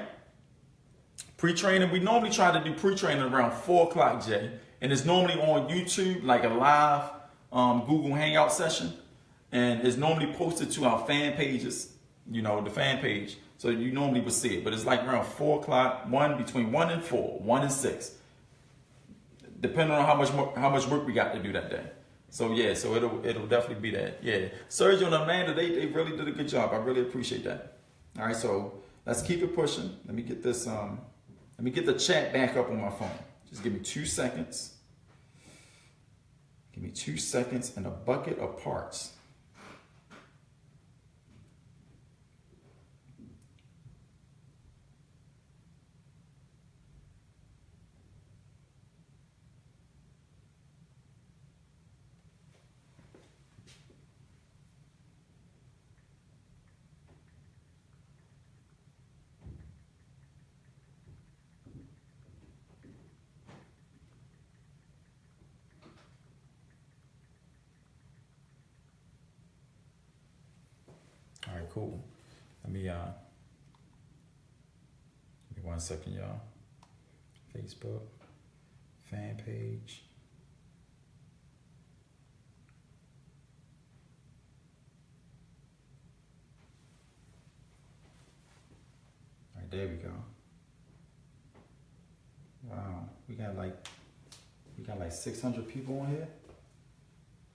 Pre-training. We normally try to do pre-training around 4 o'clock, Jay. And it's normally on YouTube, like a live Google Hangout session. And it's normally posted to our fan pages, you know, the fan page. So you normally would see it. But it's like around 4 o'clock, between 1 and 4, 1 and 6. Depending on how much work we got to do that day. So yeah, so it'll definitely be that. Yeah, Sergio and Amanda, they really did a good job. I really appreciate that. All right, so let's keep it pushing. Let me get this. Let me get the chat back up on my phone. Just give me 2 seconds. Give me 2 seconds and a bucket of parts. All right, cool. Let me give me 1 second, y'all. Facebook fan page. All right, there we go. Wow, we got like 600 people on here.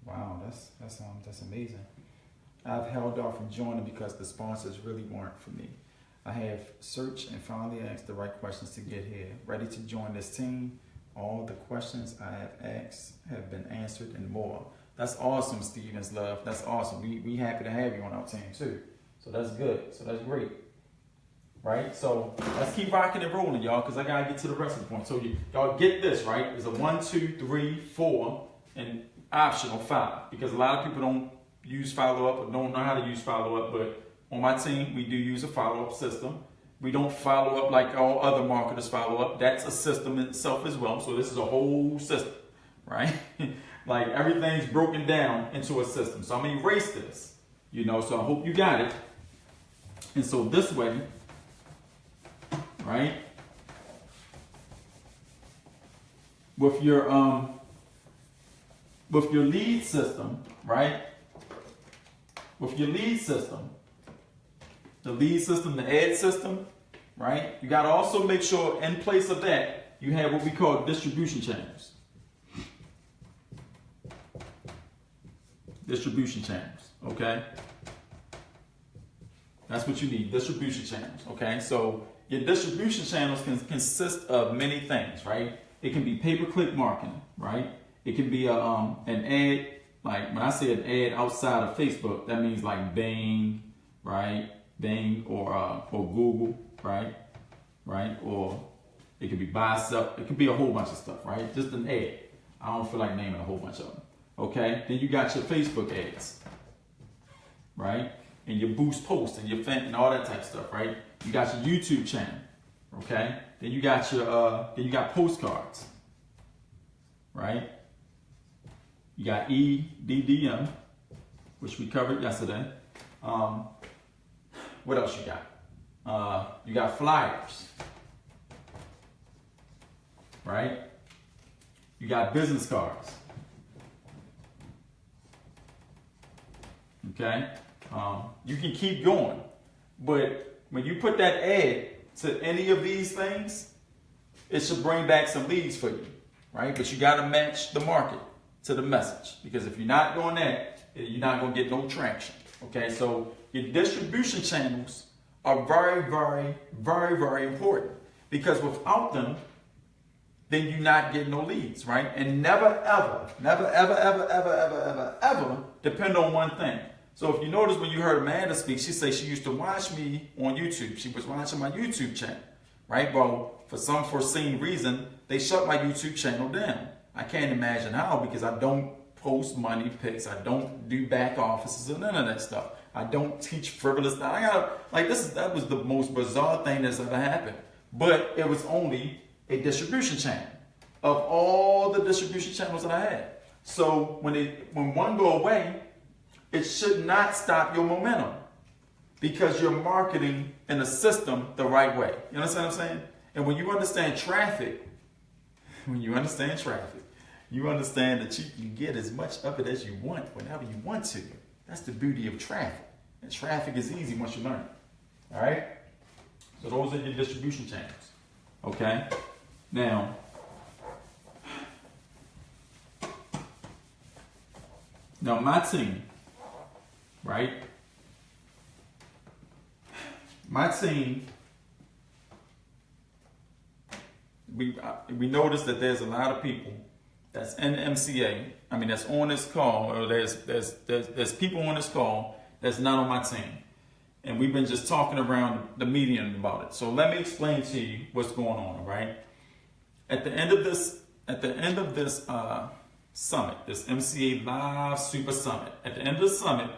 Wow, that's amazing. I've held off from joining because the sponsors really weren't for me. I have searched and finally asked the right questions to get here. Ready to join this team. All the questions I have asked have been answered and more. That's awesome, Stevens Love. That's awesome. We happy to have you on our team too. So that's good. So that's great. Right? So let's keep rocking and rolling, y'all, because I gotta get to the rest of the point. So y'all get this, right? It's a 1, 2, 3, 4, and optional 5. Because a lot of people don't use follow-up or don't know how to use follow-up, but on my team, we do use a follow-up system. We don't follow up like all other marketers follow up. That's a system in itself as well. So this is a whole system, right? Like everything's broken down into a system. So I'm gonna erase this, you know, so I hope you got it. And so this way, right, with your lead system, right? With your lead system, the lead system, the ad system, right? You got to also make sure in place of that, you have what we call distribution channels. Distribution channels, okay? That's what you need, distribution channels, okay? So your distribution channels can consist of many things, right? It can be pay-per-click marketing, right? It can be an ad. Like when I say an ad outside of Facebook, that means like Bing, right? Bing or Google, right? Or it could be buy, sell. It could be a whole bunch of stuff, right? Just an ad. I don't feel like naming a whole bunch of them. Okay. Then you got your Facebook ads, right? And your boost posts and your fan and all that type of stuff, right? You got your YouTube channel, okay? Then you got your postcards, right? You got EDDM, which we covered yesterday. What else you got? You got flyers, right? You got business cards, okay? You can keep going, but when you put that ad to any of these things, it should bring back some leads for you, right? But you got to match the market to the message. Because if you're not doing that, you're not going to get no traction. Okay, so your distribution channels are very, very, very, very important. Because without them, then you're not getting no leads, right? And never, ever depend on one thing. So if you notice when you heard Amanda speak, she said she used to watch me on YouTube. She was watching my YouTube channel, right? Well, for some foreseen reason, they shut my YouTube channel down. I can't imagine how, because I don't post money pics. I don't do back offices or none of that stuff. I don't teach frivolous stuff. That was the most bizarre thing that's ever happened. But it was only a distribution channel of all the distribution channels that I had. So when one go away, it should not stop your momentum, because you're marketing in the system the right way. You understand what I'm saying? And when you understand traffic, you understand that you can get as much of it as you want whenever you want to. That's the beauty of traffic. And traffic is easy once you learn it. All right? So those are your distribution channels. Okay? Now, my team, right? My team, we noticed that there's a lot of people that's in MCA. I mean, that's on this call, or there's people on this call that's not on my team. And we've been just talking around the medium about it. So let me explain to you what's going on, right? At the end of this summit, this MCA Live Super Summit, at the end of the summit,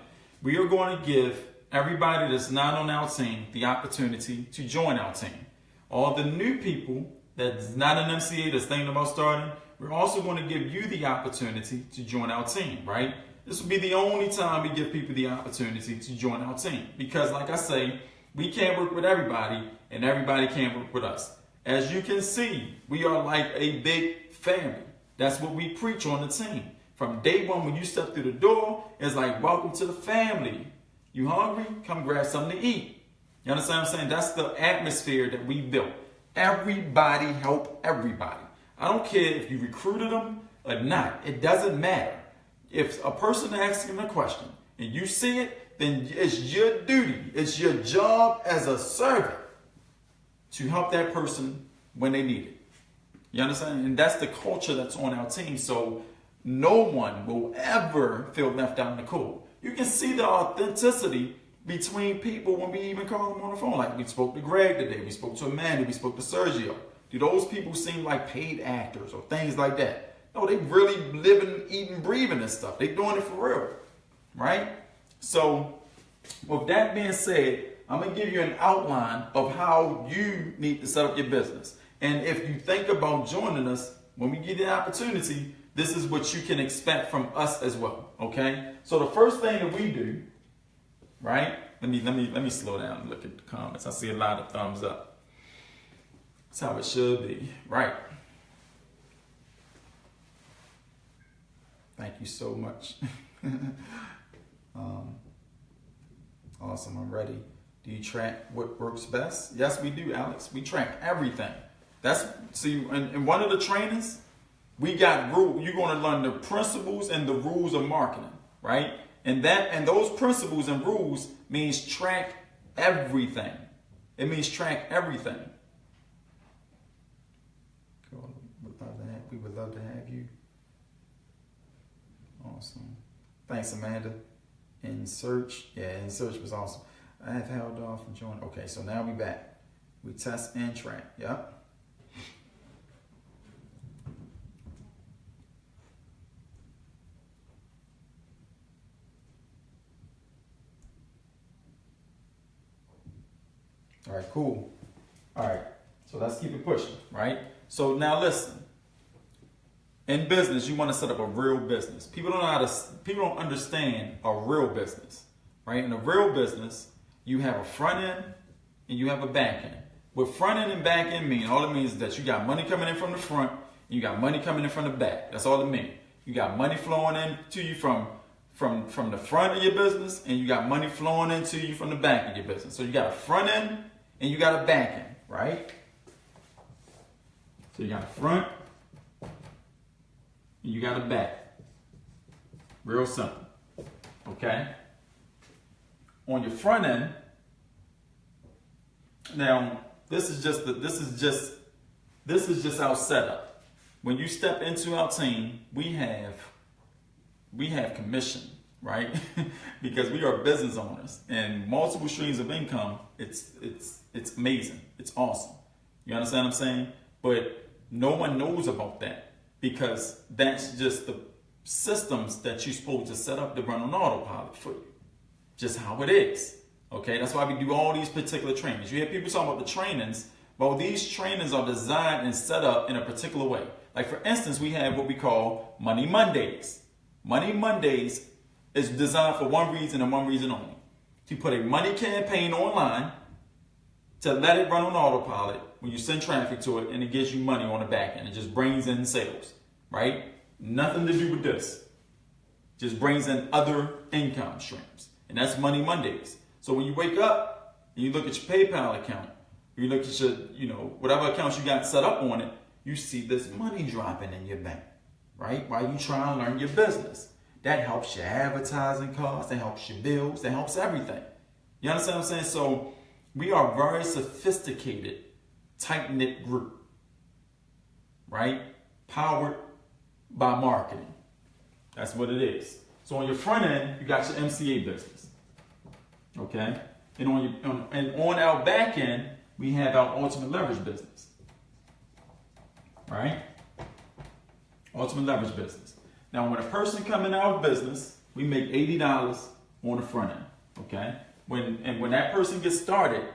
we are going to give everybody that's not on our team the opportunity to join our team. All the new people that's not in MCA, that's thinking about starting, we're also going to give you the opportunity to join our team, right? This will be the only time we give people the opportunity to join our team. Because like I say, we can't work with everybody and everybody can't work with us. As you can see, we are like a big family. That's what we preach on the team. From day one, when you step through the door, it's like, welcome to the family. You hungry? Come grab something to eat. You understand what I'm saying? That's the atmosphere that we built. Everybody help everybody. I don't care if you recruited them or not. It doesn't matter. If a person asks you a question and you see it, then it's your duty. It's your job as a servant to help that person when they need it. You understand? And that's the culture that's on our team. So no one will ever feel left out in the cold. You can see the authenticity between people when we even call them on the phone. Like we spoke to Greg today, we spoke to Amanda, we spoke to Sergio. Do those people seem like paid actors or things like that? No, they really living, eating, breathing this stuff. They doing it for real, right? So with that being said, I'm going to give you an outline of how you need to set up your business. And if you think about joining us, when we give you the opportunity, this is what you can expect from us as well, okay? So the first thing that we do, right? Let me slow down and look at the comments. I see a lot of thumbs up. That's how it should be, right? Thank you so much. Awesome, I'm ready. Do you track what works best? Yes, we do, Alex. We track everything. In one of the trainings, we got rules. You're going to learn the principles and the rules of marketing, right? And those principles and rules means track everything. It means track everything. We would love to have you. Awesome. Thanks, Amanda. In search was awesome. I have held off from joining. Okay, so now we back. We test and track. Yep. All right, cool. All right, so let's keep it pushing, right? So now listen. In business, you want to set up a real business. People don't understand a real business, right? In a real business, you have a front end and you have a back end. What front end and back end mean, all it means is that you got money coming in from the front, and you got money coming in from the back. That's all it means. You got money flowing in to you from the front of your business, and you got money flowing into you from the back of your business. So you got a front end and you got a back end, right? So you got a front and you got a back. Real simple. Okay? On your front end, now this is just our setup. When you step into our team, we have commission, right? Because we are business owners and multiple streams of income. It's amazing. It's awesome. You understand what I'm saying? But no one knows about that because that's just the systems that you're supposed to set up to run on autopilot for you. Just how it is. Okay, that's why we do all these particular trainings. You hear people talking about the trainings, but these trainings are designed and set up in a particular way. Like for instance, we have what we call Money Mondays. Money Mondays is designed for one reason and one reason only. To put a money campaign online, to let it run on autopilot when you send traffic to it, and it gives you money on the back end. It just brings in sales, right? Nothing to do with this. Just brings in other income streams. And that's Money Mondays. So when you wake up and you look at your PayPal account, you look at your, whatever accounts you got set up on it, you see this money dropping in your bank, right? While you try and learn your business. That helps your advertising costs, that helps your bills, that helps everything. You understand what I'm saying? So we are a very sophisticated, tight-knit group, right? Powered by marketing. That's what it is. So on your front end, you got your MCA business, okay? And on our back end, we have our ultimate leverage business, right? Ultimate leverage business. Now, when a person come in our business, we make $80 on the front end, okay? When that person gets started,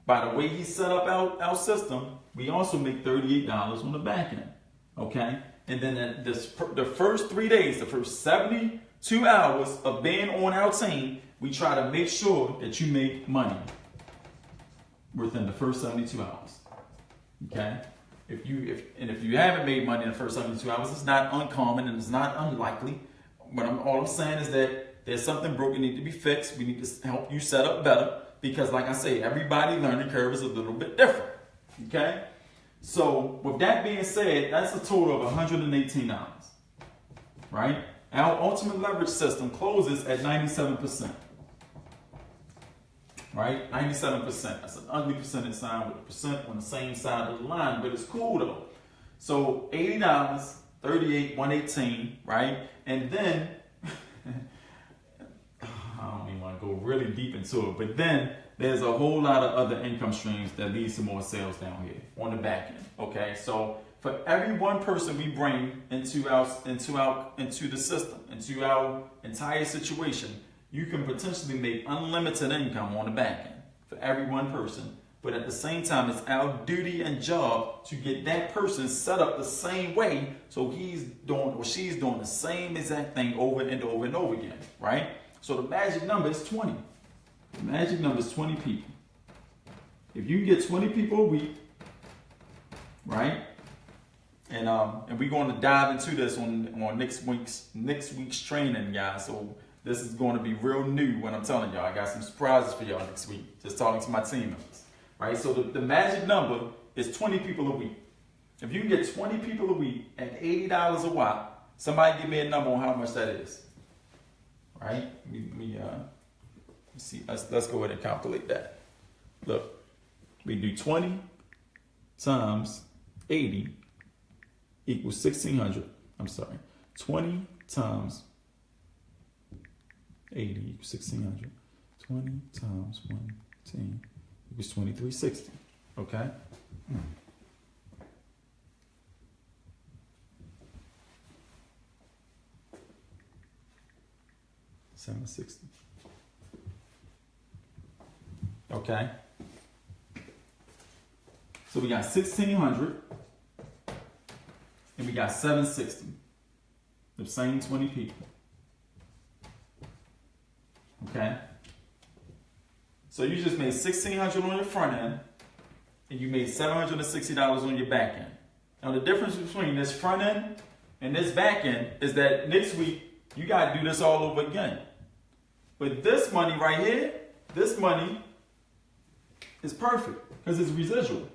by the way he set up our system, we also make $38 on the back end, okay? And then the first 3 days, the first 72 hours of being on our team, we try to make sure that you make money within the first 72 hours, okay? If you haven't made money in the first 72 hours, it's not uncommon and it's not unlikely. But all I'm saying is that there's something broken, need to be fixed. We need to help you set up better because, like I say, everybody's learning curve is a little bit different. Okay? So, with that being said, that's a total of $118. Right? Our ultimate leverage system closes at 97%. Right? 97%. That's an ugly percentage sign with a percent on the same side of the line, but it's cool though. So $80, 38, 118, right? And then I don't even want to go really deep into it, but then there's a whole lot of other income streams that leads to more sales down here on the back end. Okay, so for every one person we bring into the system, into our entire situation, you can potentially make unlimited income on the back end for every one person. But at the same time, it's our duty and job to get that person set up the same way so he's doing or she's doing the same exact thing over and over and over again, right? So the magic number is 20. The magic number is 20 people. If you can get 20 people a week, right? And we're going to dive into this on next week's training, guys. So this is going to be real new when I'm telling y'all. I got some surprises for y'all next week. Just talking to my team members. Right? So the magic number is 20 people a week. If you can get 20 people a week at $80 a watt, somebody give me a number on how much that is. Right? Let's see. Let's go ahead and calculate that. Look, we do 20 times 80 equals 1,600. I'm sorry. 20 times 80 equals 1,600. 20 times 110 equals 2,360. Okay? 760. Okay? So we got 1,600 and we got 760. The same 20 people. Okay? So you just made $1,600 on your front end and you made $760 on your back end. Now the difference between this front end and this back end is that next week you got to do this all over again. But this money right here, this money is perfect because it's residual.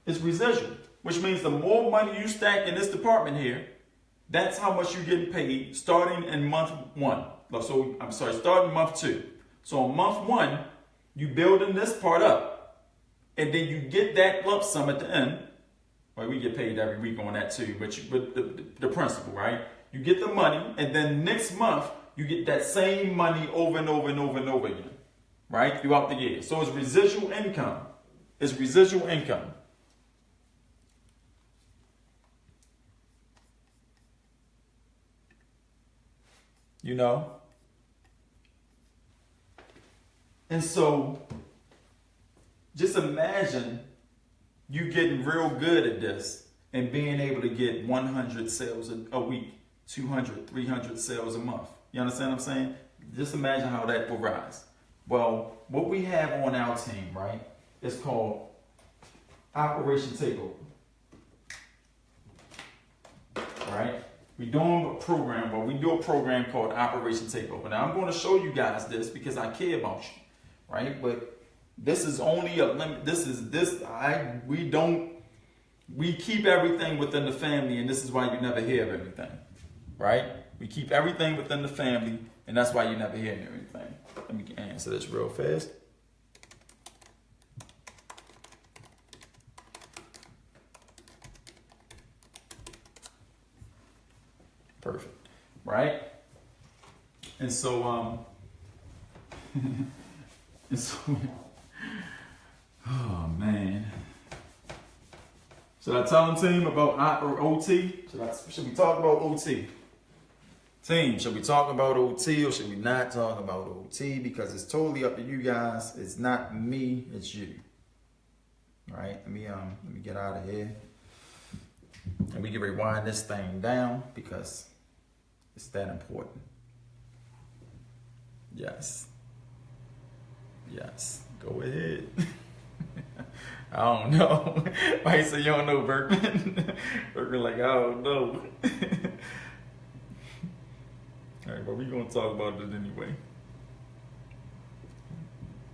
It's residual, which means the more money you stack in this department here, That's how much you're getting paid starting in month 1. So, I'm sorry, starting month 2. So on month 1, you building this part up, and then you get that lump sum at the end. Well, we get paid every week on that too, but the principle, right? You get the money, and then next month, you get that same money over and over and over and over again, right? Throughout the year. So it's residual income. It's residual income. You know? And so, just imagine you getting real good at this and being able to get 100 sales a week, 200, 300 sales a month. You understand what I'm saying? Just imagine how that will rise. Well, what we have on our team, right, is called Operation Takeover. Right? We're doing a program, but we do a program called Operation Takeover. Now, I'm going to show you guys this because I care about you, right? But this is only a limit. We keep everything within the family, and this is why you never hear of everything, right? We keep everything within the family, and that's why you never hear everything. Let me answer this real fast. Perfect, right? And so, oh man. Should I tell them, team, about OT? Should we talk about OT? Team, should we talk about OT or should we not talk about OT? Because it's totally up to you guys. It's not me, it's you. All right, let me get out of here. And we can rewind this thing down because it's that important. Yes. Yes. Go ahead. I don't know. Why you say you don't know, Berkman? Berkman like, I don't know. All right, but we're going to talk about it anyway.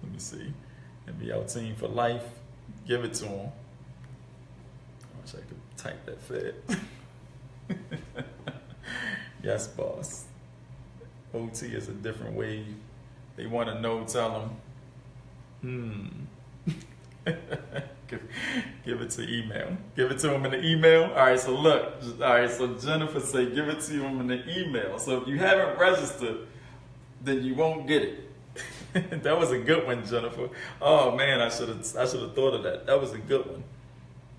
Let me see. MBL team for life. Give it to him. I wish I could type that fast. Yes, boss. OT is a different way. They want to know, tell them. Give it to email. Give it to them in the email. All right, so look. All right, so Jennifer say give it to them in the email. So if you haven't registered, then you won't get it. That was a good one, Jennifer. Oh man, I should have thought of that. That was a good one.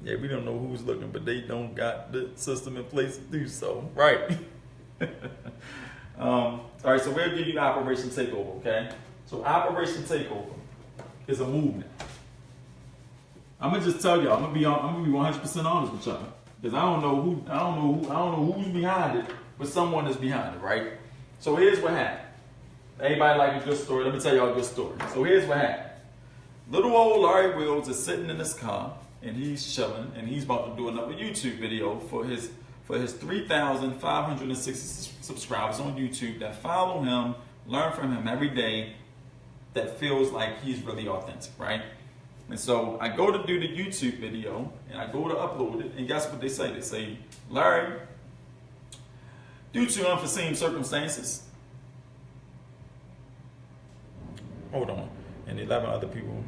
Yeah, we don't know who's looking, but they don't got the system in place to do so. Right. All right, so we'll give you Operation Takeover, okay? So Operation Takeover is a movement. I'm gonna just tell y'all. I'm gonna be 100% honest with y'all, because I don't know who's behind it, but someone is behind it, right? So here's what happened. Everybody like a good story? Let me tell y'all a good story. So here's what happened. Little old Larry Wills is sitting in his car and he's chilling, and he's about to do another YouTube video for his 3,560 subscribers on YouTube that follow him, learn from him every day, that feels like he's really authentic, right? And so I go to do the YouTube video and I go to upload it, and guess what they say? They say, Larry, due to unforeseen circumstances, hold on, and 11 other people,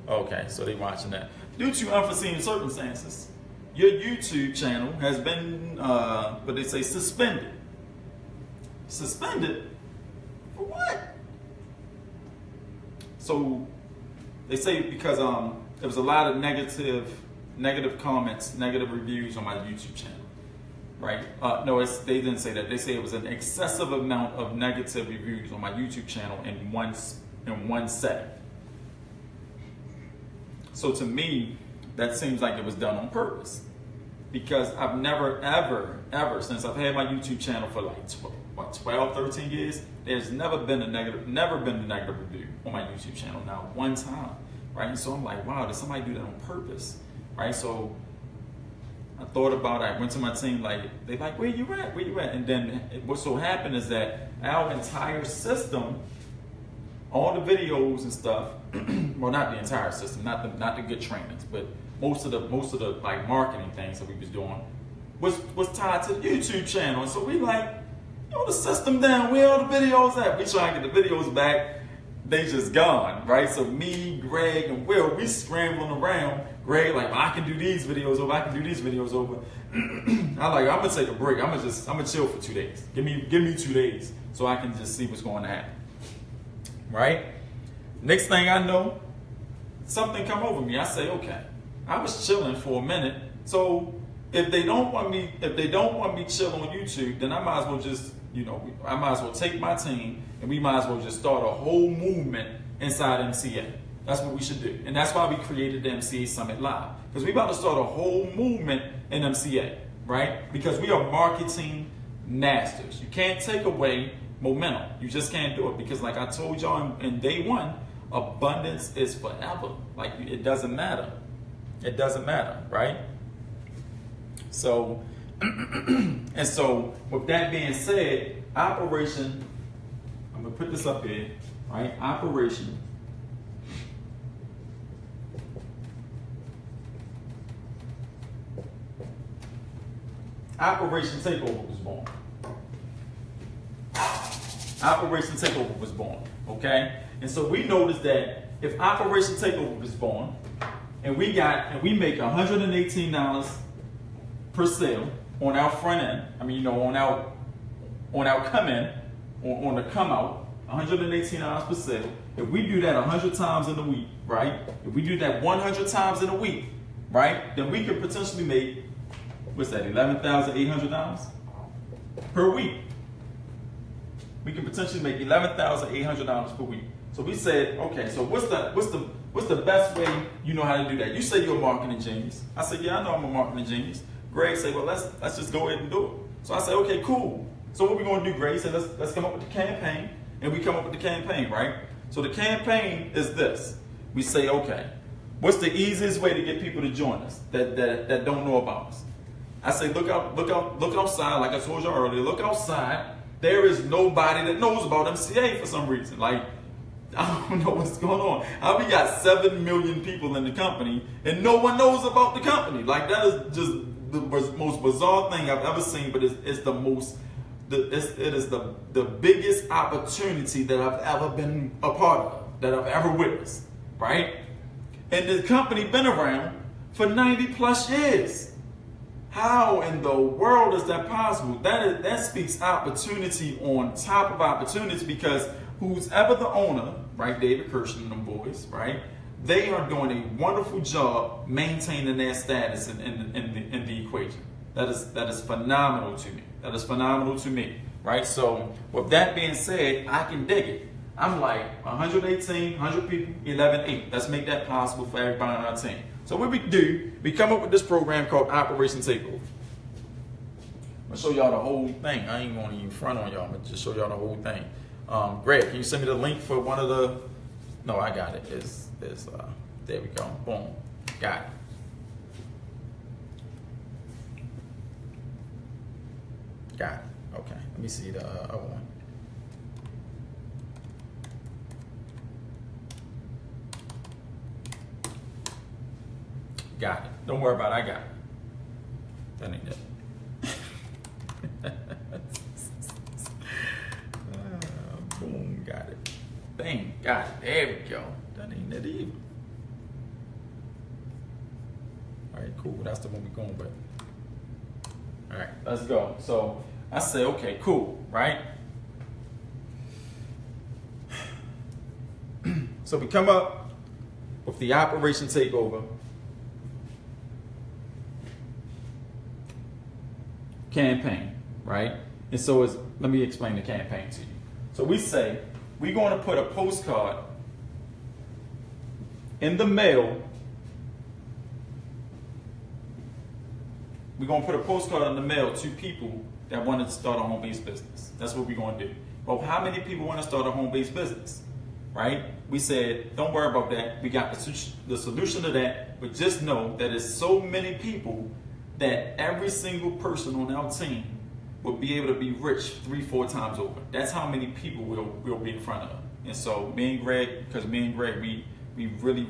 okay, so they watching that. Due to unforeseen circumstances, your YouTube channel has been, what they say, suspended. Suspended? For what? So they say because there was a lot of negative comments, negative reviews on my YouTube channel, right? No, they didn't say that. They say it was an excessive amount of negative reviews on my YouTube channel in one setting. So to me, that seems like it was done on purpose, because I've never, ever, since I've had my YouTube channel for like 12, 13 years, there's never been a negative review on my YouTube channel, not one time, right? And so I'm like, wow, did somebody do that on purpose, right? So I thought about it. I went to my team, like, they like, where you at? And then what so happened is that our entire system, all the videos and stuff, well, not the entire system, not the good trainings, but most of the like marketing things that we was doing, was tied to the YouTube channel. And so we like, the system down, where all the videos at? We try to get the videos back. They just gone, right? So me, Greg, and Will, we scrambling around. Greg like, I can do these videos over. I can do these videos over. I'm gonna take a break. I'm gonna chill for 2 days. Give me 2 days so I can just see what's going to happen, right? Next thing I know, something come over me. I say, okay, I was chilling for a minute. So if they don't want me chill on YouTube, then I might as well just, I might as well take my team and we might as well just start a whole movement inside MCA. That's what we should do. And that's why we created the MCA Summit Live. Because we about to start a whole movement in MCA, right? Because we are marketing masters. You can't take away momentum. You just can't do it. Because like I told y'all in day one, abundance is forever. Like it doesn't matter. It doesn't matter, right? So, and so with that being said, operation, I'm gonna put this up here, right? Operation Takeover was born. Operation Takeover was born, okay? And so we noticed that if Operation Takeover was born, and we make $118 per sale on our front end. I mean, on our come in, on the come out, $118 per sale. If we do that 100 times in a week, right? If we do that 100 times in a week, right? Then we could potentially make, what's that, $11,800 per week. We can potentially make $11,800 per week. So we said, okay, so what's the best way you know how to do that? You say you're a marketing genius. I said, yeah, I know I'm a marketing genius. Greg said, well, let's just go ahead and do it. So I said, okay, cool. So what we gonna do, Greg? He said, let's come up with the campaign, and we come up with the campaign, right? So the campaign is this. We say, okay, what's the easiest way to get people to join us that don't know about us? I say, look outside, like I told you earlier, look outside. There is nobody that knows about MCA for some reason. Like, I don't know what's going on. We got 7 million people in the company, and no one knows about the company. Like, that is just the most bizarre thing I've ever seen, but it is the biggest opportunity that I've ever been a part of, that I've ever witnessed, right? And the company been around for 90 plus years. How in the world is that possible? That speaks opportunity on top of opportunity, because who's ever the owner, right, David Kirshner and them boys, right, they are doing a wonderful job maintaining their status in the equation. That is phenomenal to me. That is phenomenal to me, right? So with that being said, I can dig it. I'm like 118, 100 people, 11-8. Let's make that possible for everybody on our team. So what we do, we come up with this program called Operation Takeover. I'm gonna show y'all the whole thing. I ain't gonna even front on y'all. I'm gonna just show y'all the whole thing. Greg, can you send me the link for one of the? No, I got it. There we go. Boom, got it. Got it. Okay. Let me see the other one. Got it. Don't worry about it. I got it. That ain't it. Boom. Got it. Bang. Got it. There we go. That ain't it either. All right. Cool. That's the one we're going with. All right. Let's go. So I say, okay, cool. Right? So we come up with the Operation Takeover campaign, right? And so let me explain the campaign to you. So we say we're going to put a postcard in the mail. We're going to put a postcard in the mail to people that want to start a home-based business. That's what we're going to do. But how many people want to start a home-based business, right? We said, don't worry about that. We got the solution to that, but just know that there's so many people that every single person on our team will be able to be rich 3-4 times over. That's how many people we'll be in front of. And so me and Greg, we really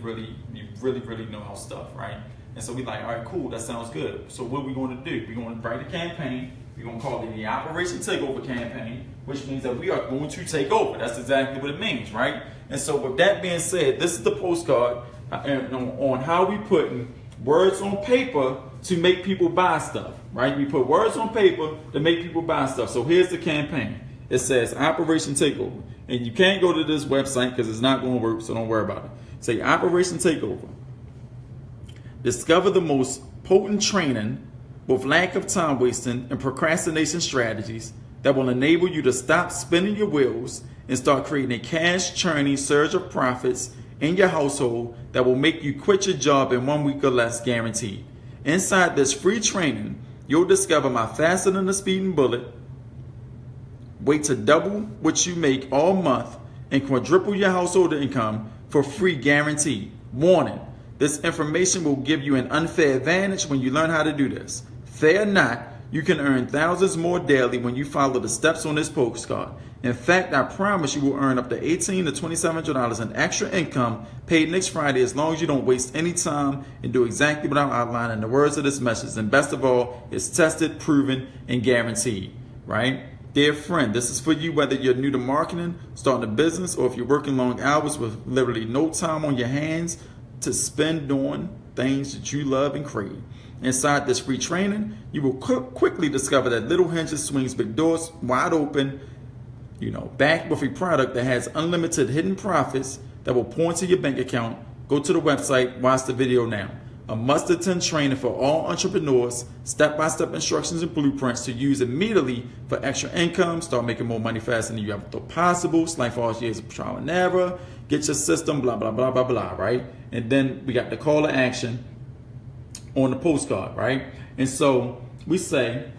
know our stuff, right? And so we like, all right, cool, that sounds good. So what are we going to do? We're going to write a campaign. We're going to call it the Operation Takeover campaign, which means that we are going to take over. That's exactly what it means, right? And so with that being said, this is the postcard on how we putting words on paper to make people buy stuff, right? We put words on paper to make people buy stuff. So here's the campaign. It says Operation Takeover. And you can't go to this website because it's not going to work, so don't worry about it. Say Operation Takeover. Discover the most potent training with lack of time wasting and procrastination strategies that will enable you to stop spinning your wheels and start creating a cash churning surge of profits in your household that will make you quit your job in 1 week or less, guaranteed. Inside this free training, you'll discover my faster than a speeding bullet, way to double what you make all month and quadruple your household income for free, guaranteed. Warning, this information will give you an unfair advantage when you learn how to do this. Fear not, you can earn thousands more daily when you follow the steps on this postcard. In fact, I promise you will earn up to $1,800 to $2,700 in extra income paid next Friday as long as you don't waste any time and do exactly what I'm outlining in the words of this message. And best of all, it's tested, proven, and guaranteed, right? Dear friend, this is for you whether you're new to marketing, starting a business, or if you're working long hours with literally no time on your hands to spend doing things that you love and crave. Inside this free training, you will quickly discover that little hinges swings big doors wide open, backed with a product that has unlimited hidden profits that will pour into your bank account. Go to the website, watch the video now. A must-attend training for all entrepreneurs, step-by-step instructions and blueprints to use immediately for extra income, start making more money faster than you ever thought possible, slight false years of trial and error, get your system, blah, blah, blah, blah, blah, right? And then we got the call to action on the postcard, right? And so we say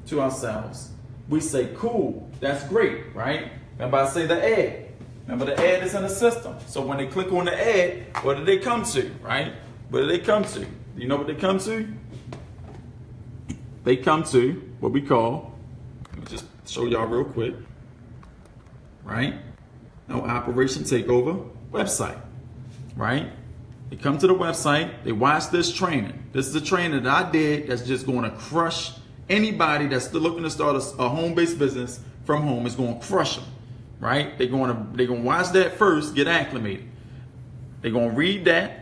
to ourselves, we say, cool, that's great, right? Remember I say the ad. Remember the ad is in the system. So when they click on the ad, what do they come to, right? What do they come to? You know what they come to? They come to what we call, let me just show y'all real quick, right? Our Operation Takeover website, right? They come to the website, they watch this training. This is a training that I did that's just going to crush anybody that's still looking to start a home-based business from home. It's going to crush them, right? They're going to watch that first, get acclimated. They're going to read that,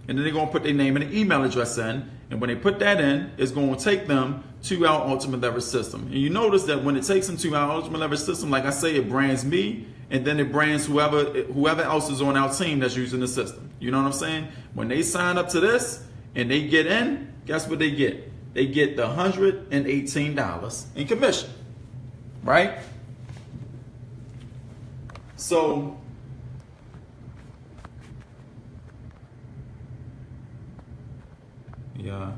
and then they're going to put their name and an email address in. And when they put that in, it's going to take them to our ultimate leverage system. And you notice that when it takes them to our ultimate leverage system, like I say, it brands me, and then it brands whoever else is on our team that's using the system. You know what I'm saying? When they sign up to this and they get in, guess what they get? They get the $118 in commission, right? So yeah.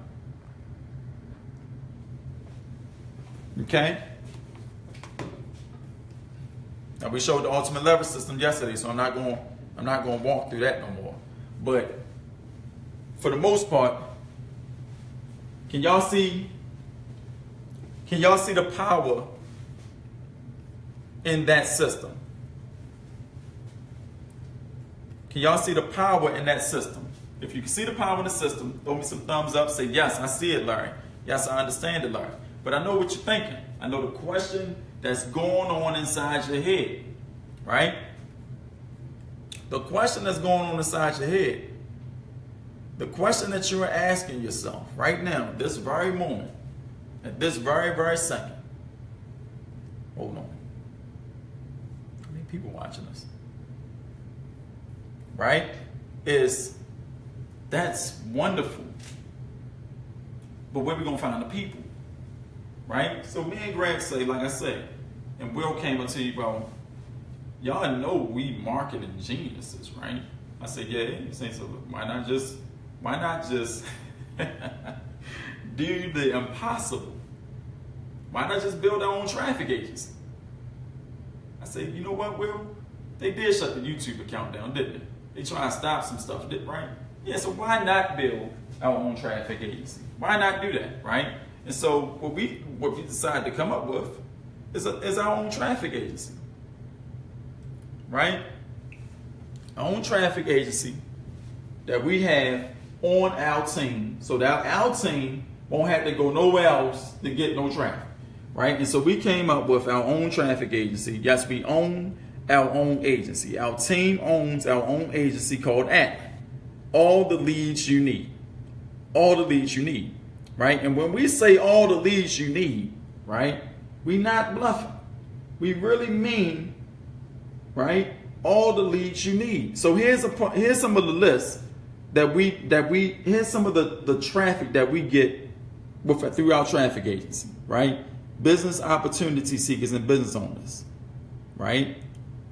Okay. Now we showed the ultimate leverage system yesterday, so I'm not going to walk through that no more. But for the most part, can y'all see the power in that system? Can y'all see the power in that system? If you can see the power in the system, throw me some thumbs up, say, yes, I see it, Larry. Yes, I understand it, Larry. But I know what you're thinking. I know the question that's going on inside your head, right? The question that's going on inside your head, the question that you are asking yourself right now, this very moment, at this very, very second. Hold on. How many people watching this? Right? That's wonderful. But where we going to find the people? Right? So me and Greg say, like I said, and Will came up to you, bro, y'all know we marketing geniuses, right? I said, yeah. He said, so why not just do the impossible? Why not just build our own traffic agency? I said, you know what, Will? They did shut the YouTube account down, didn't they? They try to stop some stuff, right? Yeah, so why not build our own traffic agency? Why not do that, right? And so what we decided to come up with is our own traffic agency, right? Our own traffic agency that we have on our team so that our team won't have to go nowhere else to get no traffic, right? And so we came up with our own traffic agency. Yes, we own our own agency. Our team owns our own agency called Acclimated. All the leads you need. All the leads you need, right? And when we say all the leads you need, right, we not bluffing. We really mean, right, all the leads you need. So here's some of the lists that we here's some of the traffic that we get through our traffic agency, right? Business opportunity seekers and business owners, right?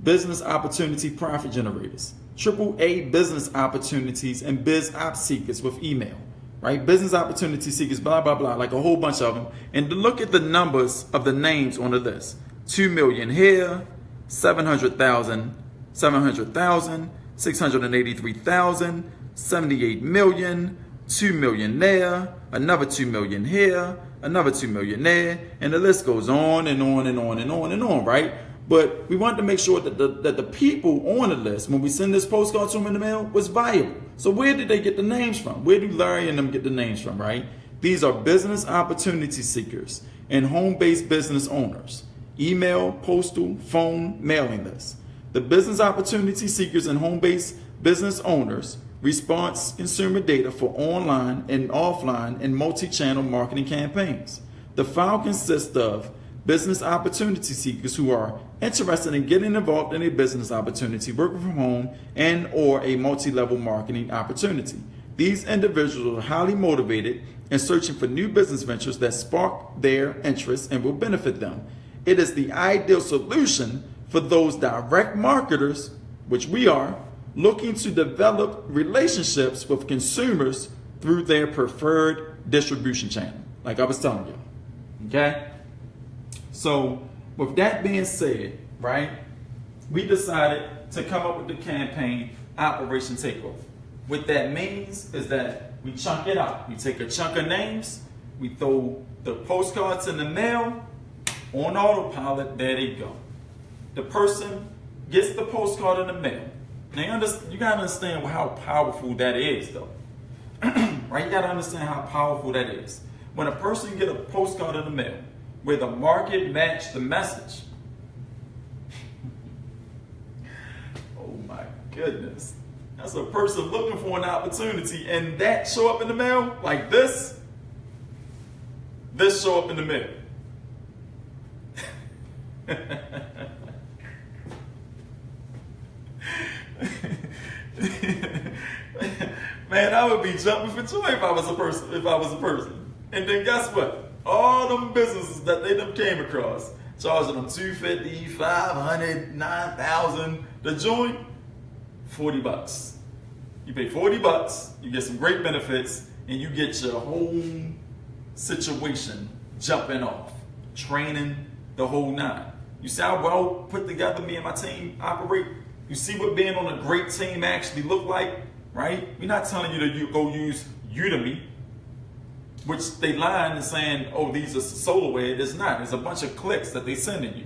Business opportunity profit generators, AAA business opportunities and biz op seekers with email, right? Business opportunity seekers, blah, blah, blah, like a whole bunch of them. And to look at the numbers of the names on the list. 2 million here, 700,000, 700,000, 683,000, 78 million, 2 million there, another 2 million here, another 2 million there, and the list goes on and on and on and on and on, right? But we wanted to make sure that the people on the list, when we send this postcard to them in the mail, was viable. So where did they get the names from? Where do Larry and them get the names from, right? These are business opportunity seekers and home-based business owners. Email, postal, phone, mailing lists. The business opportunity seekers and home-based business owners response consumer data for online and offline and multi-channel marketing campaigns. The file consists of business opportunity seekers who are interested in getting involved in a business opportunity, working from home, and or a multi-level marketing opportunity. These individuals are highly motivated and searching for new business ventures that spark their interest and will benefit them. It is the ideal solution for those direct marketers, which we are, looking to develop relationships with consumers through their preferred distribution channel, like I was telling you. Okay? So, with that being said, right, we decided to come up with the campaign Operation Takeover. What that means is that we chunk it out. We take a chunk of names, we throw the postcards in the mail, on autopilot, there they go. The person gets the postcard in the mail. Now, you gotta understand how powerful that is, though. Right? You gotta understand how powerful that is. When a person get a postcard in the mail where the market match the message. Oh my goodness. That's a person looking for an opportunity, and that show up in the mail like this show up in the mail. Man, I would be jumping for joy if I was a person. And then guess what? All them businesses that they done came across, charging them $250, $500, $9,000. The joint, $40. You pay $40, you get some great benefits, and you get your whole situation jumping off, training, the whole nine. You see how well put together me and my team operate? You see what being on a great team actually look like, right? We're not telling you to go use Udemy, which they lying and saying, oh, these are soloware. It's not. It's a bunch of clicks that they sending you,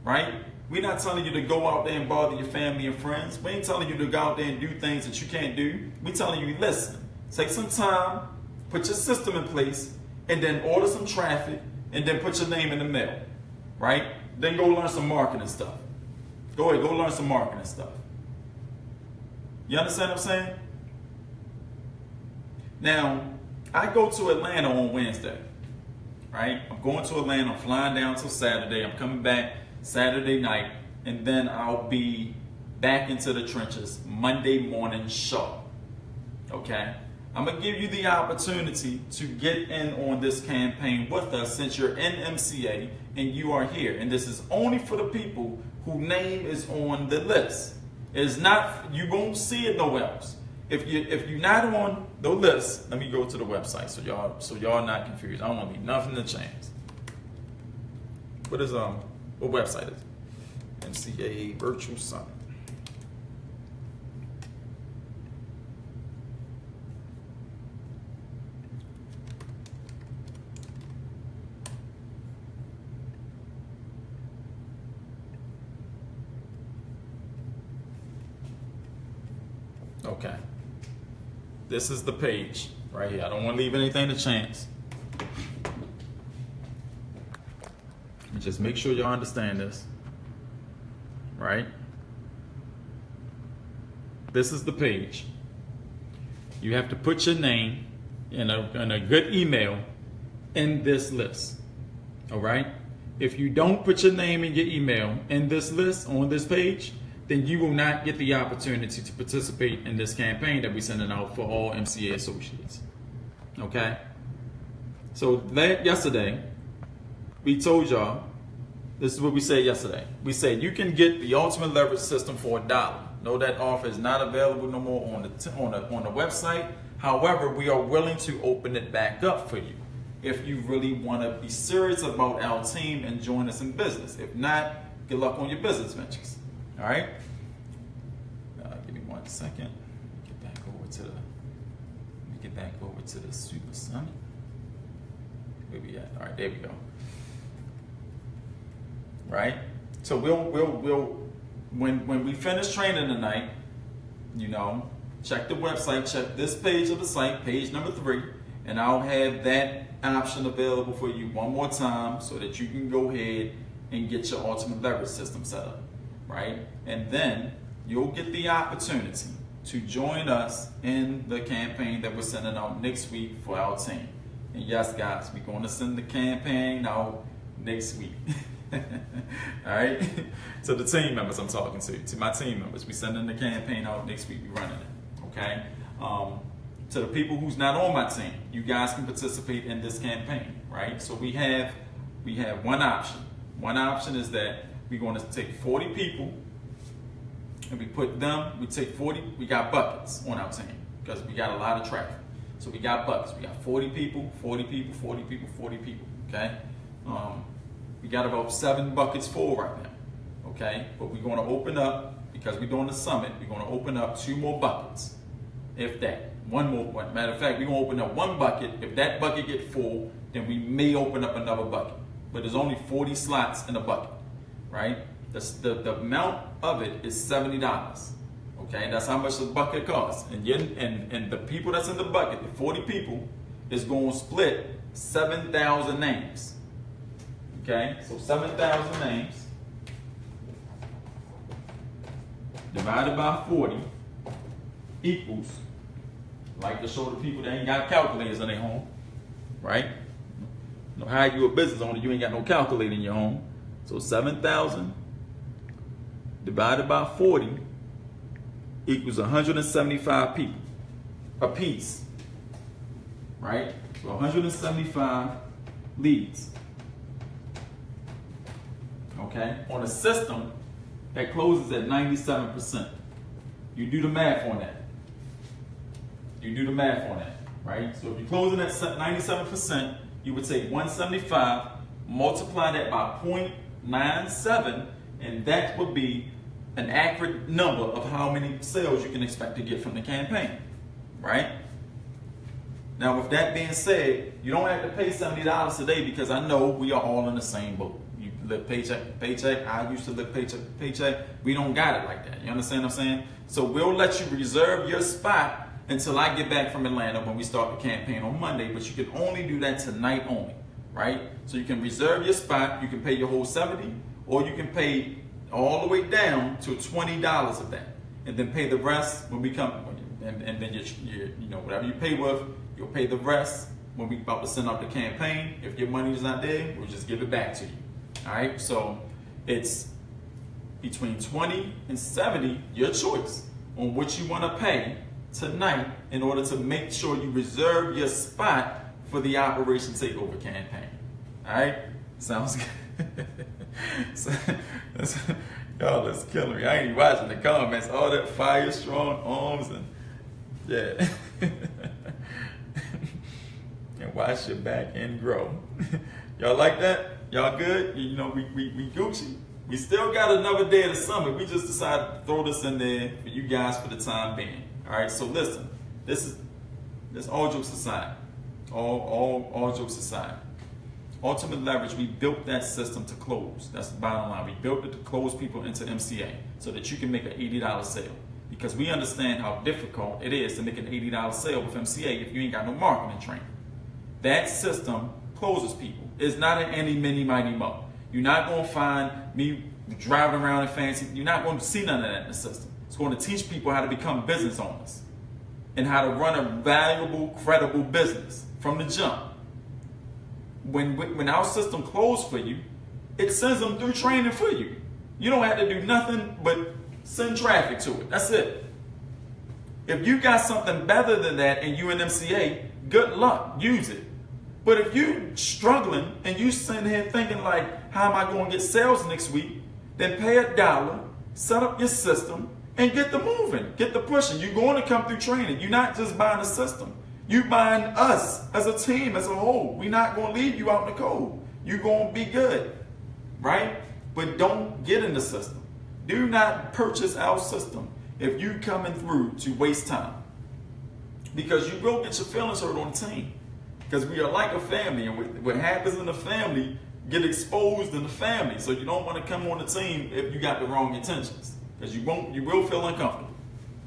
right? We're not telling you to go out there and bother your family and friends. We ain't telling you to go out there and do things that you can't do. We're telling you, listen, take some time, put your system in place, and then order some traffic, and then put your name in the mail, right? Then go learn some marketing stuff. Go ahead, go learn some marketing stuff. You understand what I'm saying? Now, I go to Atlanta on Wednesday, right? I'm going to Atlanta, I'm flying down till Saturday, I'm coming back Saturday night, and then I'll be back into the trenches Monday morning sharp, okay? I'm gonna give you the opportunity to get in on this campaign with us since you're in MCA and you are here. And this is only for the people whose name is on the list. It's not, you won't see it nowhere else. If you're not on the list, let me go to the website so y'all not confused. I don't want to be nothing to change. What website is it? MCA Virtual Summit. Okay. This is the page right here. I don't want to leave anything to chance. Just make sure y'all understand this, right? This is the page. You have to put your name and a good email in this list, all right? If you don't put your name and your email in this list on this page, then you will not get the opportunity to participate in this campaign that we're sending out for all MCA associates, okay? So yesterday, we told y'all, this is what we said yesterday. We said you can get the Ultimate Leverage System for $1. No, that offer is not available no more on the website. However, we are willing to open it back up for you if you really want to be serious about our team and join us in business. If not, good luck on your business ventures. All right. Give me 1 second. Get back over to the Super Summit. Where we at? All right, there we go. Right? So we'll when we finish training tonight, you know, check the website, check this page of the site, page number 3, and I'll have that option available for you one more time so that you can go ahead and get your Ultimate Leverage System set up, right? And then you'll get the opportunity to join us in the campaign that we're sending out next week for our team. And yes, guys, we're going to send the campaign out next week. All right, so the team members I'm talking to my team members, we sending the campaign out next week. We running it, okay? To the people who's not on my team, you guys can participate in this campaign, right? So we have one option. One option is that we're going to take 40 people, and we take 40. We got buckets on our team because we got a lot of traffic. So we got buckets. We got 40 people, 40 people, 40 people, 40 people. Okay. We got about 7 buckets full right now, okay? But we're going to open up, because we're doing the summit, we're going to open up 2 more buckets, if that. One more. Matter of fact, we're going to open up 1 bucket. If that bucket get full, then we may open up another bucket. But there's only 40 slots in a bucket, right? The amount of it is $70, okay? That's how much the bucket costs. And the people that's in the bucket, the 40 people, is going to split 7,000 names. Okay, so 7,000 names divided by 40 equals, like to show the people that ain't got calculators in their home, right? No, how you a business owner, you ain't got no calculator in your home. So 7,000 divided by 40 equals 175 people a piece, right? So 175 leads. Okay, on a system that closes at 97%. You do the math on that. Right? So if you're closing at 97%, you would take 175, multiply that by 0.97, and that would be an accurate number of how many sales you can expect to get from the campaign. Right? Now, with that being said, you don't have to pay $70 today, because I know we are all in the same boat. You live paycheck to paycheck. I used to live paycheck to paycheck. We don't got it like that. You understand what I'm saying? So we'll let you reserve your spot until I get back from Atlanta when we start the campaign on Monday. But you can only do that tonight only, right? So you can reserve your spot. You can pay your whole $70, or you can pay all the way down to $20 of that, and then pay the rest when we come. And then you know, whatever you pay with, you'll pay the rest when we about to send out the campaign. If your money is not there, we'll just give it back to you. All right, so it's between 20 and 70, your choice on what you want to pay tonight in order to make sure you reserve your spot for the Operation Takeover campaign. All right, sounds good. Y'all, that's killing me. I ain't watching the comments. All that fire, strong arms, and yeah. And watch your back end grow. Y'all like that? Y'all good? You know, we Gucci. We still got another day of the summit. We just decided to throw this in there for you guys for the time being. All right, so listen, this all jokes aside. All jokes aside. Ultimate Leverage, we built that system to close. That's the bottom line. We built it to close people into MCA so that you can make an $80 sale. because we understand how difficult it is to make an $80 sale with MCA if you ain't got no marketing training. That system closes people. It's not an any, mini, mighty, mo. You're not going to find me driving around in fancy. You're not going to see none of that in the system. It's going to teach people how to become business owners and how to run a valuable, credible business from the jump. When our system closed for you, it sends them through training for you. You don't have to do nothing but send traffic to it. That's it. If you got something better than that and you in MCA, good luck. Use it. But if you struggling and you sitting here thinking like, how am I going to get sales next week? Then pay $1, set up your system, and get the moving, get the pushing. You're going to come through training. You're not just buying a system. You're buying us as a team, as a whole. We're not going to leave you out in the cold. You're going to be good, right? But don't get in the system. Do not purchase our system if you coming through to waste time, because you will get your feelings hurt on the team. Because we are like a family, and what happens in the family get exposed in the family. So you don't want to come on the team if you got the wrong intentions, because you will feel uncomfortable.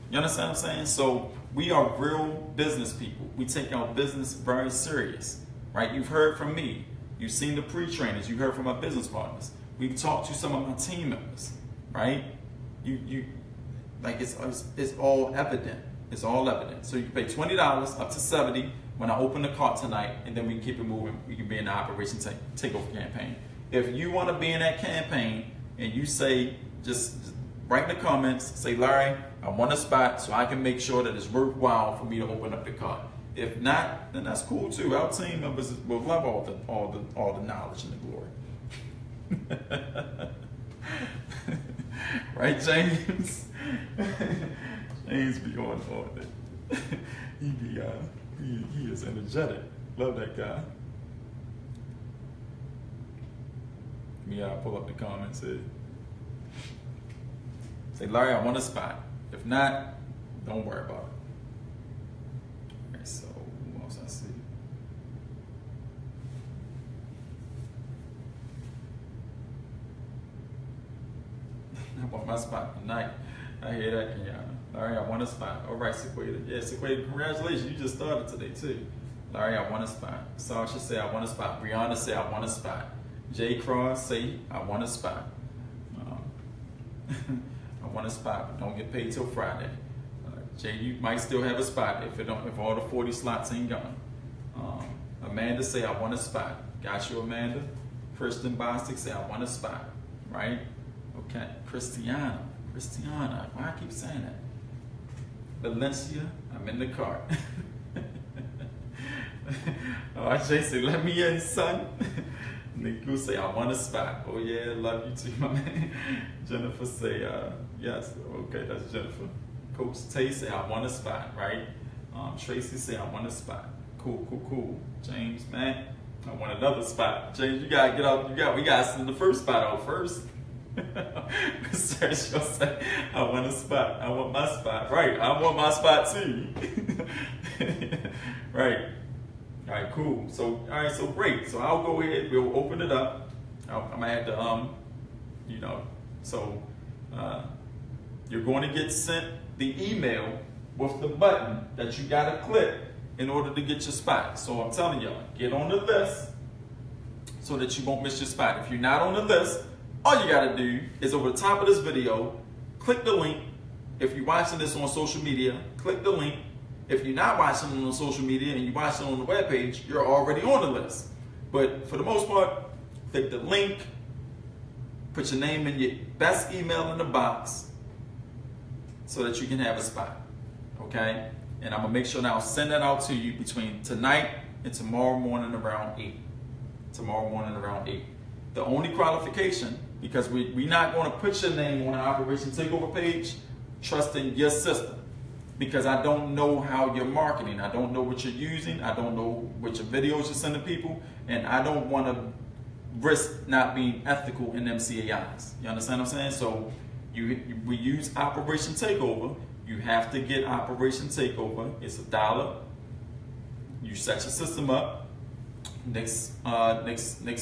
You understand what I'm saying? So we are real business people. We take our business very serious, right? You've heard from me. You've seen the pre-trainers. You heard from our business partners. We've talked to some of my team members, right? You like it's all evident. It's all evident. So you can pay $20 up to $70 when I open the cart tonight, and then we can keep it moving. We can be in the Operation Takeover campaign. If you want to be in that campaign and you say, just write in the comments, say, Larry, I want a spot so I can make sure that it's worthwhile for me to open up the cart. If not, then that's cool too. Our team members will love all the knowledge and the glory. Right, James? James be on all that. He is energetic. Love that guy. I'll pull up the comments here. Say, Larry, I want a spot. If not, don't worry about it. All right, so who else I see? I want my spot tonight. I hear that, Kenyana. Larry, I want a spot. All right, Sequated. Yeah, Sequated, congratulations. You just started today, too. Larry, I want a spot. Sasha say, I want a spot. Brianna say, I want a spot. J. Cross say, I want a spot. I want a spot, but don't get paid till Friday. Jay, you might still have a spot if all the 40 slots ain't gone. Amanda say, I want a spot. Got you, Amanda. Kristen Bostic say, I want a spot. Right? Okay. Christiana, why I keep saying that? Valencia, I'm in the cart. Jay say, let me in, son. Niku say, I want a spot. Oh yeah, love you too, my man. Jennifer say, yes. Okay, that's Jennifer. Coach Tay say, I want a spot, right? Tracy say, I want a spot. Cool. James, man, I want another spot. James, you gotta get out. We gotta send the first spot out first. Sergio say, I want a spot. I want my spot. Right, I want my spot too. Right. All right, cool. So, all right, so great. So I'll go ahead. We'll open it up. I'm gonna have to, so you're going to get sent the email with the button that you gotta click in order to get your spot. So I'm telling y'all, get on the list so that you won't miss your spot. If you're not on the list, all you gotta do is over the top of this video, click the link. If you're watching this on social media, click the link. If you're not watching it on social media and you're watching it on the webpage, you're already on the list. But for the most part, click the link, put your name and your best email in the box so that you can have a spot, okay? And I'm gonna make sure now I'll send that out to you between tonight and tomorrow morning around 8. The only qualification, because we're not gonna put your name on an Operation Takeover page, trusting your system. Because I don't know how you're marketing. I don't know what you're using. I don't know what your videos you're sending people. And I don't want to risk not being ethical in MCA eyes. You understand what I'm saying? So we use Operation Takeover. You have to get Operation Takeover. It's $1. You set your system up. Next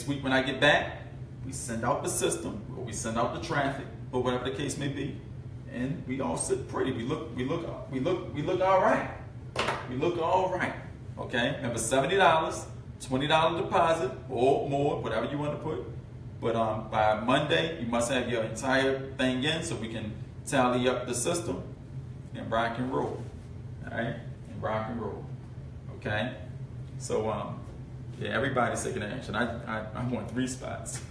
week when I get back, we send out the system, or we send out the traffic, or whatever the case may be. and we all sit pretty. We look all right. We look all right. Okay. Remember, $70, $20 deposit or more, whatever you want to put. But by Monday, you must have your entire thing in so we can tally up the system and rock and roll. All right, and rock and roll. Okay. So yeah, everybody's taking action. I want 3 spots.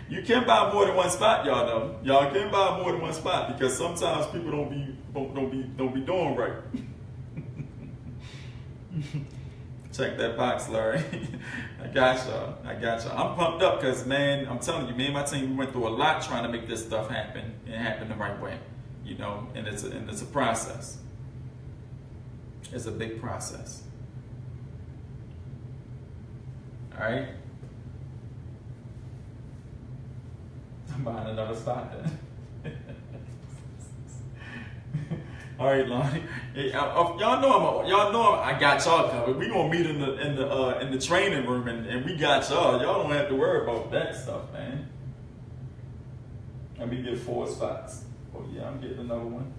You can buy more than 1 spot, y'all know. Y'all can buy more than 1 spot because sometimes people don't be doing right. Check that box, Larry. I got y'all. I'm pumped up because, man, I'm telling you, me and my team, we went through a lot trying to make this stuff happen and happen the right way, you know. And it's a process. It's a big process. All right. I'm buying another spot then. All right, Lonnie. Hey, y'all know I got y'all covered. We gonna meet in the training room and we got y'all. Y'all don't have to worry about that stuff, man. Let me get 4 spots. Oh yeah, I'm getting another one.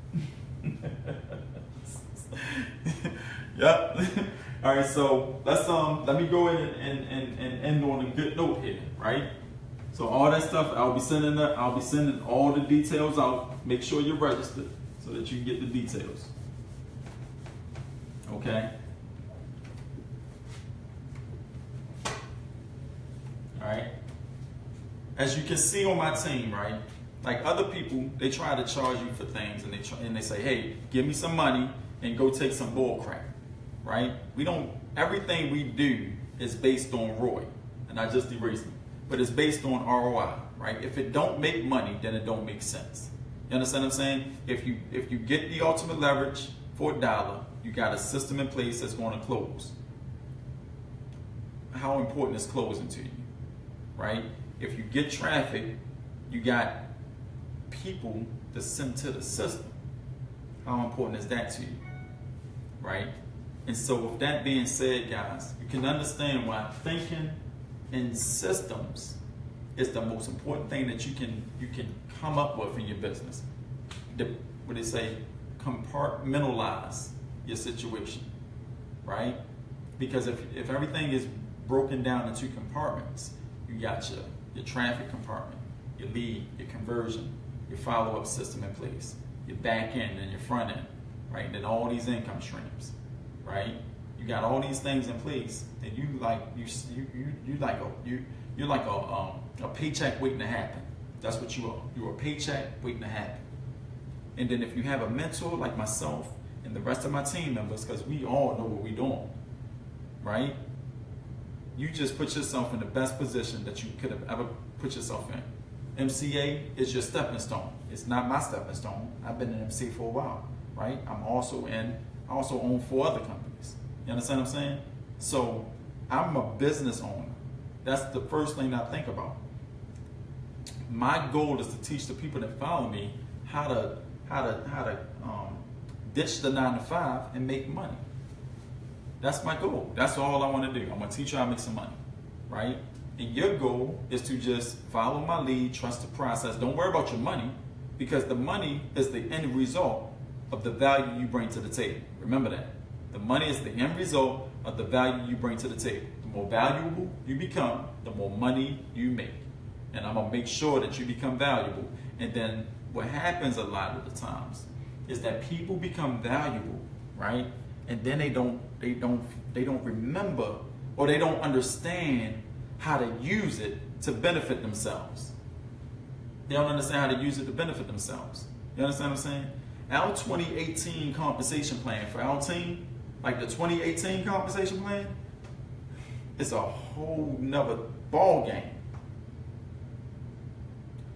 Yep. All right, so let's let me go in and end on a good note here, right? So all that stuff, I'll be sending all the details out. Make sure you're registered so that you can get the details. Okay. All right. As you can see on my team, right? Like other people, they try to charge you for things, and they say, "Hey, give me some money and go take some bull crap." Right? We don't. Everything we do is based on ROI, and I just erased them. But it's based on ROI, right? If it don't make money, then it don't make sense. You understand what I'm saying? If you get the ultimate leverage for $1, you got a system in place that's going to close. How important is closing to you, right? If you get traffic, you got people to send to the system. How important is that to you, right? And so with that being said, guys, you can understand why thinking in systems is the most important thing that you can come up with in your business. What they say, compartmentalize your situation, right? Because if everything is broken down into compartments, you got your traffic compartment, your lead, your conversion, your follow-up system in place, your back end and your front end, right? And then all these income streams, right? You got all these things in place, and you're like a paycheck waiting to happen. That's what you are. You're a paycheck waiting to happen. And then if you have a mentor like myself and the rest of my team members, because we all know what we're doing, right? You just put yourself in the best position that you could have ever put yourself in. MCA is your stepping stone. It's not my stepping stone. I've been in MCA for a while, right? I also own 4 other companies. You understand what I'm saying? So I'm a business owner. That's the first thing I think about. My goal is to teach the people that follow me how to ditch the 9 to 5 and make money. That's my goal. That's all I want to do. I'm gonna teach you how to make some money, right? And your goal is to just follow my lead, trust the process. Don't worry about your money, because the money is the end result of the value you bring to the table. Remember that. The money is the end result of the value you bring to the table. The more valuable you become, the more money you make. And I'm gonna make sure that you become valuable. And then what happens a lot of the times is that people become valuable, right? And then they don't remember, or they don't understand how to use it to benefit themselves. They don't understand how to use it to benefit themselves. You understand what I'm saying? Our 2018 compensation plan for our team, like the 2018 compensation plan, it's a whole nother ball game.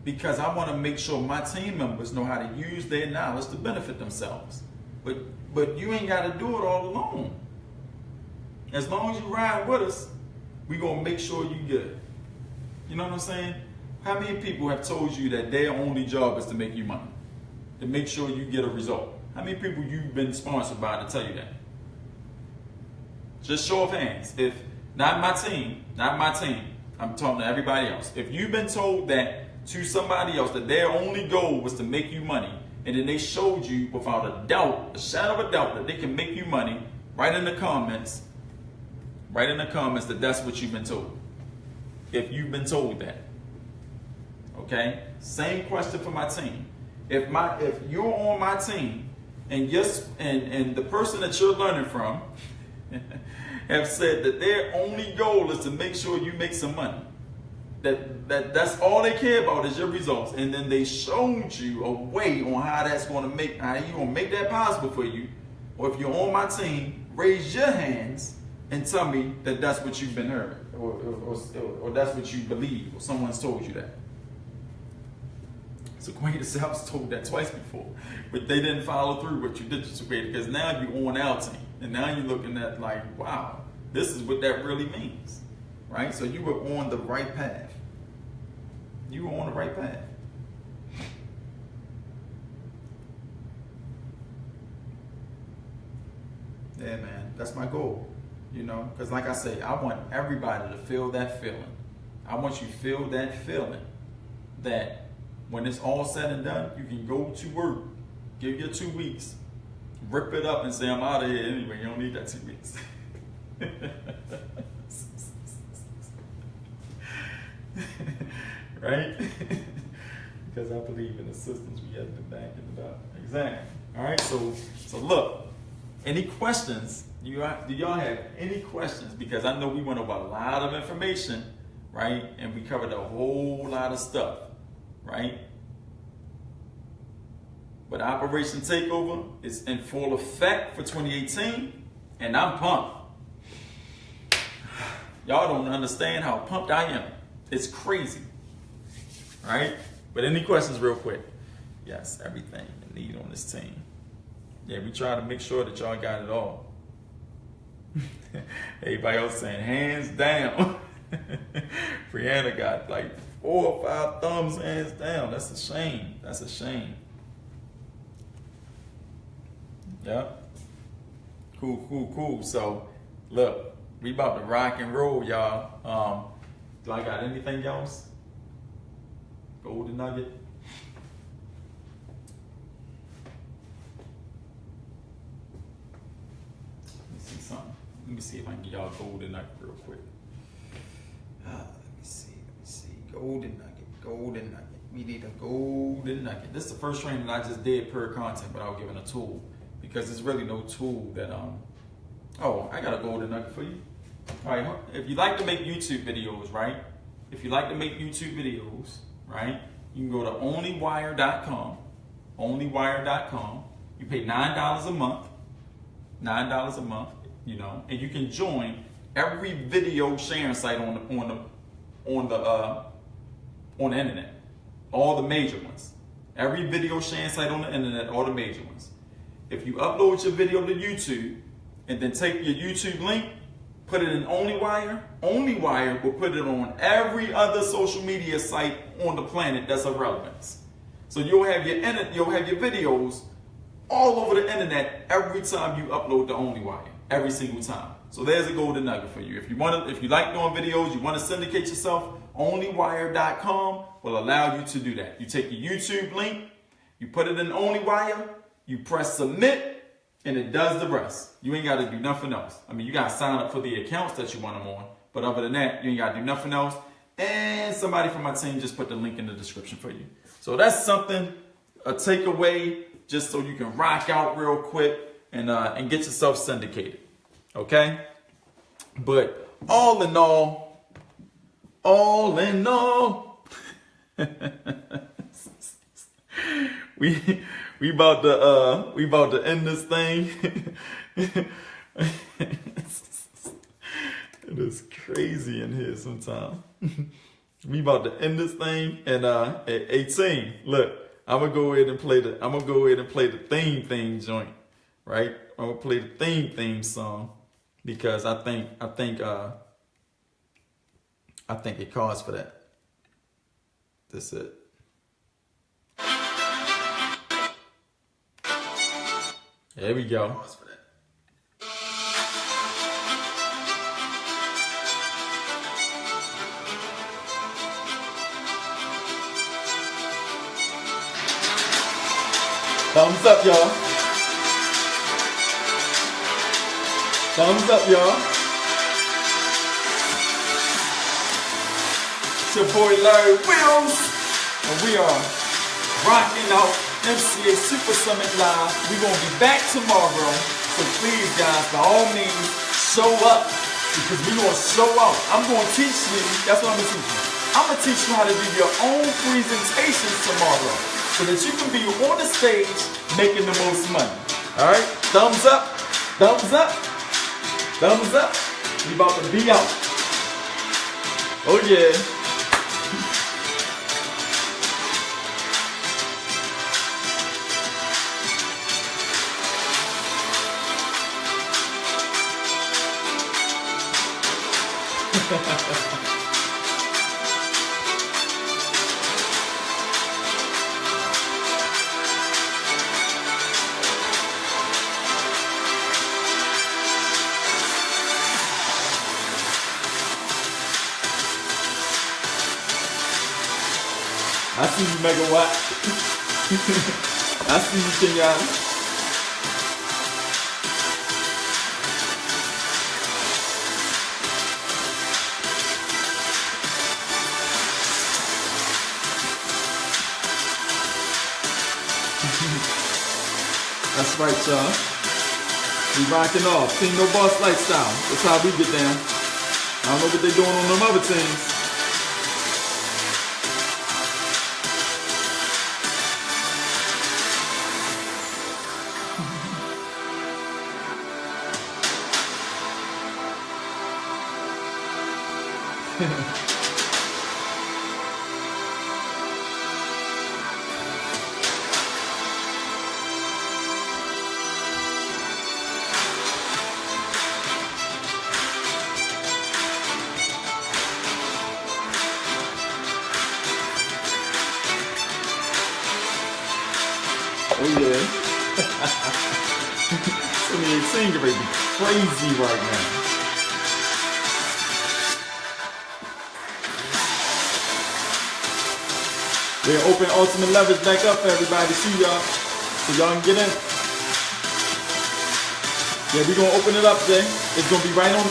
Because I want to make sure my team members know how to use their knowledge to benefit themselves. But you ain't got to do it all alone. As long as you ride with us, we're going to make sure you good. You know what I'm saying? How many people have told you that their only job is to make you money? To make sure you get a result? How many people you've been sponsored by to tell you that? Just show of hands. If not my team, I'm talking to everybody else. If you've been told that to somebody else that their only goal was to make you money, and then they showed you without a doubt, a shadow of a doubt, that they can make you money, write in the comments that that's what you've been told. If you've been told that. Okay? Same question for my team. If you're on my team and the person that you're learning from have said that their only goal is to make sure you make some money, that's all they care about is your results, and then they showed you a way on how you're gonna make that possible for you, or if you're on my team, raise your hands and tell me that that's what you've been heard, or that's what you believe, or someone's told you that. So Creator, I was told that twice before, but they didn't follow through what you did to Creator, because now you're on our team, and now you're looking at like, wow, this is what that really means, right? So you were on the right path. You were on the right path. Yeah, man, that's my goal, you know, because like I say, I want everybody to feel that feeling. I want you to feel that feeling that when it's all said and done, you can go to work, give your 2 weeks, rip it up and say, I'm out of here anyway. You don't need that 2 weeks. Right? Because I believe in the systems we have to back it up. Exactly. All right, so look, any questions? Do y'all have any questions? Because I know we went over a lot of information, right? And we covered a whole lot of stuff, right? But Operation Takeover is in full effect for 2018, and I'm pumped. Y'all don't understand how pumped I am. It's crazy, right? But any questions real quick? Yes, everything you need on this team. Yeah, we try to make sure that y'all got it all. Everybody else saying hands down. Brianna got like 4 or 5 thumbs, hands down. That's a shame. That's a shame. Yeah. Cool. So, look, we about to rock and roll, y'all. Do I got anything else? Golden nugget. Let me see something. Let me see if I can get y'all golden nugget real quick. Let me see. Golden nugget. We need a golden nugget. This is the first training that I just did per content without giving a tool, because there's really no tool that Oh, I got a golden nugget for you. All right, if you like to make YouTube videos, right? You can go to onlywire.com. Onlywire.com. You pay $9 a month. $9 a month, you know, and you can join every video sharing site on the internet. All the major ones. Every video sharing site on the internet, all the major ones. If you upload your video to YouTube and then take your YouTube link, put it in OnlyWire, OnlyWire will put it on every other social media site on the planet that's of relevance. So you'll have your videos all over the internet every time you upload to OnlyWire, every single time. So there's a golden nugget for you. If you like doing videos, you want to syndicate yourself, onlywire.com will allow you to do that. You take your YouTube link, you put it in OnlyWire, you press submit, and it does the rest. You ain't got to do nothing else. I mean, you got to sign up for the accounts that you want them on, but other than that, you ain't got to do nothing else. And somebody from my team just put the link in the description for you. So that's something, a takeaway, just so you can rock out real quick and get yourself syndicated. Okay? But all in all, we about to end this thing. It is crazy in here sometimes. We about to end this thing, and at 18, look, I'm gonna go ahead and play the theme joint, right? I'm gonna play the theme song because I think it calls for that. That's it. There we go. Thumbs up, y'all. Thumbs up, y'all. It's your boy Larry Wills, and we are rocking out MCA Super Summit Live. We're going to be back tomorrow, so please, guys, by all means, show up, because we're going to show out. I'm going to teach you, that's what I'm going to teach you. I'm going to teach you how to do your own presentations tomorrow, so that you can be on the stage making the most money. All right? Thumbs up. Thumbs up. Thumbs up. We about to be out. Oh, yeah. I see you, Megawatt. I see you, Kenyatta. That's right, y'all. We rocking off. Team No Boss Lifestyle. That's how we get down. I don't know what they doing on them other teams. Oh yeah. 2018 get ready to be crazy right now. We're open Ultimate Leverage back up for everybody. See y'all. So y'all can get in. Yeah, we're gonna open it up, Jay. It's gonna be right in the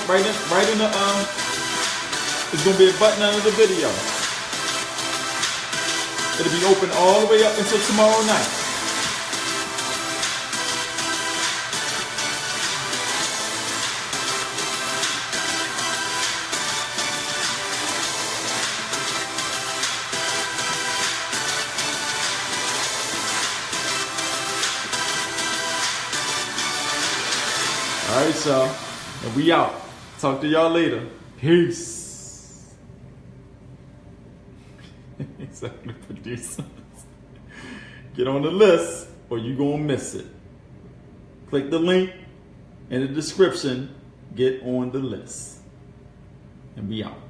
it's gonna be a button under the video. It'll be open all the way up until tomorrow night. All right, y'all. And we out. Talk to y'all later. Peace. Exactly, producer. Get on the list or you gonna miss it. Click the link in the description. Get on the list. And we out.